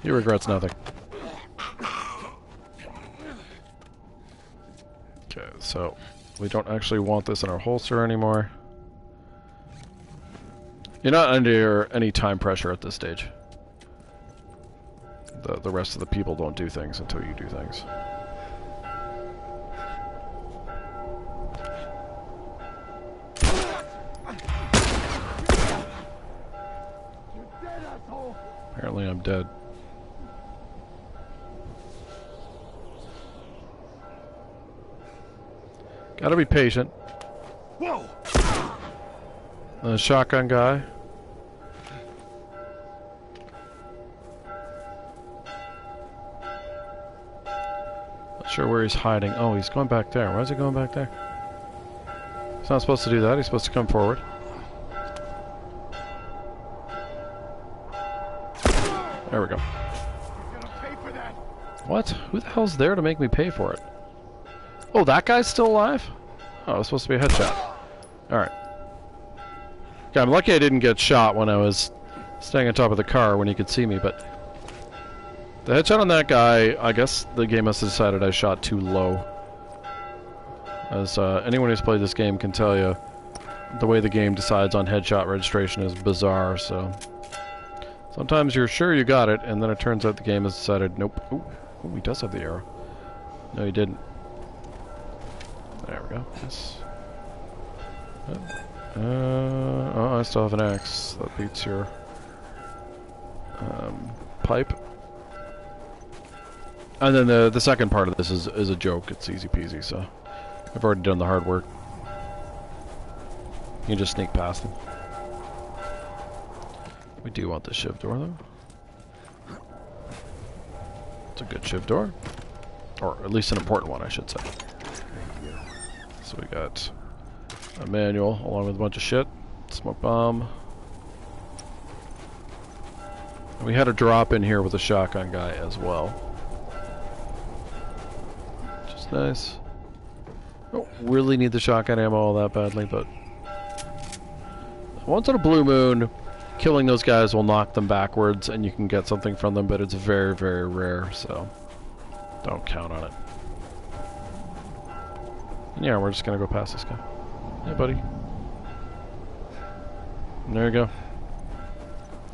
He regrets nothing. Okay, so we don't actually want this in our holster anymore. You're not under any time pressure at this stage. The rest of the people don't do things until you do things. Apparently I'm dead. Gotta be patient. Whoa! The shotgun guy. Not sure where he's hiding. Oh, he's going back there. Why is he going back there? He's not supposed to do that. He's supposed to come forward. There we go. You're gonna pay for that. What? Who the hell's there to make me pay for it? Oh, that guy's still alive? Oh, it was supposed to be a headshot. Alright. Okay, I'm lucky I didn't get shot when I was staying on top of the car when he could see me, but... The headshot on that guy, I guess the game must have decided I shot too low. As anyone who's played this game can tell you, the way the game decides on headshot registration is bizarre, so... Sometimes you're sure you got it, and then it turns out the game has decided, nope. Ooh, he does have the arrow. No, he didn't. There we go. Yes. Oh, I still have an axe. That beats your pipe. And then the second part of this is a joke. It's easy peasy, so I've already done the hard work. You can just sneak past them. We do want the shiv door, though. It's a good shiv door. Or at least an important one, I should say. So we got a manual along with a bunch of shit. Smoke bomb. And we had a drop in here with a shotgun guy as well. Which is nice. Don't really need the shotgun ammo all that badly, but... Once on a blue moon, killing those guys will knock them backwards and you can get something from them, but it's very, very rare, so don't count on it. And yeah, we're just gonna go past this guy. Hey, buddy. And there you go.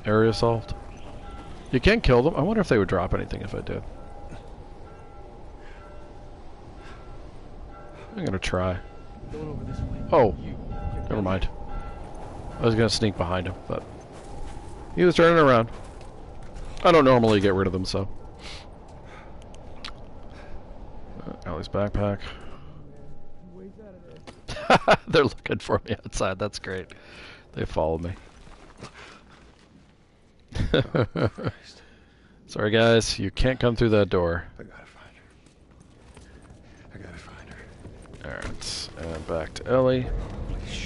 Area solved. You can't kill them. I wonder if they would drop anything if I did. I'm gonna try. Oh, never mind. I was gonna sneak behind him, but he was turning around. I don't normally get rid of them, so. Allie's backpack. They're looking for me outside. That's great. They followed me. Sorry, guys. You can't come through that door. I gotta find her. I gotta find her. Alright. And back to Ellie. Holy shit.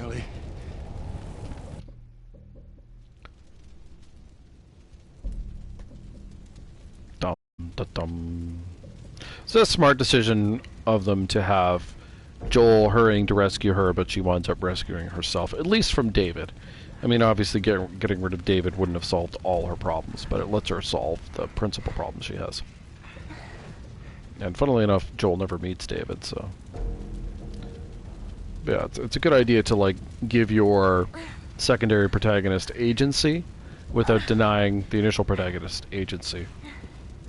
Ellie. Dum, da, dum. It's a smart decision of them to have Joel hurrying to rescue her, but she winds up rescuing herself, at least from David. I mean, obviously getting rid of David wouldn't have solved all her problems, but it lets her solve the principal problem she has. And funnily enough, Joel never meets David, so... Yeah, it's a good idea to, like, give your secondary protagonist agency without denying the initial protagonist agency.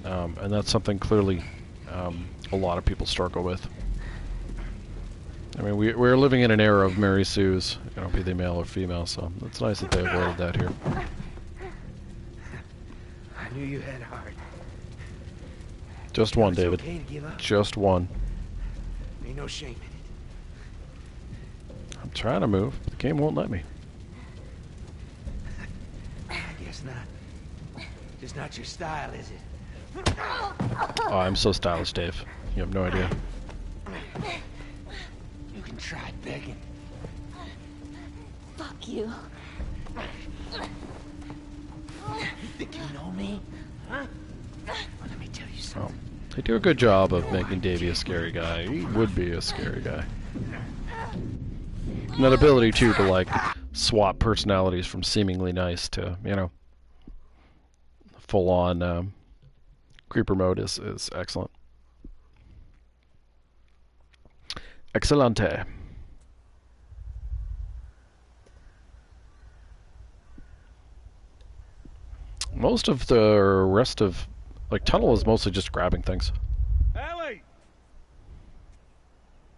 And that's something clearly a lot of people struggle with. I mean, we're living in an era of Mary Sue's, you know, be they male or female, so it's nice that they avoided that here. I knew you had heart. Just one, David. Okay to give up? Just one. Ain't no shame in it. I'm trying to move, but the game won't let me. I guess not. Just not your style, is it? Oh, I'm so stylish, Dave. You have no idea. You can try begging. Fuck you. You think you know me? Huh? Well, let me tell you something. Oh, they do a good job of making Davey a scary guy. He would be a scary guy. And that ability, too, to, like, swap personalities from seemingly nice to, you know, full-on creeper mode is excellent. Excellente. Most of the rest of, like, Tunnel is mostly just grabbing things. Ellie!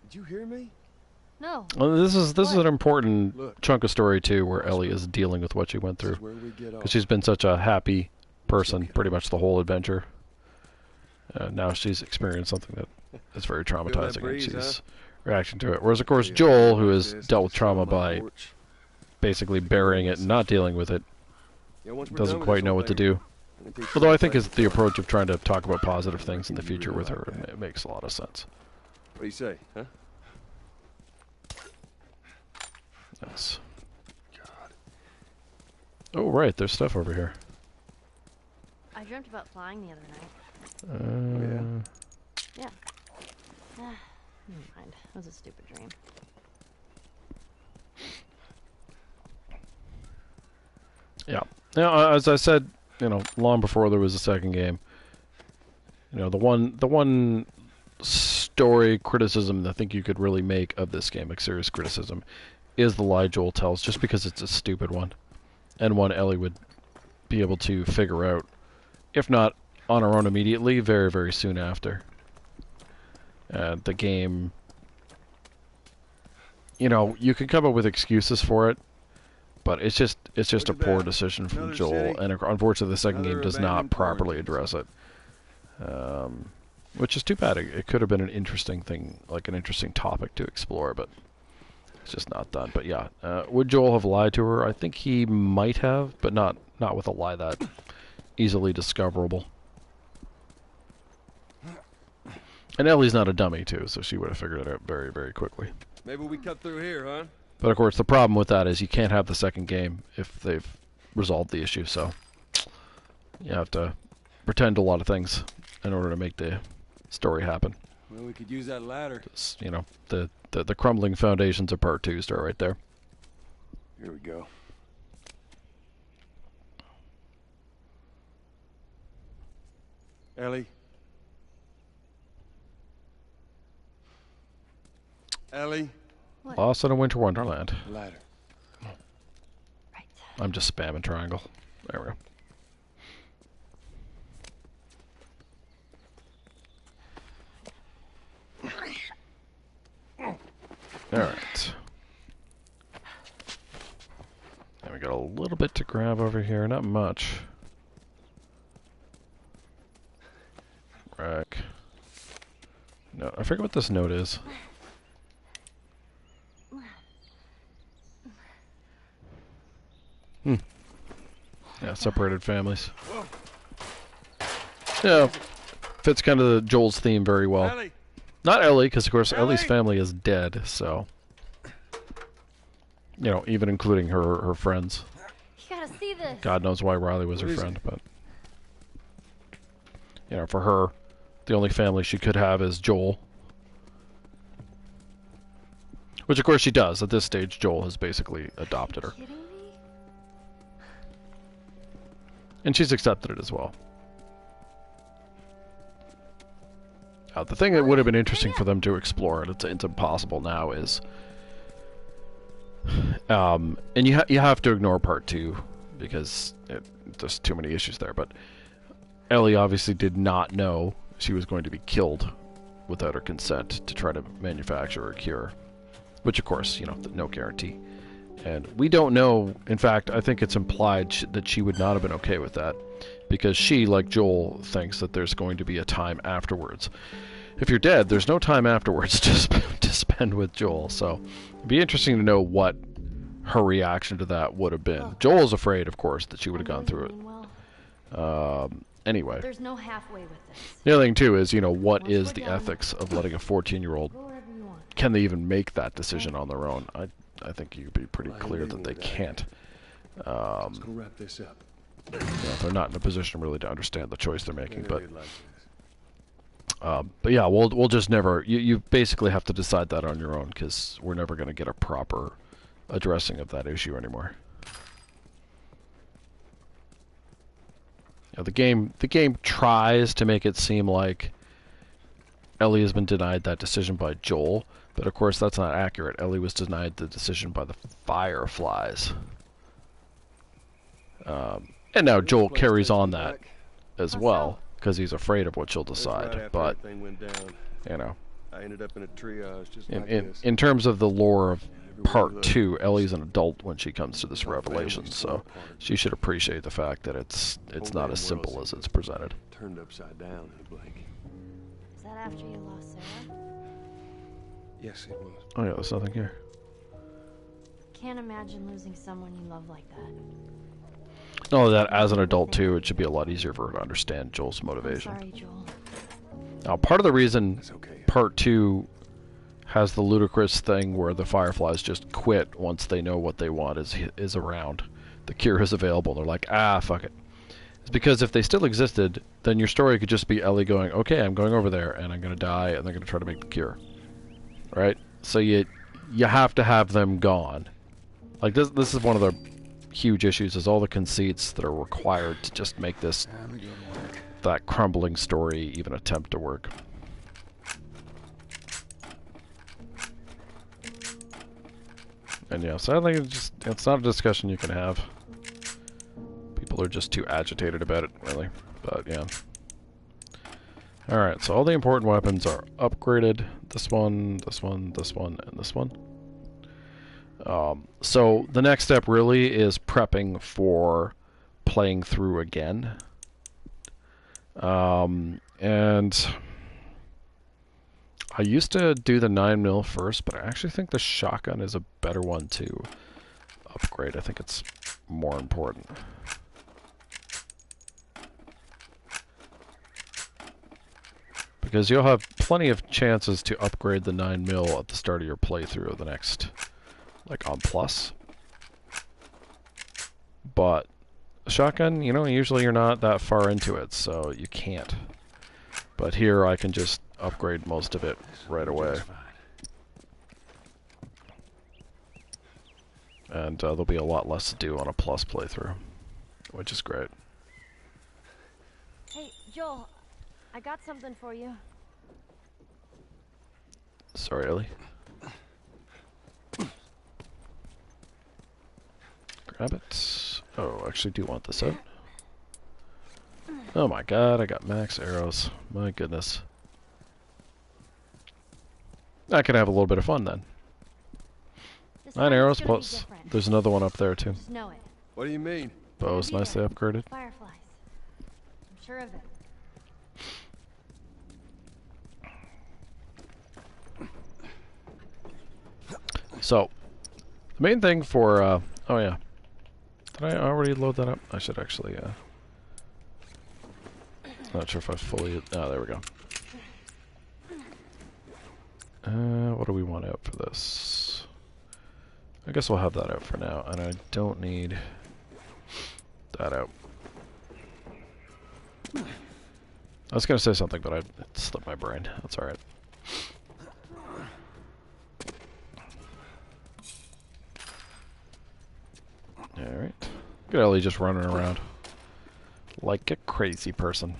Did you hear me? No. Well, this is an important Look. chunk of story too, where Ellie is dealing with what she went This through, is where we get because off. she's been such a happy person pretty much the whole adventure. Now she's experienced something that is very traumatizing, breeze, and she's huh? reacting to it. Whereas, of course, Yeah, Joel, who like has this, dealt with just sit on trauma my by porch. basically burying it and not dealing with it, Yeah, once we're doesn't done with quite this know whole what to thing, do. I'm gonna teach you Although I how to think play is with the fire. approach of trying to talk about positive things in the You future really with her, like that. it makes a lot of sense. What do you say, huh? Yes. God. Oh, right, there's stuff over here. I dreamt about flying the other night. yeah? Never mind. It was a stupid dream. Yeah. Now, as I said, you know, long before there was a second game, you know, the one story criticism I think you could really make of this game, like serious criticism, is the lie Joel tells, just because it's a stupid one, and one Ellie would be able to figure out, if not on her own immediately, very, very soon after. The game, you know, you can come up with excuses for it, but it's just Look a at poor that. decision from Another Joel, city. and unfortunately the second Another game does not abandoned properly quarantine address it. Which is too bad. It could have been an interesting thing, like an interesting topic to explore, but it's just not done. But yeah, would Joel have lied to her? I think he might have, but not with a lie that easily discoverable. And Ellie's not a dummy too, so she would have figured it out very, very quickly. Maybe we cut through here, huh? But of course, the problem with that is you can't have the second game if they've resolved the issue. So you have to pretend a lot of things in order to make the story happen. Well, we could use that ladder. You know, the crumbling foundations of Part 2 start right there. Here we go. Ellie. Ellie. What? Lost in a Winter Wonderland. Ladder. Right. I'm just spamming triangle. There we go. Alright. And we got a little bit to grab over here, not much. Rack. No, I forget what this note is. Yeah, separated families. Yeah, fits kind of Joel's theme very well. Ellie. Not Ellie, because of course Ellie? Ellie's family is dead, so. You know, even including her friends. You gotta see this. God knows why Riley was her friend, but you know, for her, the only family she could have is Joel. Which, of course, she does. At this stage, Joel has basically adopted her. Kidding me? And she's accepted it as well. The thing that would have been interesting for them to explore, and it's impossible now, is... and you have to ignore part 2, because there's too many issues there, but Ellie obviously did not know she was going to be killed without her consent to try to manufacture a cure. Which, of course, you know, no guarantee. And we don't know, in fact, I think it's implied that she would not have been okay with that, because she, like Joel, thinks that there's going to be a time afterwards. If you're dead, there's no time afterwards to spend with Joel, so it'd be interesting to know what her reaction to that would have been. Joel's afraid, of course, that she would have gone through it. Anyway. There's no halfway with this. The other thing, too, is, you know, what is the ethics of letting a 14-year-old... Can they even make that decision on their own? I think you'd be pretty clear that they can't. Let's go wrap this up. You know, they're not in a position really to understand the choice they're making, but yeah, we'll just never... You basically have to decide that on your own, because we're never going to get a proper addressing of that issue anymore. You know, the game tries to make it seem like Ellie has been denied that decision by Joel, but of course that's not accurate. Ellie was denied the decision by the Fireflies. And now Joel carries on that as well, because he's afraid of what she'll decide, but, you know, I ended up in a triage just in terms of the lore of Part 2, Ellie's an adult when she comes to this revelation, so she should appreciate the fact that it's not as simple as it's presented. Turned upside down in a blink. Is that after you lost Sarah? Yes, it was. Oh yeah, there's nothing here. Can't imagine losing someone you love like that. Not only that, as an adult too, it should be a lot easier for her to understand Joel's motivation. I'm sorry, Joel. Now, part of the reason Part 2 has the ludicrous thing where the Fireflies just quit once they know what they want is around. The cure is available, and they're like, ah, fuck it. It's because if they still existed, then your story could just be Ellie going, okay, I'm going over there, and I'm going to die, and they're going to try to make the cure. Right? So you have to have them gone. Like, this is one of the huge issues, is all the conceits that are required to just make this, that crumbling story even attempt to work. And yeah, so I think it's not a discussion you can have. People are just too agitated about it, really. But yeah. Alright, so all the important weapons are upgraded. This one, this one, this one, and this one. So the next step really is prepping for playing through again. And I used to do the 9mm first, but I actually think the shotgun is a better one to upgrade. I think it's more important. Because you'll have plenty of chances to upgrade the 9mm at the start of your playthrough of the next, like, on Plus. But a shotgun, you know, usually you're not that far into it, so you can't. But here I can just upgrade most of it right away. And there'll be a lot less to do on a Plus playthrough, which is great. Hey, Joel, I got something for you. Sorry, Ellie. Grab it. Oh, I actually do want this out. Oh my god, I got max arrows. My goodness. I can have a little bit of fun then. 9 arrows plus there's another one up there too. Just know it. What do you mean? Bow's nicely upgraded. Fireflies. I'm sure of it. So, the main thing for, oh yeah. Did I already load that up? I should actually, not sure if I fully, oh, there we go. What do we want out for this? I guess we'll have that out for now, and I don't need that out. I was gonna say something, but it slipped my brain. That's alright. Alright. Look at Ellie just running around. Like a crazy person.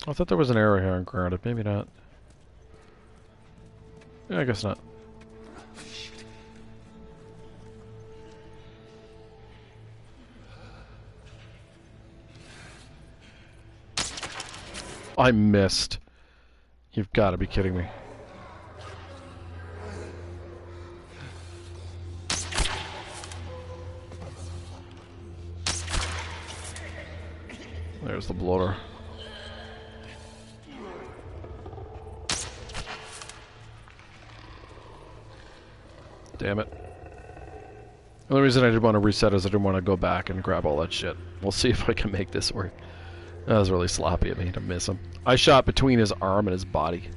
I thought there was an arrow here on grounded. Maybe not. Yeah, I guess not. I missed. You've got to be kidding me. There's the bloater. Damn it. The only reason I didn't want to reset is I didn't want to go back and grab all that shit. We'll see if I can make this work. That was really sloppy of me to miss him. I shot between his arm and his body.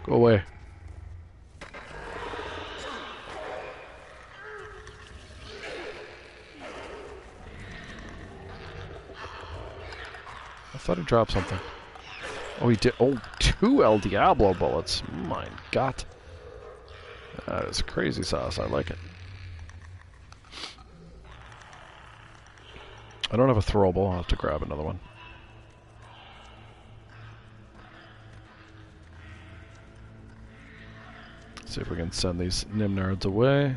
Go away. I thought he dropped something. Oh, he did. Oh, 2 El Diablo bullets. My God. That is crazy sauce. I like it. I don't have a throwable. I'll have to grab another one. See if we can send these Nimnards away.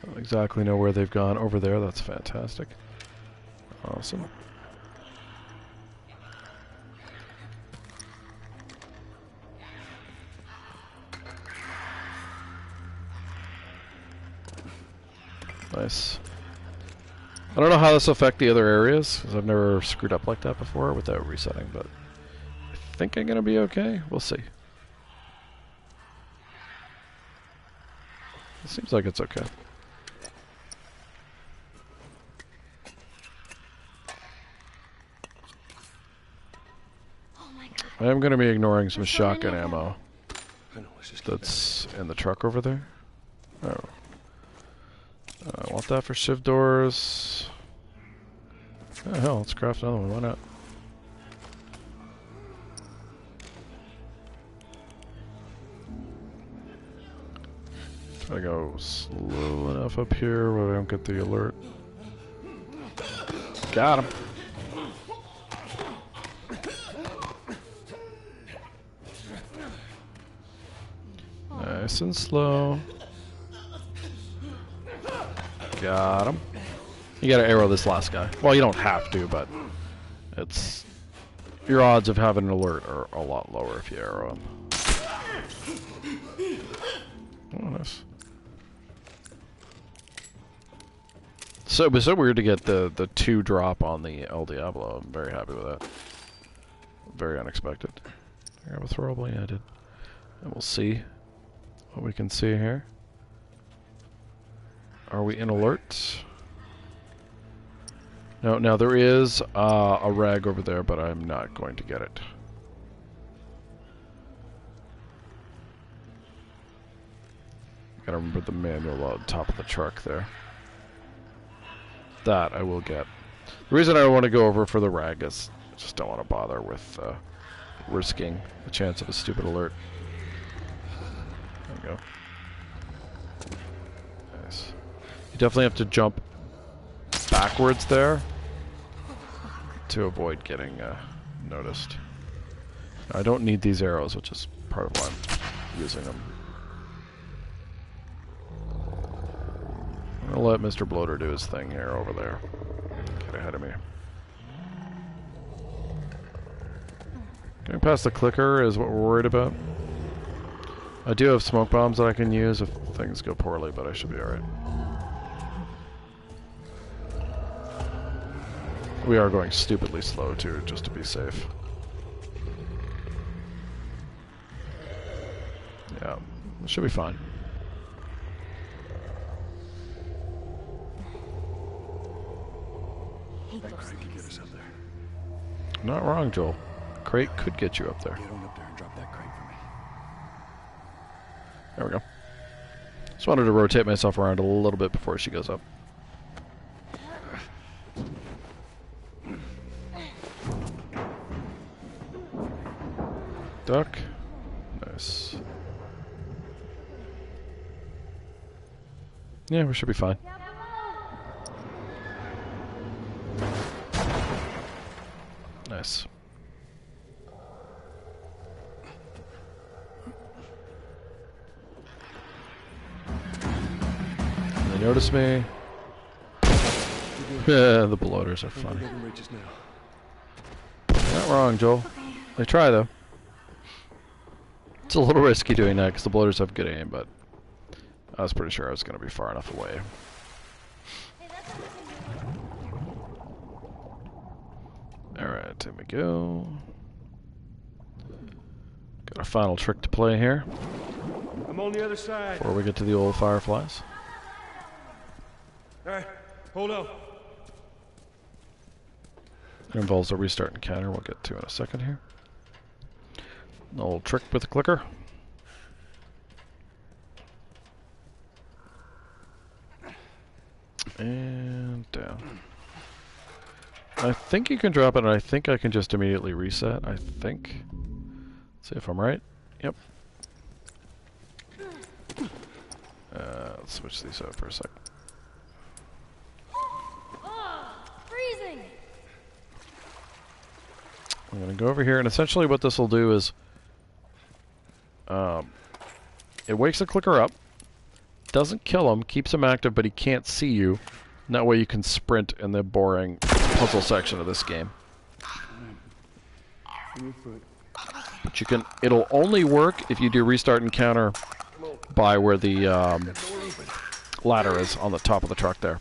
I don't exactly know where they've gone. Over there, that's fantastic. Awesome. Nice. I don't know how this will affect the other areas, because I've never screwed up like that before without resetting, but I think I'm going to be okay. We'll see. It seems like it's okay. I am going to be ignoring some shotgun ammo that's in the truck over there. Oh. I want that for shiv doors. Oh, hell, let's craft another one. Why not? Try to go slow enough up here where I don't get the alert. Got him. Nice and slow. Got him. You gotta arrow this last guy. Well, you don't have to, but it's... your odds of having an alert are a lot lower if you arrow him. Oh, nice. So it was so weird to get the 2 drop on the El Diablo. I'm very happy with that. Very unexpected. I have a throwable? Yeah, I did. And we'll see what we can see here. Are we in alert? No, now there is a rag over there, but I'm not going to get it. Gotta remember the manual on top of the truck there. That I will get. The reason I want to go over for the rag is I just don't want to bother with risking the chance of a stupid alert. There we go. Nice. You definitely have to jump backwards there to avoid getting noticed. I don't need these arrows, which is part of why I'm using them. I'm gonna let Mr. Bloater do his thing here over there. Get ahead of me. Getting past the clicker is what we're worried about. I do have smoke bombs that I can use if things go poorly, but I should be alright. We are going stupidly slow too, just to be safe. Yeah, it should be fine. hate That those crate could things. get us up there. Not wrong, Joel. Crate could get you up there. Get on up there and drop that crate for me. There we go. Just wanted to rotate myself around a little bit before she goes up. Duck. Nice. Yeah, we should be fine. Nice. They notice me. Yeah, the bloaters are funny. Not wrong, Joel. They try, though. It's a little risky doing that because the bloaters have good aim, but I was pretty sure I was going to be far enough away. Alright, here we go. Got a final trick to play here. I'm on the other side. Before we get to the old fireflies. Alright, hold on. It involves a restart encounter we'll get to in a second here. An old trick with the clicker. And down. I think you can drop it, and I think I can just immediately reset. I think. Let's see if I'm right. Yep. Let's switch these out for a sec. Freezing. I'm going to go over here, and essentially what this will do is it wakes the clicker up, doesn't kill him, keeps him active, but he can't see you. And that way you can sprint in the boring puzzle section of this game. But you can, it'll only work if you do restart encounter by where the ladder is on the top of the truck there.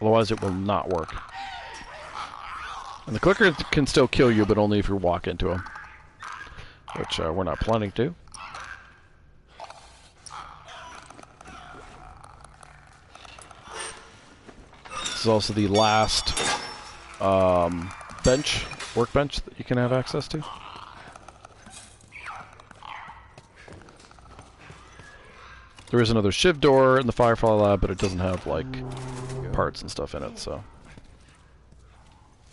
Otherwise it will not work. And the clicker can still kill you, but only if you walk into him. Which we're not planning to. This is also the last workbench that you can have access to. There is another shiv door in the Firefly lab, but it doesn't have, like, parts and stuff in it, so.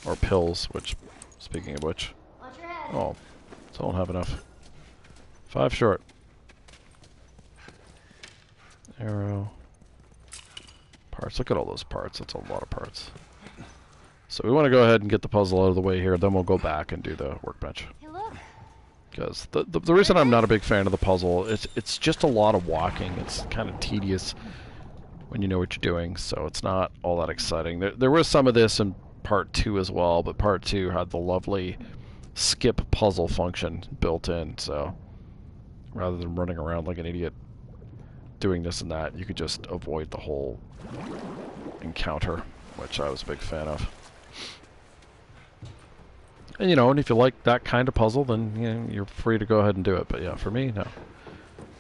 Or pills, which, speaking of which. Oh, so I don't have enough. 5 short. Arrow. Parts. Look at all those parts. That's a lot of parts. So we want to go ahead and get the puzzle out of the way here, then we'll go back and do the workbench. Hey, look. Because the reason I'm not a big fan of the puzzle, it's just a lot of walking. It's kind of tedious when you know what you're doing, so it's not all that exciting. There was some of this in part 2 as well, but part 2 had the lovely skip puzzle function built in, so rather than running around like an idiot doing this and that, you could just avoid the whole encounter, which I was a big fan of. And you know, and if you like that kind of puzzle, then you know, you're free to go ahead and do it. But yeah, for me, no.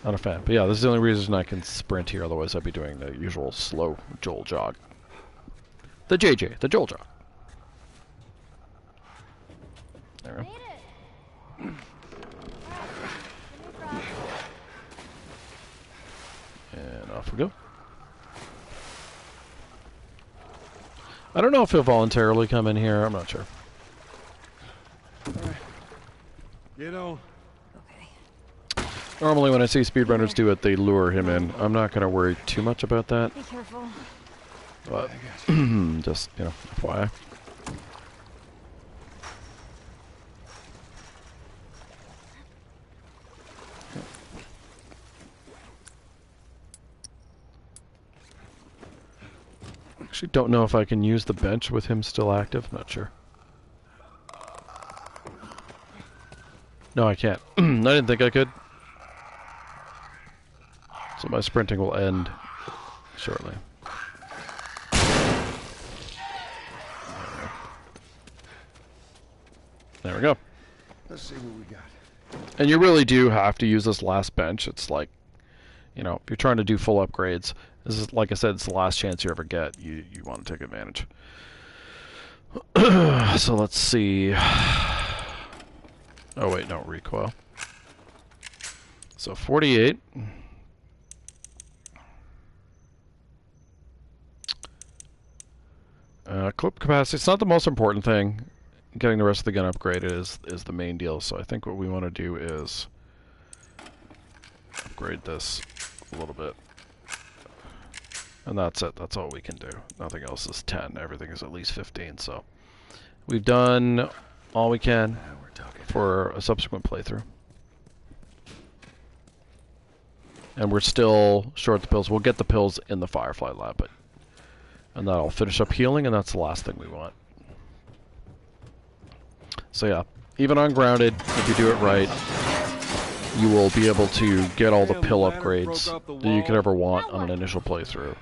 Not a fan. But yeah, this is the only reason I can sprint here, otherwise I'd be doing the usual slow Joel jog. The JJ, the Joel jog. There we go. And off we go. I don't know if he'll voluntarily come in here, I'm not sure. Get on. Okay. Normally when I see speedrunners do it, they lure him in. I'm not going to worry too much about that. Be careful. But, just, you know, FYI. Actually don't know if I can use the bench with him still active. I'm not sure. No, I can't. I didn't think I could. So my sprinting will end shortly. There we go. Let's see what we got. And you really do have to use this last bench. It's like, you know, if you're trying to do full upgrades, this is, like I said, it's the last chance you ever get. You want to take advantage. So let's see. Oh wait, no, recoil. So 48. Clip capacity, it's not the most important thing. Getting the rest of the gun upgraded is the main deal. So I think what we want to do is upgrade this a little bit. And that's it. That's all we can do. Nothing else is 10. Everything is at least 15. So we've done all we can for a subsequent playthrough. And we're still short the pills. We'll get the pills in the Firefly lab, and that'll finish up healing, and that's the last thing we want. So yeah, even on grounded, if you do it right, you will be able to get all the pill upgrades that you could ever want on an initial playthrough.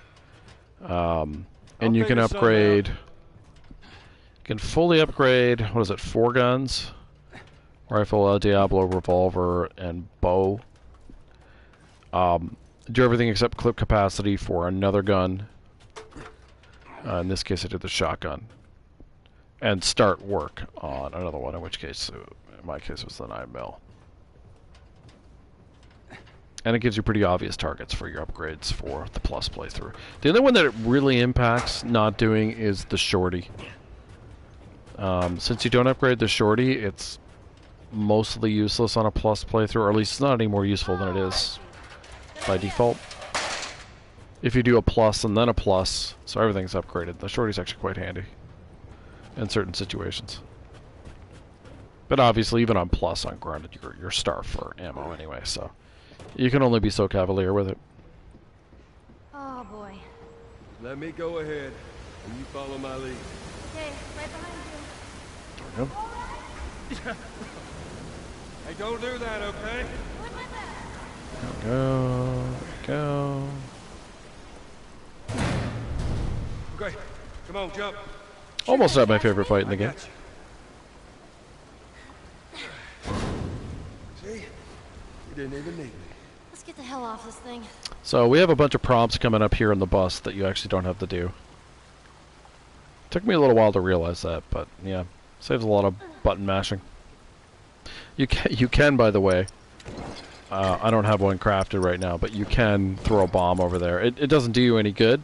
And you can upgrade, you can fully upgrade, what is it, 4 guns? Rifle, Diablo, revolver, and bow. Do everything except clip capacity for another gun. In this case, I did the shotgun. And start work on another one, in which case, in my case, it was the 9mm. And it gives you pretty obvious targets for your upgrades for the plus playthrough. The other one that it really impacts not doing is the shorty. Since you don't upgrade the shorty, it's mostly useless on a plus playthrough, or at least it's not any more useful than it is by default. If you do a plus and then a plus, so everything's upgraded, the shorty's actually quite handy in certain situations. But obviously, even on plus on grounded, you're starved for ammo anyway, so you can only be so cavalier with it. Oh boy. Let me go ahead, and you follow my lead. Okay, right behind you. There we go. Hey, don't do that, okay? There we go. There we go. Okay, come on, jump. Almost had my favorite fight in the game. See? You didn't even need me. Let's get the hell off this thing. So we have a bunch of prompts coming up here in the bus that you actually don't have to do. Took me a little while to realize that, but yeah, saves a lot of button mashing. You can, by the way. I don't have one crafted right now, but you can throw a bomb over there. It doesn't do you any good.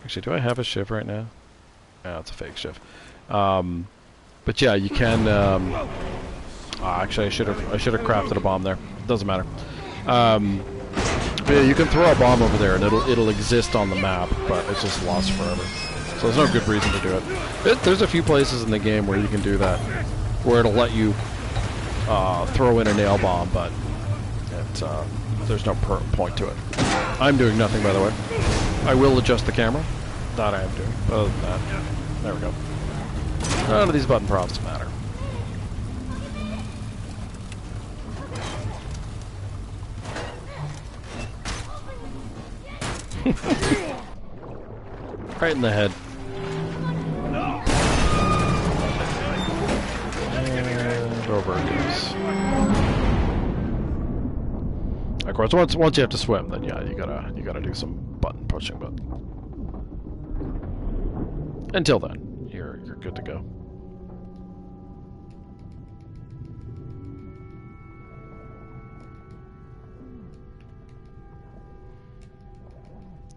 Actually, do I have a shiv right now? Yeah, it's a fake shiv. But yeah, you can. Actually, I should have crafted a bomb there. Doesn't matter. But yeah, you can throw a bomb over there, and it'll exist on the map, but it's just lost forever. So there's no good reason to do it. There's a few places in the game where you can do that, where it'll let you throw in a nail bomb, but there's no point to it. I'm doing nothing, by the way. I will adjust the camera. That I am doing. Other than that, there we go. None of these button prompts matter. Right in the head. And over it goes. Of course, once you have to swim, then yeah, you gotta do some button pushing, but until then, you're good to go.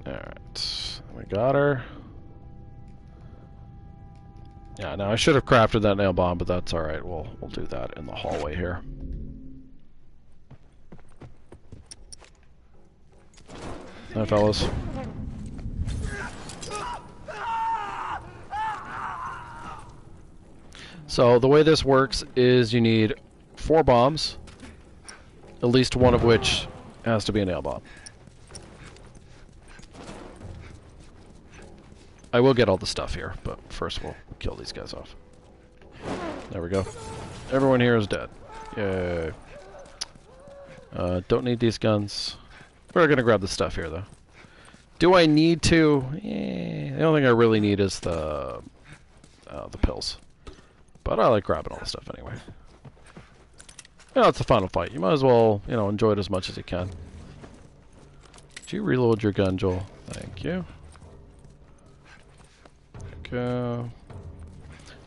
Alright, we got her. Yeah, now I should have crafted that nail bomb, but that's alright. We'll do that in the hallway here. Hi, fellas. So the way this works is you need 4 bombs, at least one of which has to be a nail bomb. I will get all the stuff here, but first we'll kill these guys off. There we go. Everyone here is dead. Yay. Don't need these guns. We're gonna grab the stuff here, though. Do I need to? The only thing I really need is the pills. But I like grabbing all the stuff anyway. Yeah, it's the final fight. You might as well, enjoy it as much as you can. Did you reload your gun, Joel? Thank you. Go.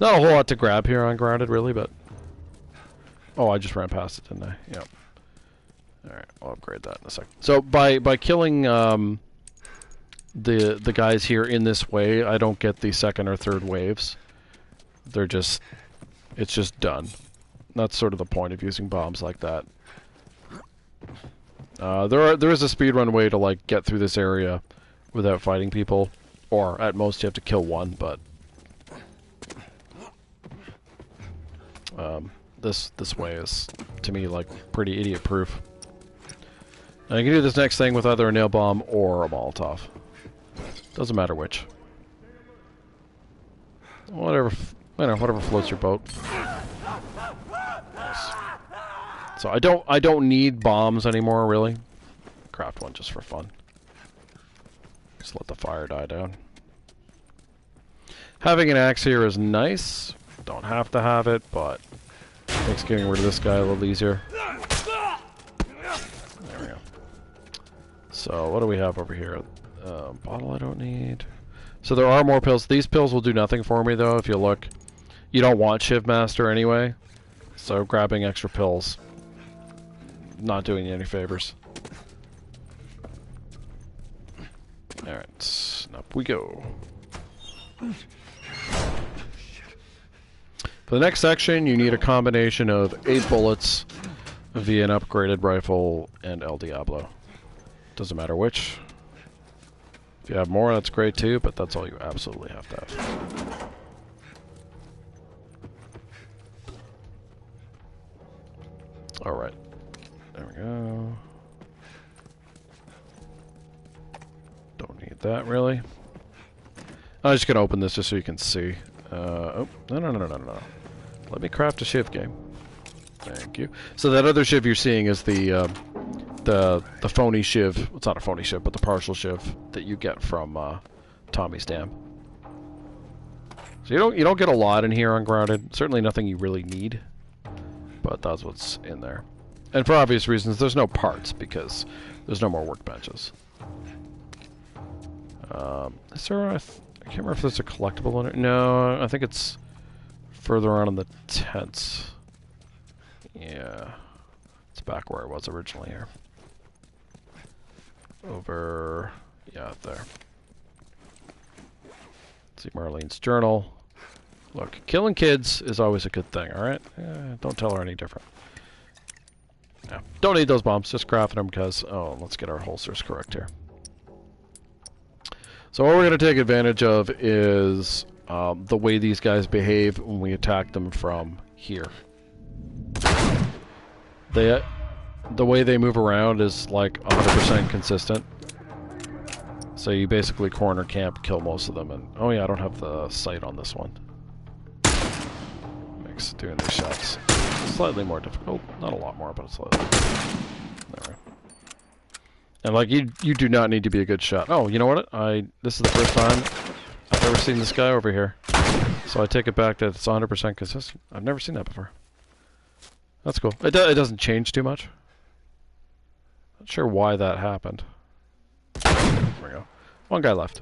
Not a whole lot to grab here on Grounded, really, but... Oh, I just ran past it, didn't I? Yep. Alright, I'll upgrade that in a sec. So, by killing the guys here in this way, I don't get the second or third waves. They're just... It's just done. That's sort of the point of using bombs like that. There is a speedrun way to, like, get through this area without fighting people. Or, at most, you have to kill one, but... This way is, to me, like, pretty idiot-proof. And I can do this next thing with either a nail bomb or a Molotov. Doesn't matter which. Whatever, whatever floats your boat. Nice. So I don't need bombs anymore, really. Craft one just for fun. Just let the fire die down. Having an axe here is nice. Don't have to have it, but makes getting rid of this guy a little easier. There we go. So what do we have over here? Bottle I don't need. So there are more pills. These pills will do nothing for me, though. If you look, you don't want Shiv Master anyway. So grabbing extra pills, not doing you any favors. Alright, up we go. For the next section, you need a combination of 8 bullets via an upgraded rifle and El Diablo. Doesn't matter which. If you have more, that's great too, but that's all you absolutely have to have. Alright. There we go. Don't need that, really. I'm just going to open this just so you can see. Oh, no. Let me craft a shiv game. Thank you. So that other shiv you're seeing is the phony shiv. It's not a phony shiv, but the partial shiv that you get from Tommy's Dam. So you don't get a lot in here on Grounded. Certainly nothing you really need, but that's what's in there. And for obvious reasons, there's no parts because there's no more workbenches. Is there I can't remember if there's a collectible in it. No, I think it's further on in the tents. Yeah. It's back where it was originally here. Over... yeah, there. See Marlene's journal. Look, killing kids is always a good thing, alright? Don't tell her any different. Yeah. Don't need those bombs, just crafting them because... oh, let's get our holsters correct here. So what we're going to take advantage of is the way these guys behave when we attack them from here. The way they move around is like 100% consistent. So you basically corner camp, kill most of them, and oh yeah, I don't have the sight on this one. Makes doing these shots slightly more difficult. Not a lot more, but it's slightly. There we go. And like you do not need to be a good shot. Oh, you know what? This is the first time I've ever seen this guy over here. So I take it back that it's 100% consistent. I've never seen that before. That's cool. It doesn't change too much. Not sure why that happened. There we go. One guy left.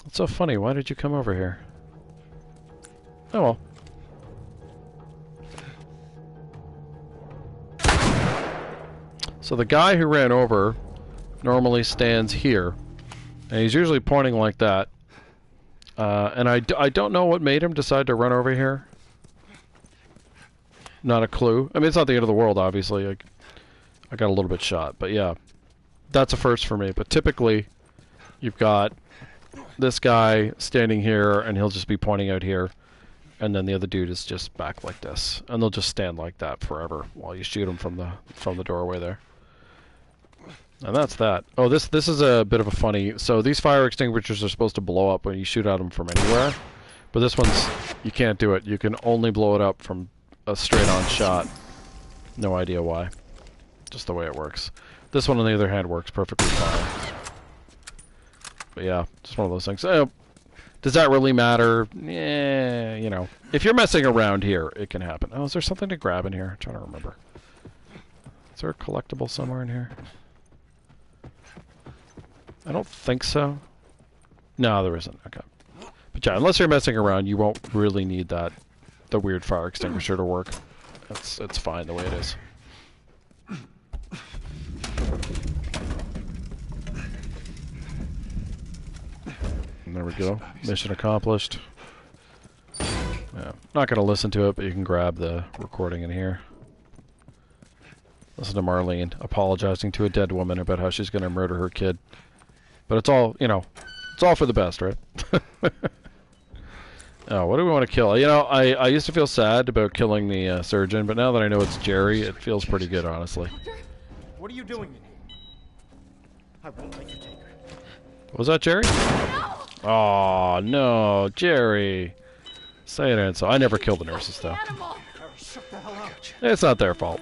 It's so funny. Why did you come over here? Oh well. So the guy who ran over normally stands here, and he's usually pointing like that. And I don't know what made him decide to run over here. Not a clue. I mean, it's not the end of the world, obviously. I got a little bit shot, but yeah, that's a first for me. But typically, you've got this guy standing here, and he'll just be pointing out here, and then the other dude is just back like this, and they'll just stand like that forever while you shoot them from the doorway there. And that's that. Oh, this is a bit of a funny... so these fire extinguishers are supposed to blow up when you shoot at them from anywhere. But this one's... you can't do it. You can only blow it up from a straight-on shot. No idea why. Just the way it works. This one, on the other hand, works perfectly fine. But yeah, just one of those things. Does that really matter? Yeah, you know. If you're messing around here, it can happen. Oh, is there something to grab in here? I'm trying to remember. Is there a collectible somewhere in here? I don't think so. No, there isn't. Okay. But yeah, unless you're messing around, you won't really need the weird fire extinguisher to work. It's fine the way it is. And there we go. Mission accomplished. Yeah. Not going to listen to it, but you can grab the recording in here. Listen to Marlene apologizing to a dead woman about how she's going to murder her kid. But it's all, you know, it's all for the best, right? Oh, what do we want to kill? You know, I used to feel sad about killing the surgeon, but now that I know it's Jerry, it feels pretty good, honestly. What are you doing in here? I won't let you take her. Was that Jerry? No! Oh, no, Jerry. Say it ain't so. I never kill the nurses, though. Animal. Shut the hell up. It's not their fault.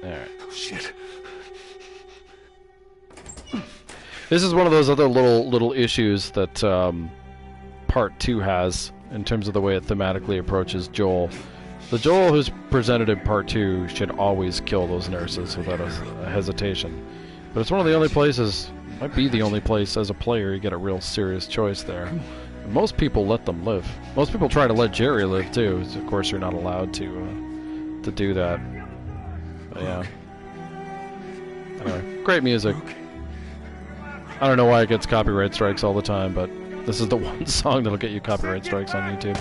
Alright. Shit. This is one of those other little issues that Part 2 has in terms of the way it thematically approaches Joel. The Joel who's presented in Part 2 should always kill those nurses without a hesitation. But it's one of the only places, might be the only place as a player you get a real serious choice there. Most people let them live. Most people try to let Jerry live too. Of course, you're not allowed to do that. But yeah. Anyway, great music. I don't know why it gets copyright strikes all the time, but this is the one song that'll get you copyright strikes on YouTube.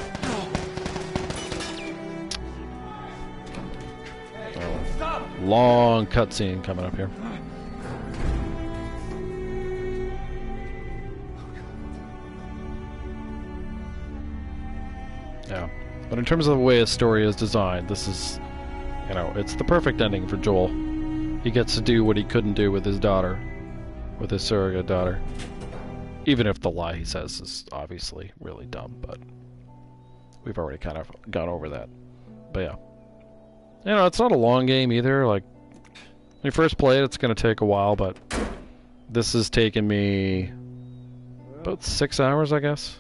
Long cutscene coming up here. Yeah. But in terms of the way a story is designed, this is, you know, it's the perfect ending for Joel. He gets to do what he couldn't do with his daughter. With his surrogate daughter. Even if the lie he says is obviously really dumb, but we've already kind of gone over that. But yeah. You know, it's not a long game either. Like, when you first play it, it's going to take a while, but this has taken me about 6 hours, I guess.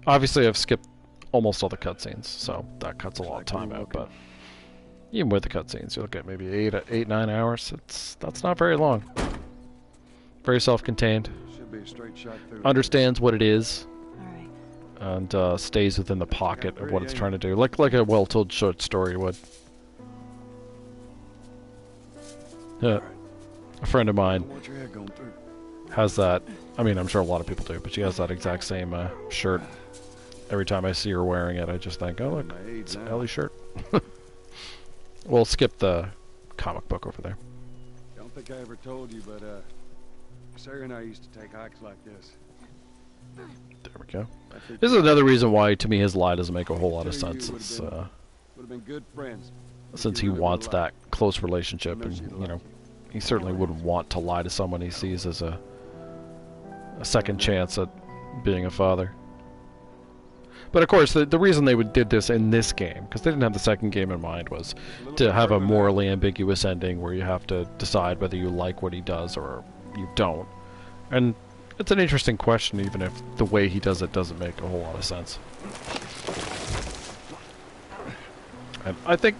Obviously, I've skipped almost all the cutscenes, so that cuts a lot of time out, but even with the cutscenes, you'll get maybe 8-9 hours. That's not very long. Very self-contained. Should be a straight shot through. Understands what it is. All right. And stays within the pocket of what it's trying to do, like a well-told short story would. Yeah. A friend of mine has that. I mean, I'm sure a lot of people do, but she has that exact same shirt. Every time I see her wearing it, I just think, oh look, it's Ellie's shirt. We'll skip the comic book over there. Don't think I ever told you, but Sarah and I used to take hikes like this. There we go. This is another reason why, to me, his lie doesn't make a whole lot of sense. It's, would have been good friends. Since he wants that close relationship, and you know, he certainly wouldn't want to lie to someone he sees as a second chance at being a father. But of course, the reason they did this in this game, because they didn't have the second game in mind, was to have a morally ambiguous ending where you have to decide whether you like what he does or you don't. And it's an interesting question, even if the way he does it doesn't make a whole lot of sense. And I think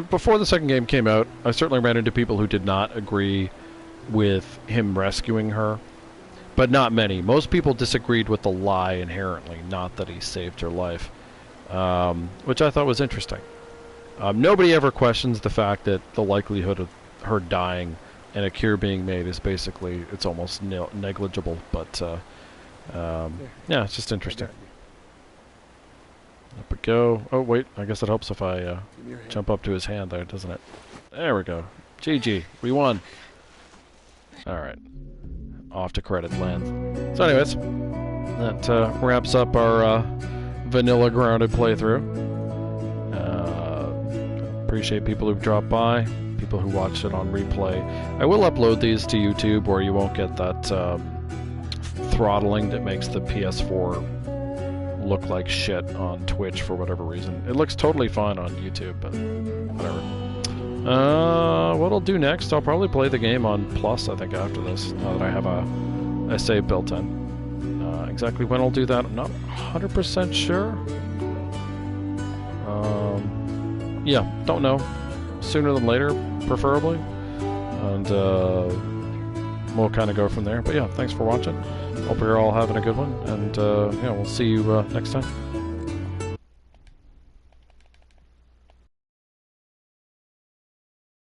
before the second game came out, I certainly ran into people who did not agree with him rescuing her. But not many. Most people disagreed with the lie inherently, not that he saved her life. Which I thought was interesting. Nobody ever questions the fact that the likelihood of her dying and a cure being made is basically, it's almost negligible. But, yeah, it's just interesting. Up we go. Oh, wait, I guess it helps if I jump up to his hand there, doesn't it? There we go. GG, we won. Alright. Off to credit land. So anyways, that wraps up our vanilla grounded playthrough. Appreciate people who've dropped by, people who watched it on replay. I will upload these to YouTube where you won't get that throttling that makes the PS4 look like shit on Twitch for whatever reason. It looks totally fine on YouTube, but whatever. What I'll do next, I'll probably play the game on Plus, I think, after this, now that I have a save built in. Exactly when I'll do that, I'm not 100% sure. Yeah, don't know. Sooner than later, preferably. And, we'll kind of go from there. But yeah, thanks for watching. Hope you're all having a good one, and yeah, we'll see you next time.